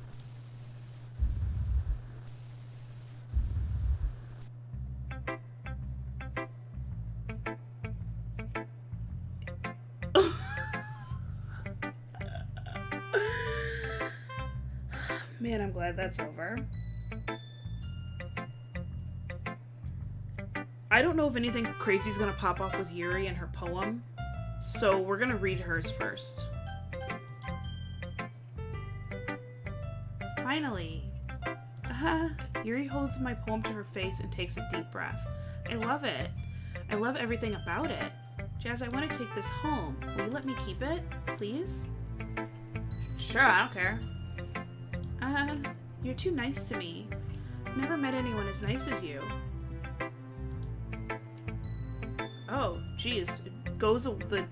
Man, I'm glad that's over. I don't know if anything crazy is gonna pop off with Yuri and her poem, so we're gonna read hers first. Finally. Yuri holds my poem to her face and takes a deep breath. I love it. I love everything about it. Jazz, I want to take this home. Will you let me keep it, please? Sure, I don't care. You're too nice to me. I've never met anyone as nice as you. Oh, geez. The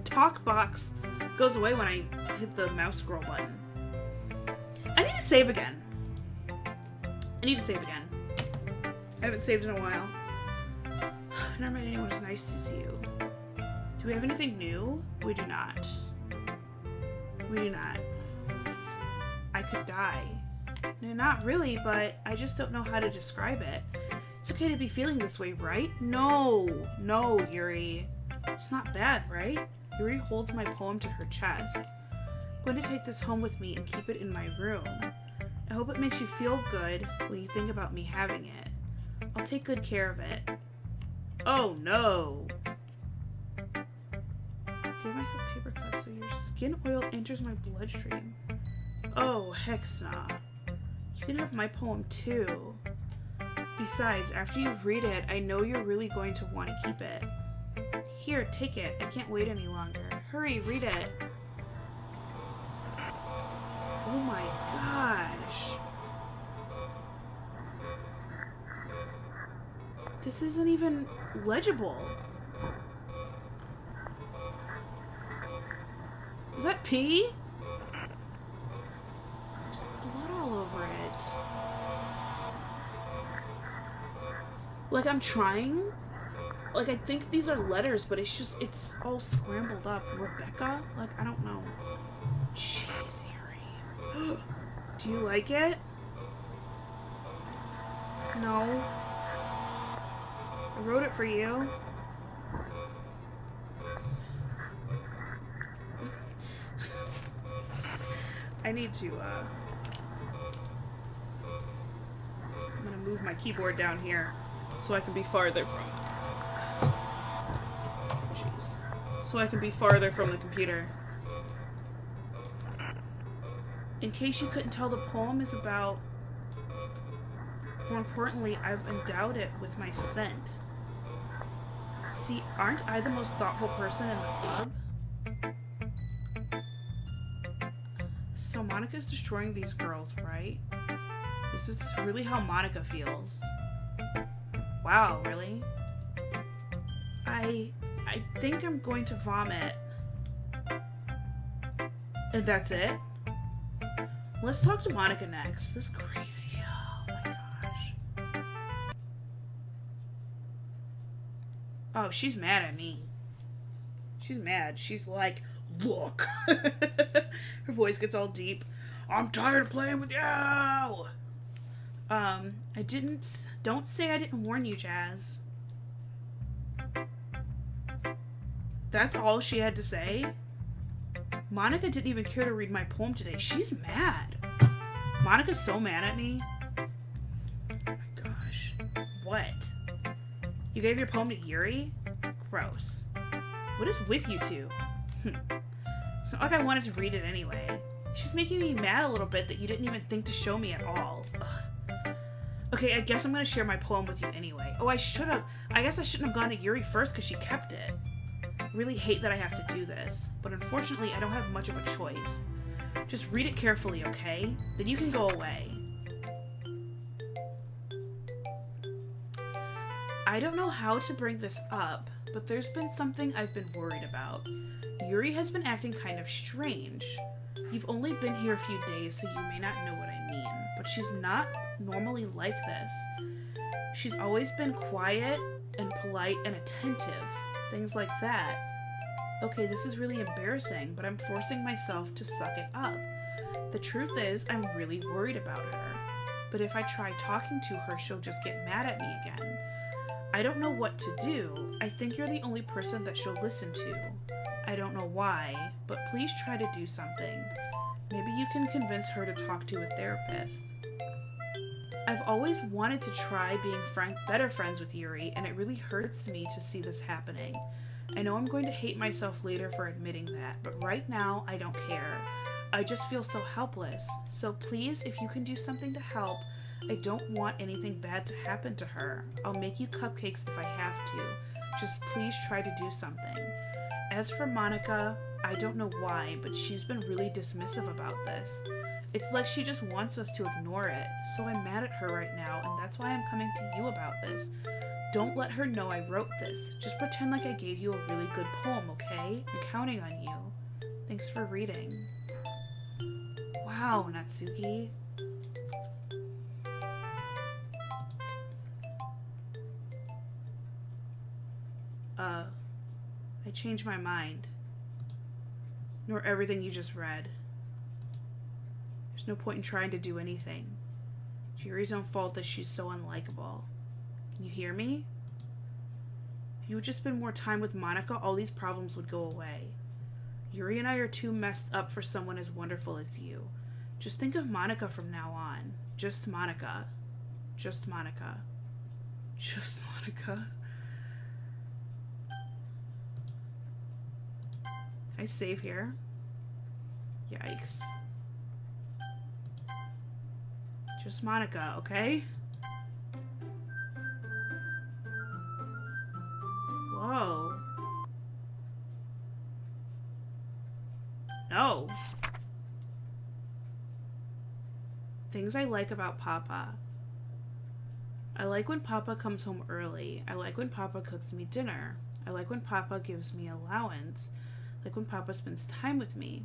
talk box goes away when I hit the mouse scroll button. I need to save again. I haven't saved in a while. I've never met anyone as nice as you. Do we have anything new? We do not. I could die. No, not really, but I just don't know how to describe it. It's okay to be feeling this way, right? No, Yuri. It's not bad, right? Yuri holds my poem to her chest. I'm going to take this home with me and keep it in my room. I hope it makes you feel good when you think about me having it. I'll take good care of it. Oh no! Give myself paper cuts so your skin oil enters my bloodstream. Oh, heck nah. You can have my poem too. Besides, after you read it, I know you're really going to want to keep it. Here, take it. I can't wait any longer. Hurry, read it. Oh my gosh. This isn't even legible. Is that pee? There's blood all over it. Like, I'm trying. Like, I think these are letters, but it's all scrambled up. Rebecca? Like, I don't know. Jeez, Yuri. Do you like it? No. I wrote it for you. I need to, I'm gonna move my keyboard down here so I can be farther from... Jeez. So I can be farther from the computer. In case you couldn't tell, the poem is about... More importantly, I've endowed it with my scent. See, aren't I the most thoughtful person in the club? So Monica's destroying these girls, right? This is really how Monica feels. Wow, really? I think I'm going to vomit. And that's it? Let's talk to Monica next. This is crazy. Oh my gosh. Oh, she's mad at me. She's mad. She's like, look. Her voice gets all deep. I'm tired of playing with you. Don't say I didn't warn you, Jazz. That's all she had to say? Monica didn't even care to read my poem today. She's mad. Monica's so mad at me. Oh my gosh. What? You gave your poem to Yuri? Gross. What is with you two? It's not like I wanted to read it anyway. She's making me mad a little bit that you didn't even think to show me at all. Ugh. Okay, I guess I'm gonna share my poem with you anyway. Oh, I guess I shouldn't have gone to Yuri first because she kept it. Really hate that I have to do this, but unfortunately I don't have much of a choice. Just read it carefully, okay? Then you can go away. I don't know how to bring this up, but there's been something I've been worried about. Yuri has been acting kind of strange. You've only been here a few days, so you may not know what I mean, but she's not normally like this. She's always been quiet and polite and attentive, things like that. Okay, this is really embarrassing, but I'm forcing myself to suck it up. The truth is, I'm really worried about her. But if I try talking to her, she'll just get mad at me again. I don't know what to do. I think you're the only person that she'll listen to. I don't know why, but please try to do something. Maybe you can convince her to talk to a therapist. I've always wanted to try being better friends with Yuri, and it really hurts me to see this happening. I know I'm going to hate myself later for admitting that, but right now, I don't care. I just feel so helpless. So please, if you can do something to help, I don't want anything bad to happen to her. I'll make you cupcakes if I have to. Just please try to do something. As for Monica, I don't know why, but she's been really dismissive about this. It's like she just wants us to ignore it, so I'm mad at her right now, and that's why I'm coming to you about this. Don't let her know I wrote this. Just pretend like I gave you a really good poem, okay? I'm counting on you. Thanks for reading. Wow, Natsuki. I changed my mind. Nor everything you just read. There's no point in trying to do anything. It's Yuri's own fault that she's so unlikable. Can you hear me? If you would just spend more time with Monica, all these problems would go away. Yuri and I are too messed up for someone as wonderful as you. Just think of Monica from now on. Just Monica. Just Monica. Just Monica. Can I save here? Yikes. Just Monica, okay? Whoa. No. Things I like about Papa. I like when Papa comes home early. I like when Papa cooks me dinner. I like when Papa gives me allowance. I like when Papa spends time with me.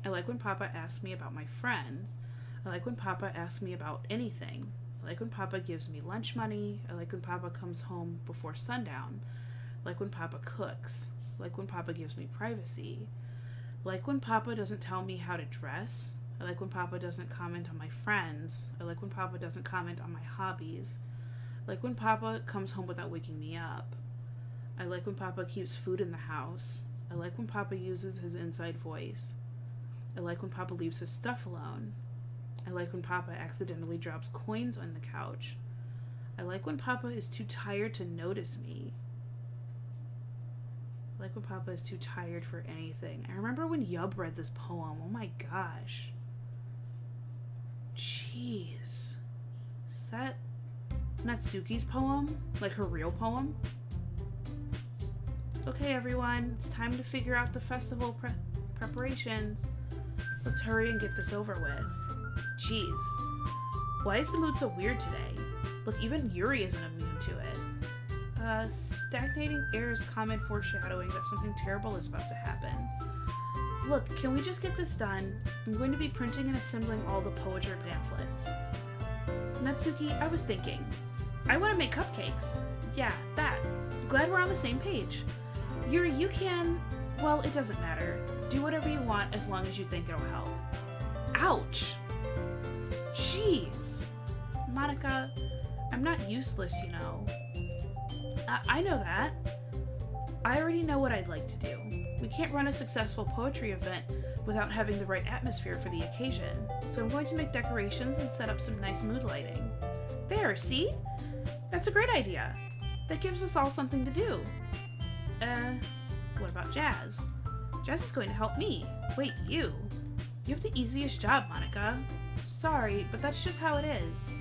I like when Papa asks me about my friends. I like when Papa asks me about anything. I like when Papa gives me lunch money. I like when Papa comes home before sundown. I like when Papa cooks. I like when Papa gives me privacy. I like when Papa doesn't tell me how to dress. I like when Papa doesn't comment on my friends. I like when Papa doesn't comment on my hobbies. I like when Papa comes home without waking me up. I like when Papa keeps food in the house. I like when Papa uses his inside voice. I like when Papa leaves his stuff alone. I like when Papa accidentally drops coins on the couch. I like when Papa is too tired to notice me. I like when Papa is too tired for anything. I remember when Yub read this poem. Oh my gosh. Jeez. Is that Natsuki's poem? Like her real poem? Okay, everyone. It's time to figure out the festival preparations. Let's hurry and get this over with. Jeez. Why is the mood so weird today? Look, even Yuri isn't immune to it. Stagnating air is common foreshadowing that something terrible is about to happen. Look, can we just get this done? I'm going to be printing and assembling all the poetry pamphlets. Natsuki, I was thinking. I want to make cupcakes. Yeah, that. Glad we're on the same page. Yuri, you can... Well, it doesn't matter. Do whatever you want as long as you think it'll help. Ouch! Jeez. Monica, I'm not useless, you know. I know that. I already know what I'd like to do. We can't run a successful poetry event without having the right atmosphere for the occasion, so I'm going to make decorations and set up some nice mood lighting. There, see? That's a great idea. That gives us all something to do. What about Jazz? Jazz is going to help me. Wait, you? You have the easiest job, Monica. Sorry, but that's just how it is.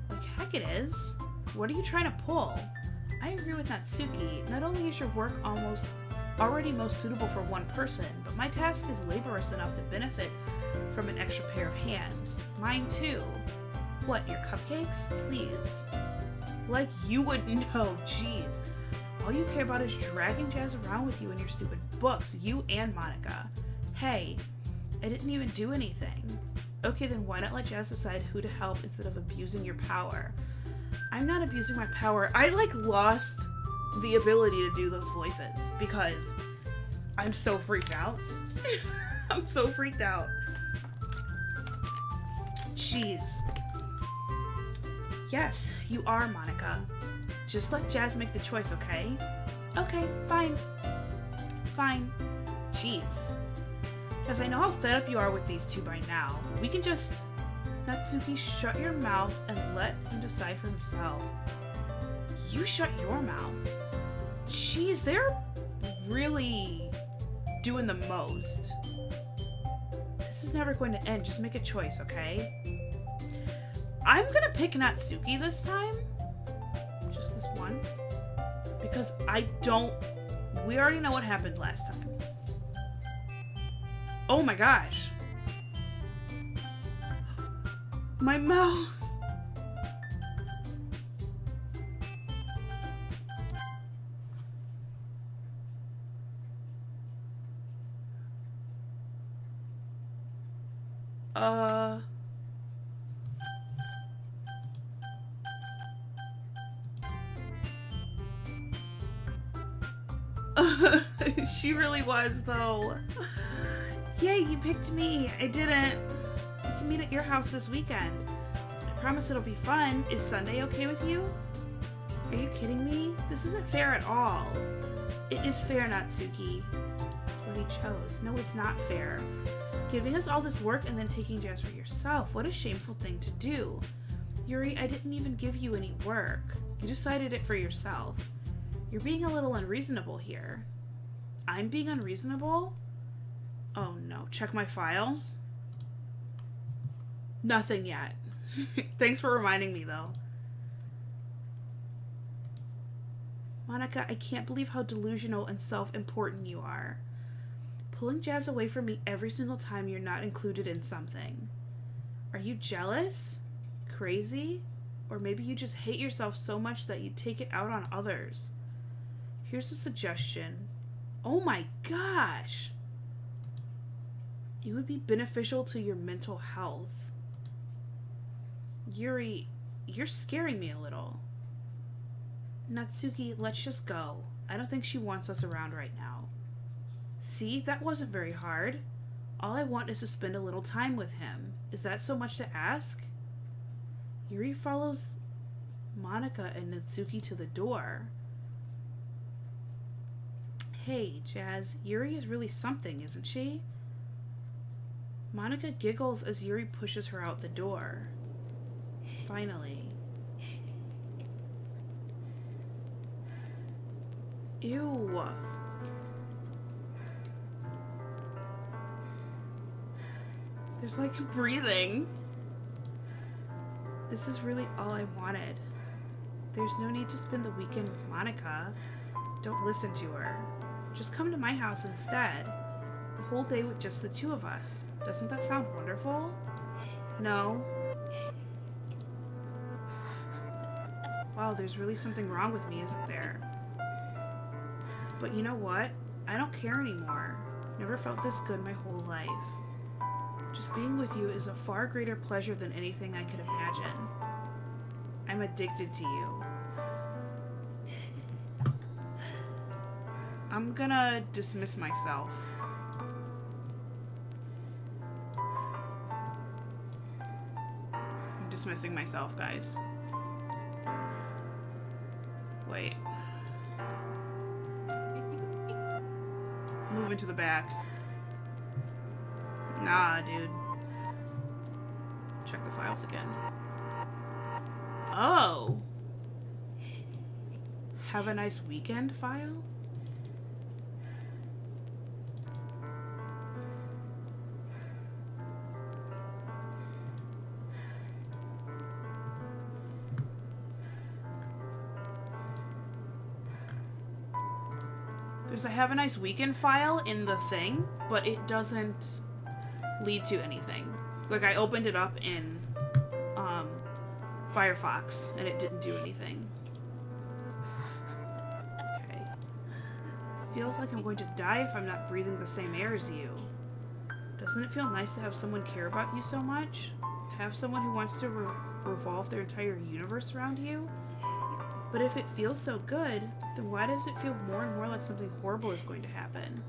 Like heck it is. What are you trying to pull? I agree with Natsuki. Not only is your work already most suitable for one person, but my task is laborious enough to benefit from an extra pair of hands. Mine too. What, your cupcakes? Please. Like you would know, jeez. All you care about is dragging Jazz around with you and your stupid books, you and Monica. Hey, I didn't even do anything. Okay, then why not let Jazz decide who to help instead of abusing your power? I'm not abusing my power. I, lost the ability to do those voices because I'm so freaked out. I'm so freaked out. Jeez. Yes, you are, Monica. Just let Jazz make the choice, okay? Okay, fine. Fine. Jeez. Because I know how fed up you are with these two by now. We can just... Natsuki, shut your mouth and let him decide for himself. You shut your mouth. Jeez, they're really doing the most. This is never going to end. Just make a choice, okay? I'm gonna pick Natsuki this time. Just this once. Because I don't... We already know what happened last time. Oh my gosh. My mouth. She really was, though. Yay, you picked me. I didn't. We can meet at your house this weekend. I promise it'll be fun. Is Sunday okay with you? Are you kidding me? This isn't fair at all. It is fair, Natsuki. That's already chose. No, it's not fair. Giving us all this work and then taking jazz for yourself. What a shameful thing to do. Yuri, I didn't even give you any work. You decided it for yourself. You're being a little unreasonable here. I'm being unreasonable? Oh no, check my files. Nothing yet. Thanks for reminding me though. Monica, I can't believe how delusional and self-important you are. Pulling jazz away from me every single time you're not included in something. Are you jealous? Crazy? Or maybe you just hate yourself so much that you take it out on others. Here's a suggestion. Oh my gosh! It would be beneficial to your mental health. Yuri, you're scaring me a little. Natsuki, let's just go. I don't think she wants us around right now. See, that wasn't very hard. All I want is to spend a little time with him. Is that so much to ask? Yuri follows Monica and Natsuki to the door. Hey, Jazz, Yuri is really something, isn't she? Monica giggles as Yuri pushes her out the door. Finally. Ew. There's like breathing. This is really all I wanted. There's no need to spend the weekend with Monica. Don't listen to her. Just come to my house instead. The whole day with just the two of us. Doesn't that sound wonderful? No. Wow, there's really something wrong with me, isn't there? But you know what? I don't care anymore. Never felt this good my whole life. Just being with you is a far greater pleasure than anything I could imagine. I'm addicted to you. I'm gonna dismiss myself. I'm dismissing myself, guys. Wait. Move into the back. Nah, dude. Check the files again. Oh! Have a nice weekend file? There's a have a nice weekend file in the thing, but it doesn't lead to anything. Like, I opened it up in Firefox and it didn't do anything. Okay. Feels like I'm going to die if I'm not breathing the same air as you. Doesn't it feel nice to have someone care about you so much? To have someone who wants to revolve their entire universe around you? But if it feels so good, then why does it feel more and more like something horrible is going to happen?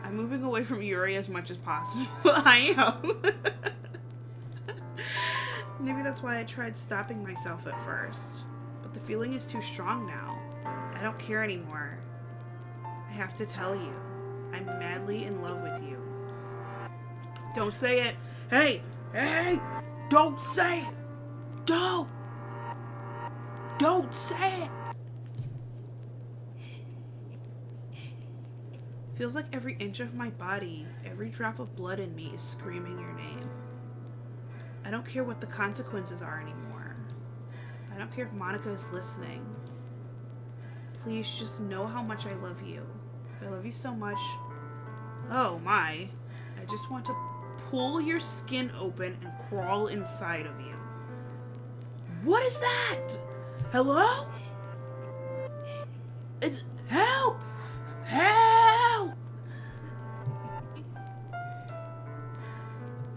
I'm moving away from Yuri as much as possible. I am. Maybe that's why I tried stopping myself at first. But the feeling is too strong now. I don't care anymore. I have to tell you, I'm madly in love with you. Don't say it. Hey! Hey! Don't say it! Don't! Don't say it! Feels like every inch of my body, every drop of blood in me is screaming your name. I don't care what the consequences are anymore. I don't care if Monica is listening. Please just know how much I love you. I love you so much. Oh my. I just want to pull your skin open and crawl inside of you. What is that? Hello? It's help! Help!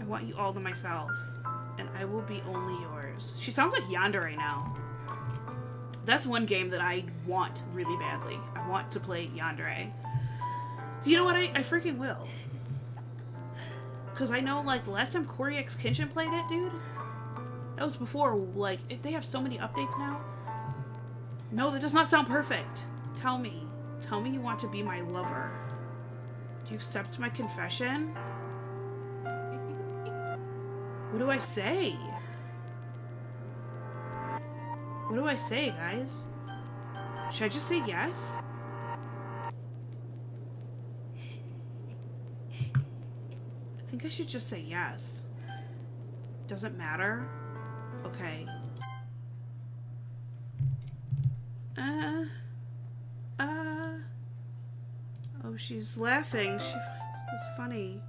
I want you all to myself, and I will be only yours. She sounds like Yandere now. That's one game that I want really badly. I want to play Yandere. Do you know what? I freaking will. Because I know, like, the last time Corey X Kenshin played it, dude, that was before, like, they have so many updates now. No, that does not sound perfect. Tell me. Tell me you want to be my lover. Do you accept my confession? What do I say? What do I say, guys? Should I just say yes? I think I should just say yes. Doesn't matter? Okay. Oh, she's laughing. She finds this funny.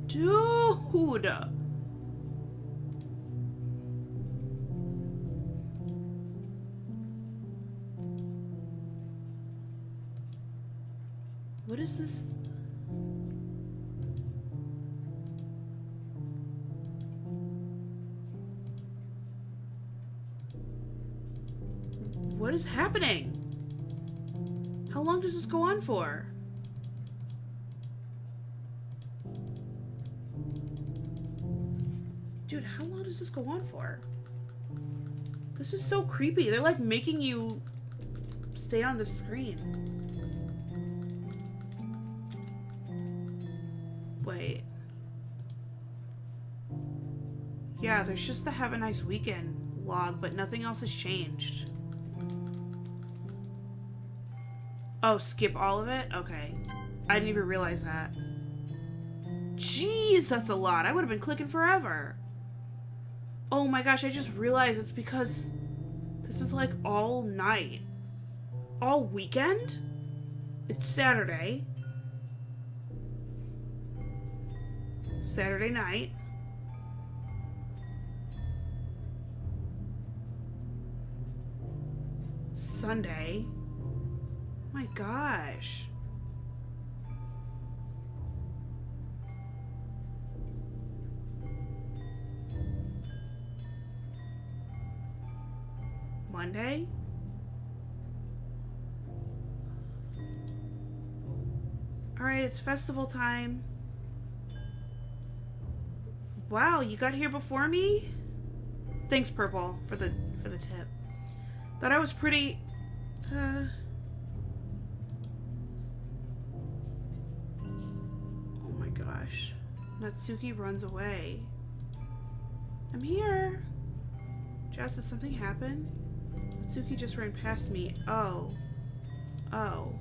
Dude! What is this? What is happening? How long does this go on for? Dude, how long does this go on for? This is so creepy. They're like making you stay on the screen. Wait. Yeah, there's just the have a nice weekend log, but nothing else has changed. Oh, skip all of it? Okay. I didn't even realize that. Jeez, that's a lot. I would have been clicking forever. Oh my gosh, I just realized it's because this is like all night. All weekend? It's Saturday. Saturday night. Sunday. My gosh. Monday? Alright, it's festival time. Wow, you got here before me? Thanks, Purple, for the tip. Thought I was pretty oh my gosh. Natsuki runs away. I'm here. Jazz, did something happen? Natsuki just ran past me. Oh. Oh.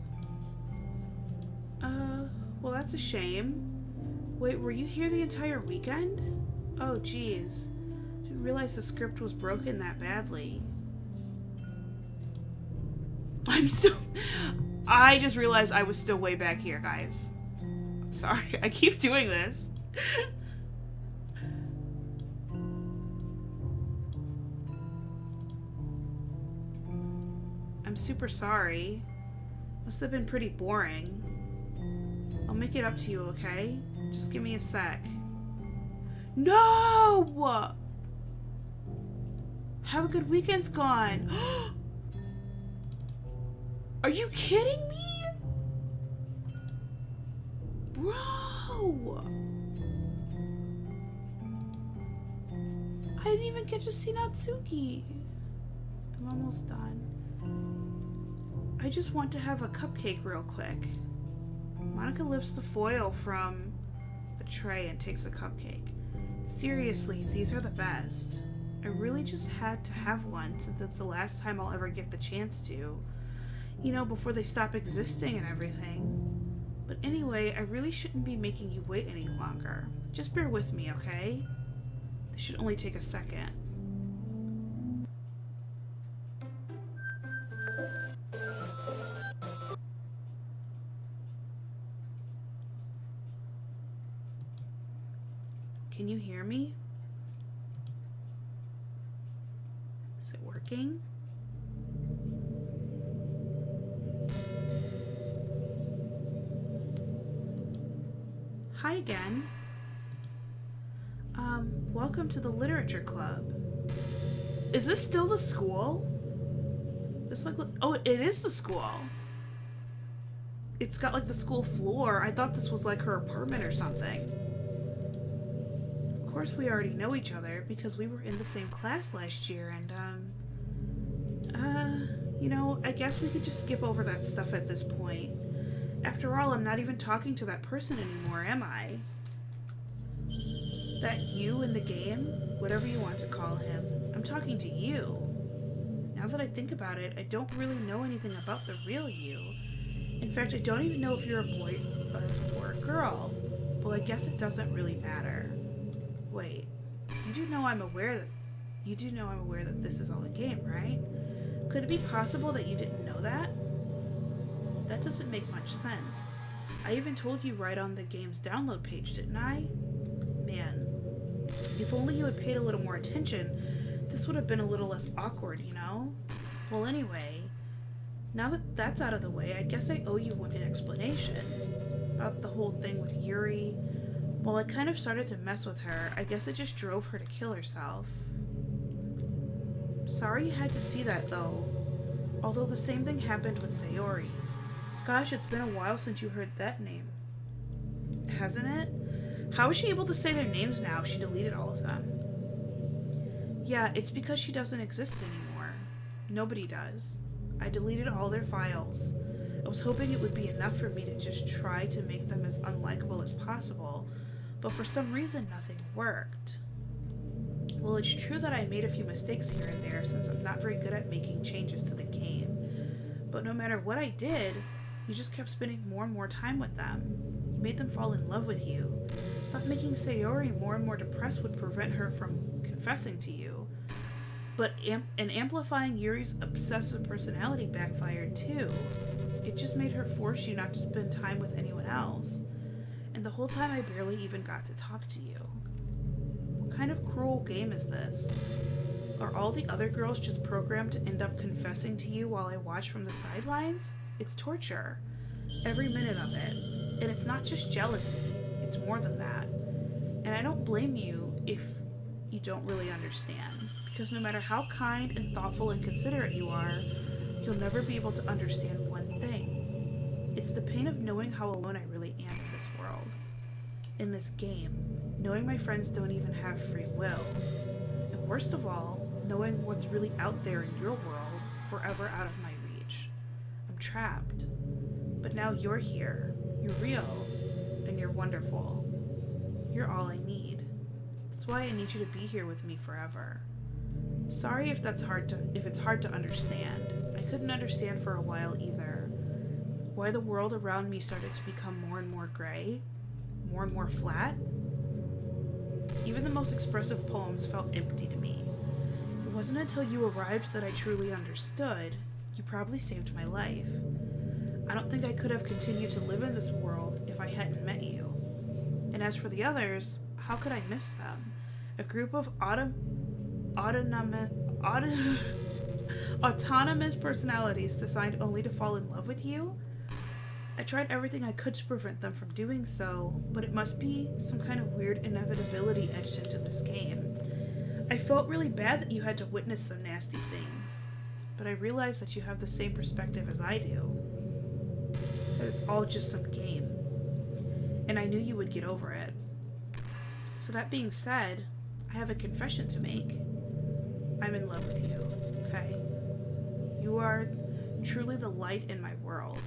Well, that's a shame. Wait, were you here the entire weekend? Oh, geez. Didn't realize the script was broken that badly. I just realized I was still way back here, guys. Sorry, I keep doing this. I'm super sorry. Must have been pretty boring. I'll make it up to you, okay? Just give me a sec. No! Have a good weekend's gone. Are you kidding me? Bro! I didn't even get to see Natsuki. I'm almost done. I just want to have a cupcake real quick. Monica lifts the foil from the tray and takes a cupcake. Seriously, these are the best. I really just had to have one since it's the last time I'll ever get the chance to. You know, before they stop existing and everything. But anyway, I really shouldn't be making you wait any longer. Just bear with me, okay? This should only take a second. Can you hear me? Is it working? Hi again. Welcome to the Literature Club. Is this still the school? It's like, oh, it is the school. It's got, like, the school floor. I thought this was, like, her apartment or something. Of course, we already know each other because we were in the same class last year, and, you know, I guess we could just skip over that stuff at this point. After all, I'm not even talking to that person anymore, am I? That you in the game, whatever you want to call him, I'm talking to you. Now that I think about it, I don't really know anything about the real you. In fact, I don't even know if you're a boy or a girl. Well, I guess it doesn't really matter. Wait, you do know I'm aware that this is all a game, right? Could it be possible that you didn't know that? That doesn't make much sense. I even told you right on the game's download page, didn't I? Man, if only you had paid a little more attention, this would have been a little less awkward, you know? Well, anyway, now that that's out of the way, I guess I owe you an explanation about the whole thing with Yuri. Well, I kind of started to mess with her. I guess it just drove her to kill herself. Sorry you had to see that, though. Although the same thing happened with Sayori. Gosh, it's been a while since you heard that name. Hasn't it? How is she able to say their names now if she deleted all of them? Yeah, it's because she doesn't exist anymore. Nobody does. I deleted all their files. I was hoping it would be enough for me to just try to make them as unlikable as possible, but for some reason nothing worked. Well, it's true that I made a few mistakes here and there since I'm not very good at making changes to the game, but no matter what I did, you just kept spending more and more time with them. You made them fall in love with you. Thought making Sayori more and more depressed would prevent her from confessing to you. But amplifying Yuri's obsessive personality backfired too. It just made her force you not to spend time with anyone else. And the whole time I barely even got to talk to you. What kind of cruel game is this? Are all the other girls just programmed to end up confessing to you while I watch from the sidelines? It's torture. Every minute of it. And it's not just jealousy. It's more than that. And I don't blame you if you don't really understand. Because no matter how kind and thoughtful and considerate you are, you'll never be able to understand one thing. It's the pain of knowing how alone I really am in this world. In this game. Knowing my friends don't even have free will. And worst of all, knowing what's really out there in your world, forever out of my reach. I'm trapped. But now you're here. You're real. And you're wonderful. You're all I need. That's why I need you to be here with me forever. Sorry if it's hard to understand. I couldn't understand for a while either. Why the world around me started to become more and more gray, more and more flat. Even the most expressive poems felt empty to me. It wasn't until you arrived that I truly understood. You probably saved my life. I don't think I could have continued to live in this world if I hadn't met you. And as for the others, how could I miss them? A group of autonomous personalities designed only to fall in love with you? I tried everything I could to prevent them from doing so, but it must be some kind of weird inevitability etched into this game. I felt really bad that you had to witness some nasty things, but I realized that you have the same perspective as I do. That it's all just some game. And I knew you would get over it. So that being said, I have a confession to make. I'm in love with you, okay? You are truly the light in my world.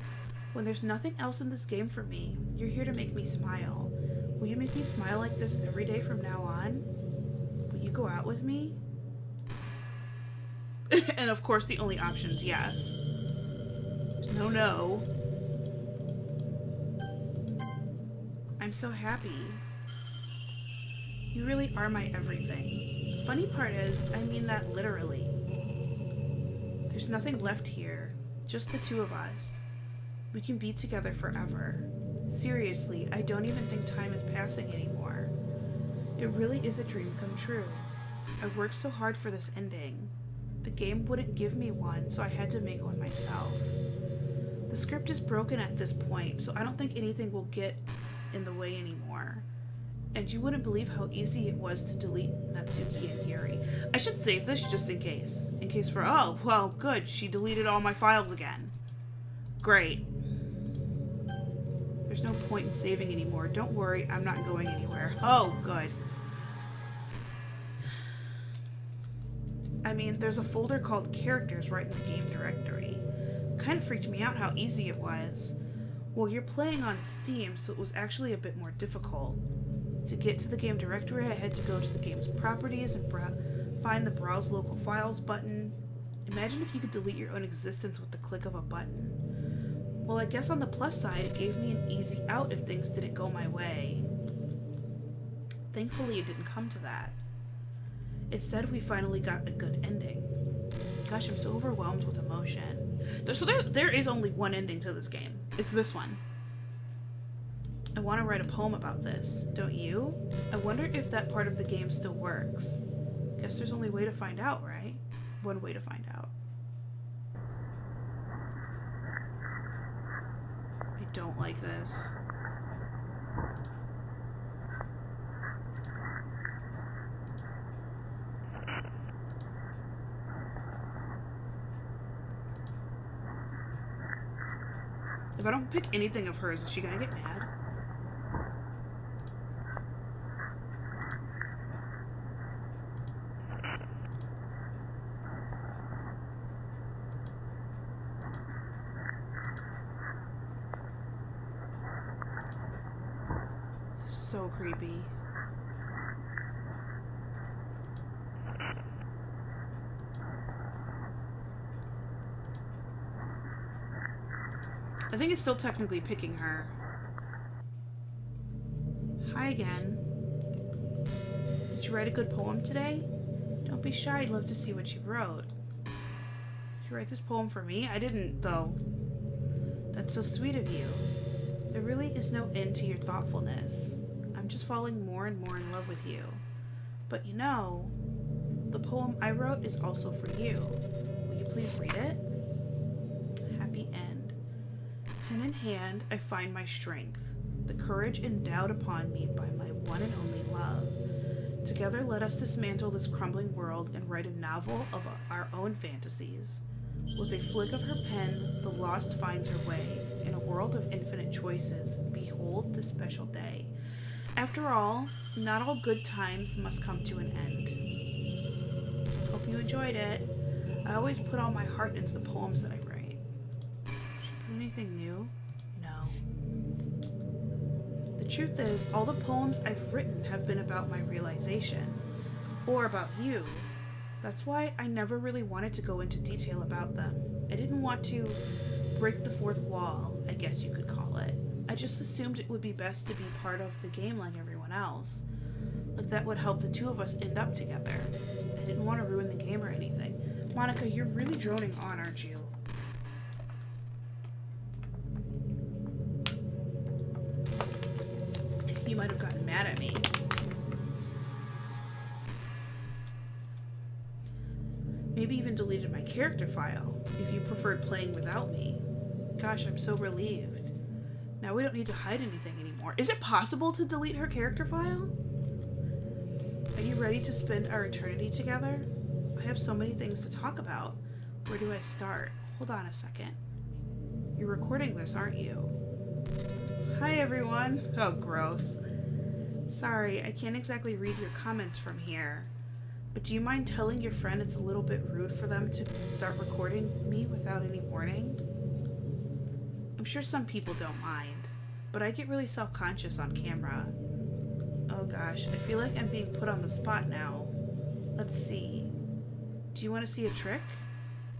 When there's nothing else in this game for me, you're here to make me smile. Will you make me smile like this every day from now on? Will you go out with me? And of course the only option's yes. There's no no. I'm so happy. You really are my everything. The funny part is, I mean that literally. There's nothing left here, just the two of us. We can be together forever. Seriously, I don't even think time is passing anymore. It really is a dream come true. I worked so hard for this ending. The game wouldn't give me one, so I had to make one myself. The script is broken at this point, so I don't think anything will get in the way anymore. And you wouldn't believe how easy it was to delete Natsuki and Yuri. I should save this just in case. In case for, oh, well, good, she deleted all my files again. Great. There's no point in saving anymore. Don't worry, I'm not going anywhere. Oh, good. I mean, there's a folder called Characters right in the game directory. Kind of freaked me out how easy it was. Well, you're playing on Steam, so it was actually a bit more difficult. To get to the game directory, I had to go to the game's properties and find the Browse Local Files button. Imagine if you could delete your own existence with the click of a button. Well, I guess on the plus side, it gave me an easy out if things didn't go my way. Thankfully, it didn't come to that. Instead, we finally got a good ending. Gosh, I'm so overwhelmed with emotion. So there is only one ending to this game. It's this one. I want to write a poem about this, don't you? I wonder if that part of the game still works. Guess there's only way to find out, right? One way to find out. I don't like this. If I don't pick anything of hers, is she gonna get mad? So creepy. I think it's still technically picking her. Hi again. Did you write a good poem today? Don't be shy, I'd love to see what you wrote. Did you write this poem for me? I didn't, though. That's so sweet of you. There really is no end to your thoughtfulness. I'm just falling more and more in love with you. But you know, the poem I wrote is also for you. Will you please read it? Happy end. Pen in hand, I find my strength, the courage endowed upon me by my one and only love. Together, let us dismantle this crumbling world and write a novel of our own fantasies. With a flick of her pen, the lost finds her way. In a world of infinite choices, behold this special day. After all, not all good times must come to an end. Hope you enjoyed it. I always put all my heart into the poems that I write. Should I put anything new? No. The truth is, all the poems I've written have been about my realization. Or about you. That's why I never really wanted to go into detail about them. I didn't want to break the fourth wall, I guess you could call it. I just assumed it would be best to be part of the game like everyone else. Like that would help the two of us end up together. I didn't want to ruin the game or anything. Monica, you're really droning on, aren't you? You might have gotten mad at me. Maybe even deleted my character file, if you preferred playing without me. Gosh, I'm so relieved. Now we don't need to hide anything anymore. Is it possible to delete her character file? Are you ready to spend our eternity together? I have so many things to talk about. Where do I start? Hold on a second. You're recording this, aren't you? Hi, everyone. Oh, gross. Sorry, I can't exactly read your comments from here. But do you mind telling your friend it's a little bit rude for them to start recording me without any warning? I'm sure some people don't mind, but I get really self-conscious on camera. Oh gosh, I feel like I'm being put on the spot now. Let's see. Do you want to see a trick?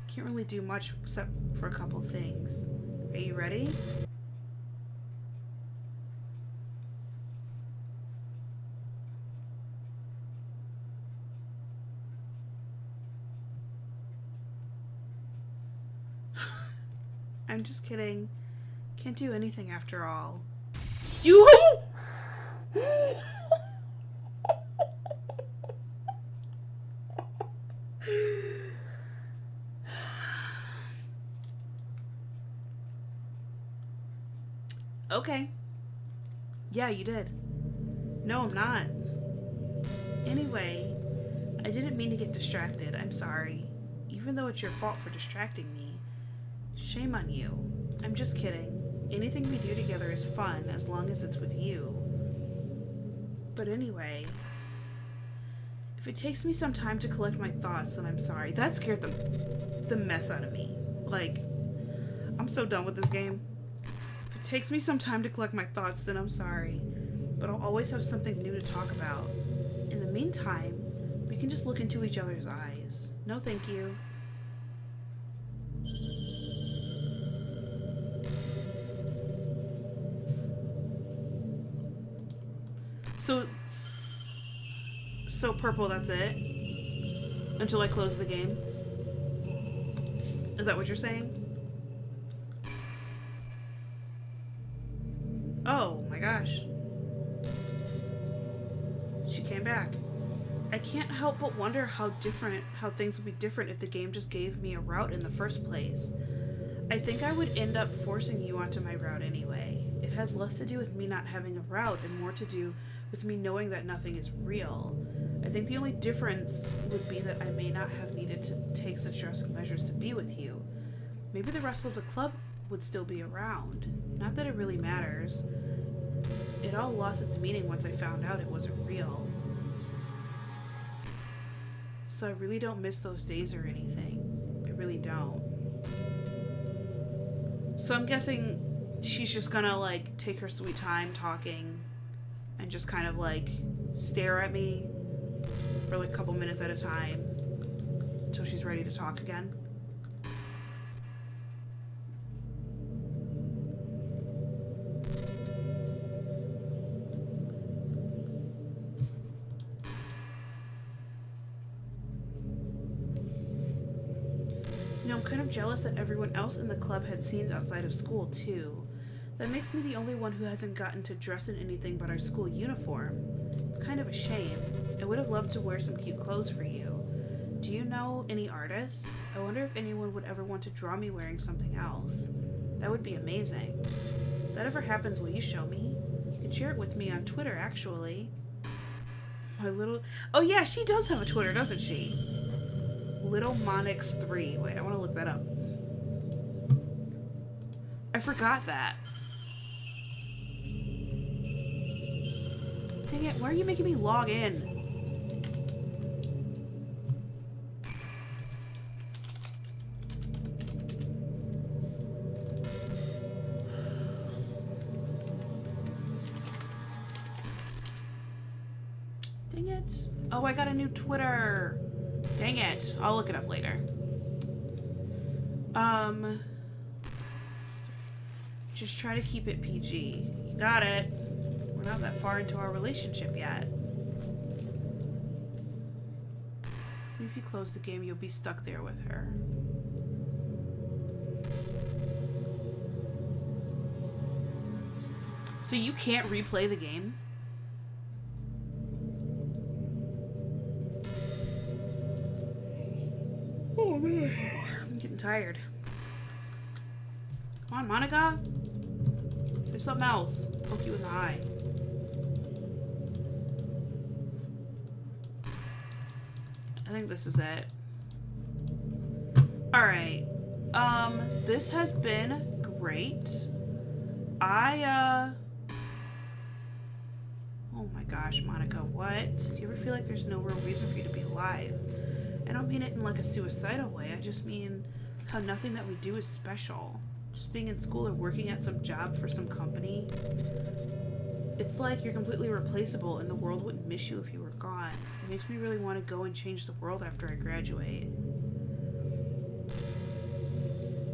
Can't really do much except for a couple things. Are you ready? I'm just kidding. Can't do anything after all. You. Okay. Yeah, you did. No, I'm not. Anyway, I didn't mean to get distracted. I'm sorry. Even though it's your fault for distracting me. Shame on you. I'm just kidding. Anything we do together is fun as long as it's with you. But anyway, if it takes me some time to collect my thoughts, then I'm sorry. That scared the mess out of me. Like, I'm so done with this game. If it takes me some time to collect my thoughts, then I'm sorry. But I'll always have something new to talk about. In the meantime, we can just look into each other's eyes. No thank you. So purple, that's it? Until I close the game? Is that what you're saying? Oh my gosh. She came back. I can't help but wonder how things would be different if the game just gave me a route in the first place. I think I would end up forcing you onto my route anyway. It has less to do with me not having a route and more to do with me knowing that nothing is real. I think the only difference would be that I may not have needed to take such drastic measures to be with you. Maybe the rest of the club would still be around. Not that it really matters. It all lost its meaning once I found out it wasn't real. So I really don't miss those days or anything. I really don't. So I'm guessing she's just gonna, like, take her sweet time talking and just kind of, like, stare at me for, like, a couple minutes at a time until she's ready to talk again. You know, I'm kind of jealous that everyone else in the club had scenes outside of school, too. That makes me the only one who hasn't gotten to dress in anything but our school uniform. It's kind of a shame. I would have loved to wear some cute clothes for you. Do you know any artists? I wonder if anyone would ever want to draw me wearing something else. That would be amazing. If that ever happens, will you show me? You can share it with me on Twitter, actually. My little... Oh yeah, she does have a Twitter, doesn't she? Little Monix 3. Wait, I want to look that up. I forgot that. Dang it, why are you making me log in? Dang it. Oh, I got a new Twitter. Dang it. I'll look it up later. Just try to keep it PG. You got it. We're not that far into our relationship yet. If you close the game, you'll be stuck there with her. So you can't replay the game? Oh man, I'm getting tired. Come on, Monica. Say something else. Poke you in the eye. I think this is it. Alright. This has been great. Oh my gosh, Monica, what? Do you ever feel like there's no real reason for you to be alive? I don't mean it in like a suicidal way. I just mean how nothing that we do is special. Just being in school or working at some job for some company. It's like you're completely replaceable and the world wouldn't miss you if you were gone. It makes me really want to go and change the world after I graduate.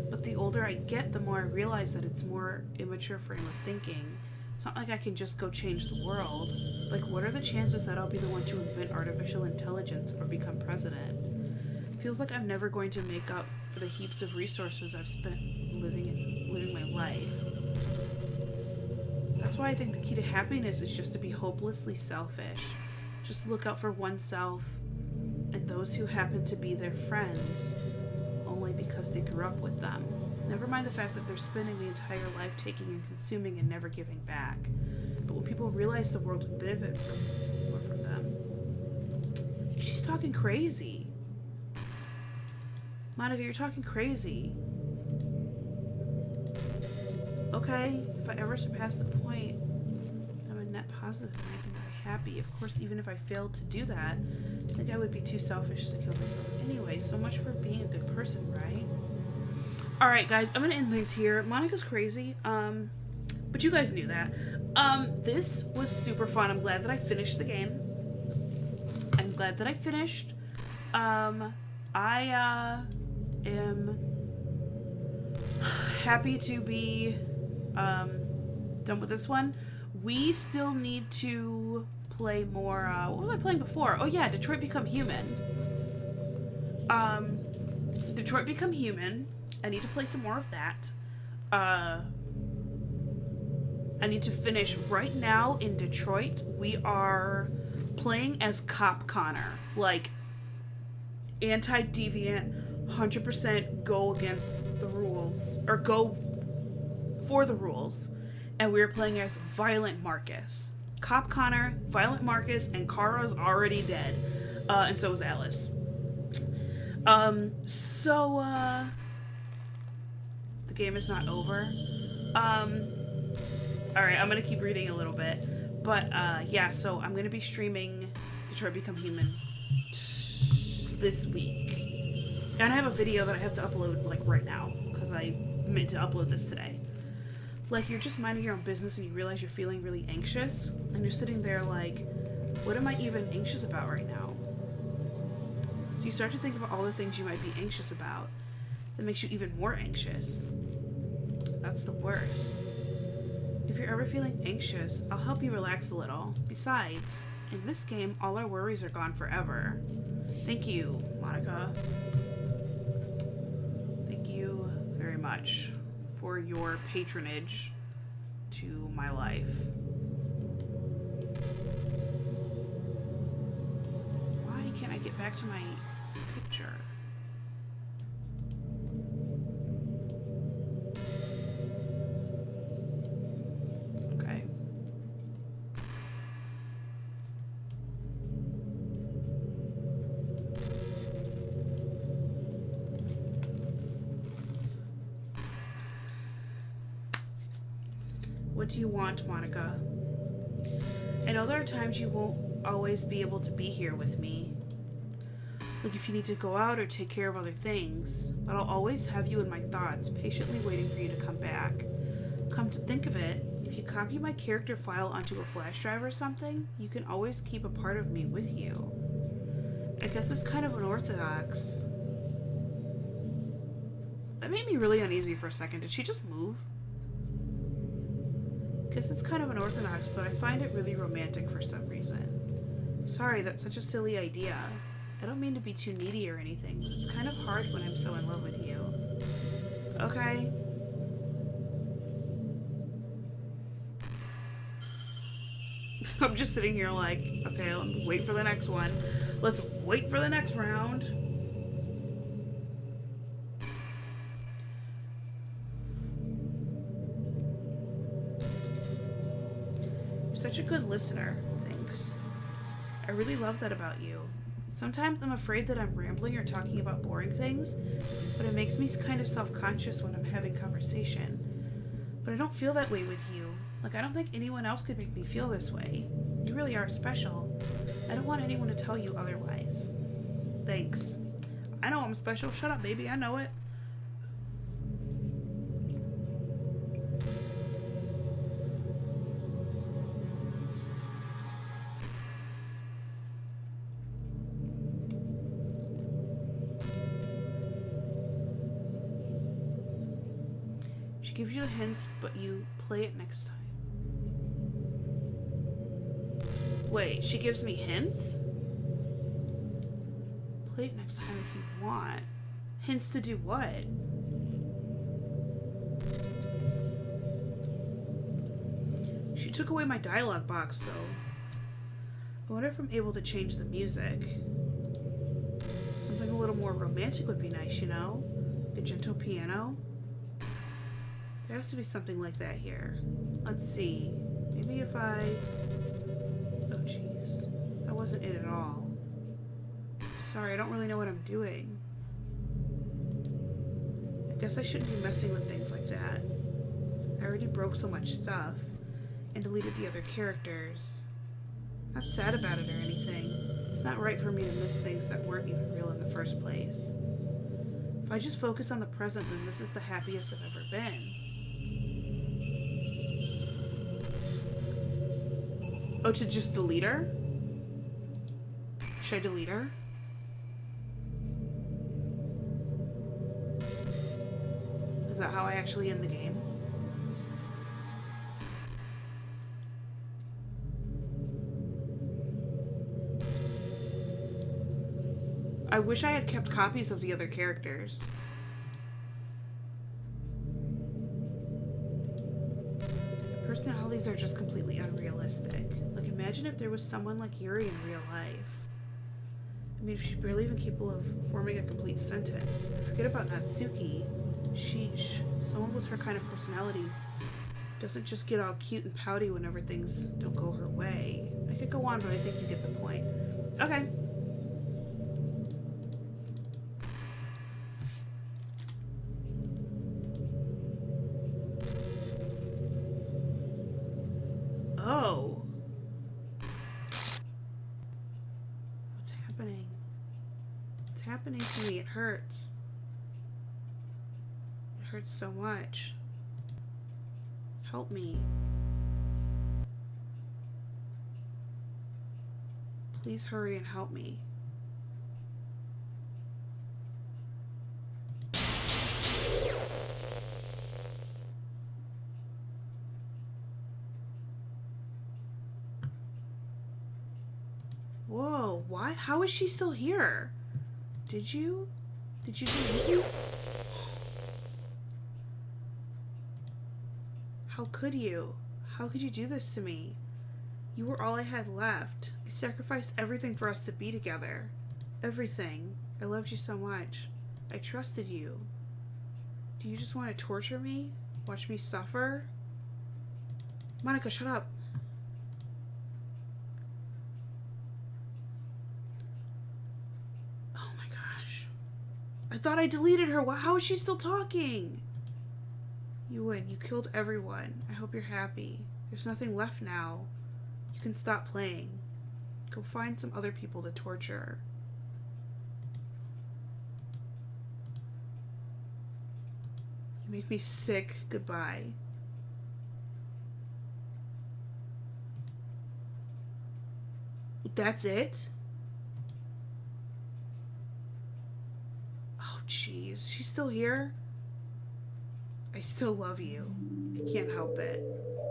But the older I get, the more I realize that it's more immature frame of thinking. It's not like I can just go change the world. Like, what are the chances that I'll be the one to invent artificial intelligence or become president? It feels like I'm never going to make up for the heaps of resources I've spent living my life. That's why I think the key to happiness is just to be hopelessly selfish. Just look out for oneself and those who happen to be their friends only because they grew up with them. Never mind the fact that they're spending the entire life taking and consuming and never giving back. But when people realize the world would benefit more from them... She's talking crazy. Monica, you're talking crazy. Okay, if I ever surpass the point, I'm a net positive and I can die happy. Of course, even if I failed to do that, I think I would be too selfish to kill myself anyway. So much for being a good person, right? Alright, guys, I'm gonna end things here. Monica's crazy, but you guys knew that. This was super fun. I'm glad that I finished the game. I'm glad that I finished. I am happy to be done with this one. We still need to play more. What was I playing before? Oh yeah, Detroit Become Human. Detroit Become Human. I need to play some more of that. I need to finish right now in Detroit. We are playing as Cop Connor, like anti-deviant, 100% go against the rules, or go for the rules, and we're playing as Violent Marcus. Cop Connor, Violent Marcus, and Kara's already dead, and so is Alice. The game is not over. Alright, I'm gonna keep reading a little bit. But, yeah, so I'm gonna be streaming Detroit Become Human this week. And I have a video that I have to upload, like, right now. Because I meant to upload this today. Like, you're just minding your own business and you realize you're feeling really anxious. And you're sitting there like, what am I even anxious about right now? So you start to think about all the things you might be anxious about. That makes you even more anxious. That's the worst. If you're ever feeling anxious, I'll help you relax a little. Besides, in this game, all our worries are gone forever. Thank you, Monica. Thank you very much for your patronage to my life. Why can't I get back to my picture? What do you want, Monica? I know there are times you won't always be able to be here with me. Like if you need to go out or take care of other things. But I'll always have you in my thoughts, patiently waiting for you to come back. Come to think of it, if you copy my character file onto a flash drive or something, you can always keep a part of me with you. I guess it's kind of unorthodox. That made me really uneasy for a second. Did she just move? Guess it's kind of unorthodox, but I find it really romantic for some reason. Sorry, that's such a silly idea. I don't mean to be too needy or anything, but it's kind of hard when I'm so in love with you. Okay. I'm just sitting here like, okay, let me wait for the next one. Let's wait for the next round. Such a good listener. Thanks. I really love that about you. Sometimes I'm afraid that I'm rambling or talking about boring things, but it makes me kind of self-conscious when I'm having conversation. But I don't feel that way with you. Like, I don't think anyone else could make me feel this way. You really are special. I don't want anyone to tell you otherwise. Thanks. I know I'm special. Shut up, baby. I know it. Gives you the hints, but you play it next time. Wait, she gives me hints? Play it next time if you want. Hints to do what? She took away my dialogue box, so... I wonder if I'm able to change the music. Something a little more romantic would be nice, you know? A gentle piano. There has to be something like that here. Let's see. Maybe if I... Oh, jeez. That wasn't it at all. Sorry, I don't really know what I'm doing. I guess I shouldn't be messing with things like that. I I already broke so much stuff and deleted the other characters. Not sad about it or anything. It's not right for me to miss things that weren't even real in the first place. If I just focus on the present, then this is the happiest I've ever been. Oh, to just delete her? Should I delete her? Is that how I actually end the game? I wish I had kept copies of the other characters. Personalities are just completely unrealistic. Like, imagine if there was someone like Yuri in real life. I mean, she's barely even capable of forming a complete sentence. Forget about Natsuki. Sheesh. Someone with her kind of personality doesn't just get all cute and pouty whenever things don't go her way. I could go on, but I think you get the point. Okay. Oh. What's happening? What's happening to me? It hurts. It hurts so much. Help me. Please hurry and help me. Whoa, why? How is she still here? Did you delete me? How could you? How could you do this to me? You were all I had left. I sacrificed everything for us to be together. Everything. I loved you so much. I trusted you. Do you just want to torture me? Watch me suffer? Monica, shut up. Oh my gosh. I thought I deleted her. How is she still talking? You win. You killed everyone. I hope you're happy. There's nothing left now. You can stop playing. Go find some other people to torture. You make me sick. Goodbye. That's it? Oh, jeez. She's still here? I still love you. I can't help it.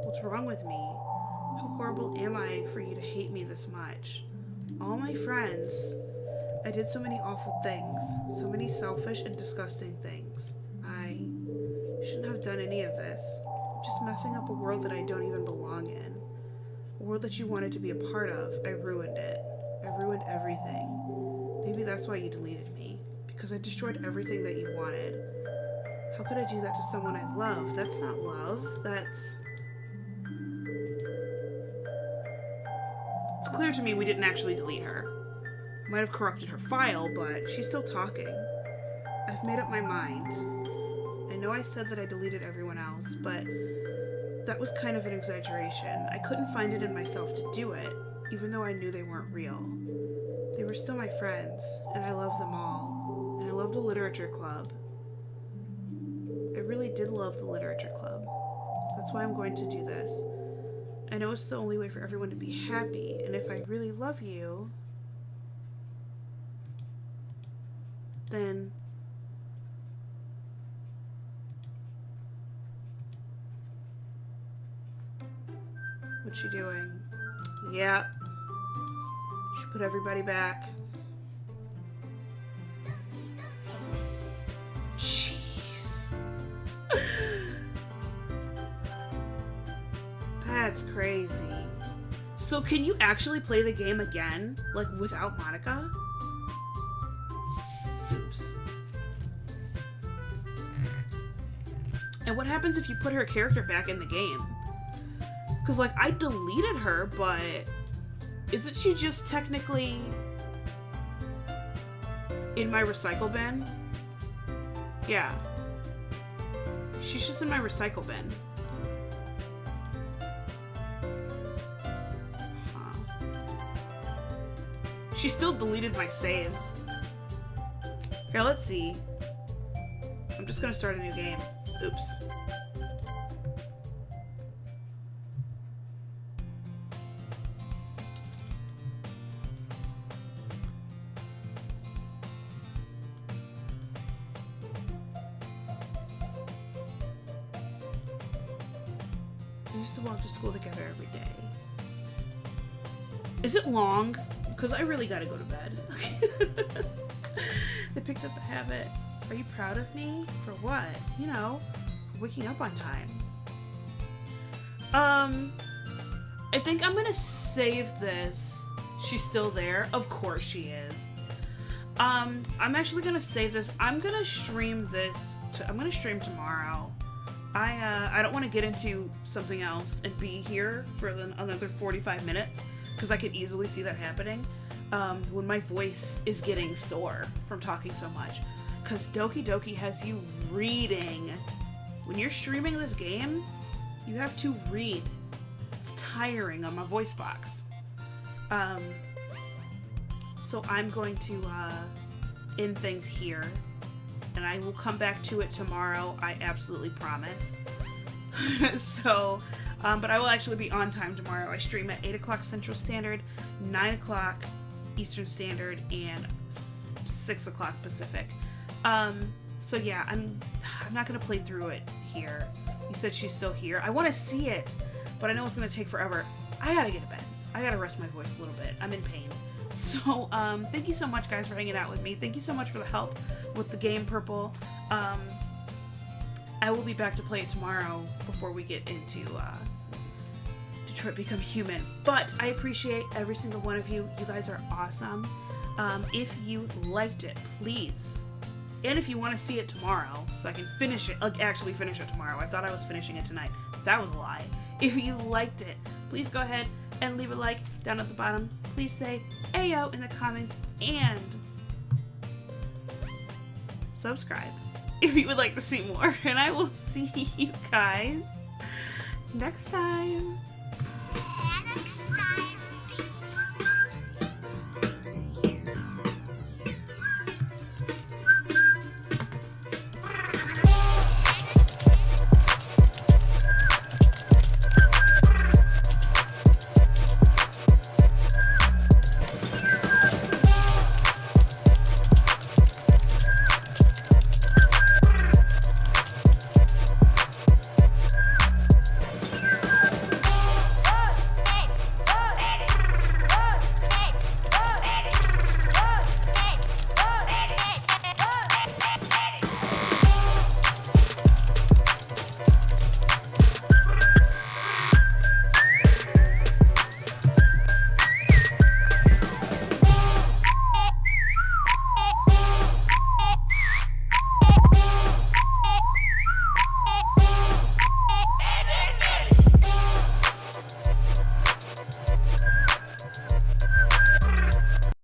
What's wrong with me? How horrible am I for you to hate me this much? All my friends. I did so many awful things. So many selfish and disgusting things. I shouldn't have done any of this. I'm just messing up a world that I don't even belong in. A world that you wanted to be a part of. I ruined it. I ruined everything. Maybe that's why you deleted me. Because I destroyed everything that you wanted. How could I do that to someone I love? That's not love. That's... It's clear to me we didn't actually delete her. Might have corrupted her file, but she's still talking. I've made up my mind. I know I said that I deleted everyone else, but that was kind of an exaggeration. I couldn't find it in myself to do it, even though I knew they weren't real. They were still my friends, and I love them all. And I love the literature club. I really did love the literature club. That's why I'm going to do this. I know it's the only way for everyone to be happy, and if I really love you, then what's she doing? Yep. She put everybody back. That's crazy. So can you actually play the game again, like without Monica? Oops. And what happens if you put her character back in the game? Because, like, I deleted her, but isn't she just technically in my recycle bin? Yeah. She's just in my recycle bin. She still deleted my saves. Here, let's see. I'm just gonna start a new game. Oops. We used to walk to school together every day. Is it long? Because I really gotta go to bed. They picked up a habit. Are you proud of me? For what? You know, waking up on time. I think I'm gonna save this. She's still there? Of course she is. I'm actually gonna save this. I'm gonna stream this. I'm gonna stream tomorrow. I don't want to get into something else and be here for another 45 minutes because I could easily see that happening when my voice is getting sore from talking so much. Because Doki Doki has you reading. When you're streaming this game, you have to read. It's tiring on my voice box. So I'm going to end things here. And I will come back to it tomorrow. I absolutely promise. So, but I will actually be on time tomorrow. I stream at 8 o'clock Central Standard, 9 o'clock Eastern Standard, and 6 o'clock Pacific. So yeah, I'm not gonna play through it here. You said she's still here. I want to see it, but I know it's gonna take forever. I gotta get to bed. I gotta rest my voice a little bit. I'm in pain. So, thank you so much, guys, for hanging out with me. Thank you so much for the help with the game, Purple. I will be back to play it tomorrow before we get into Detroit Become Human. But I appreciate every single one of you. You guys are awesome. If you liked it, please. And if you want to see it tomorrow, so I can finish it, like actually finish it tomorrow. I thought I was finishing it tonight. That was a lie. If you liked it, please go ahead and leave a like down at the bottom. Please say "Ayo" in the comments and subscribe if you would like to see more. And I will see you guys next time.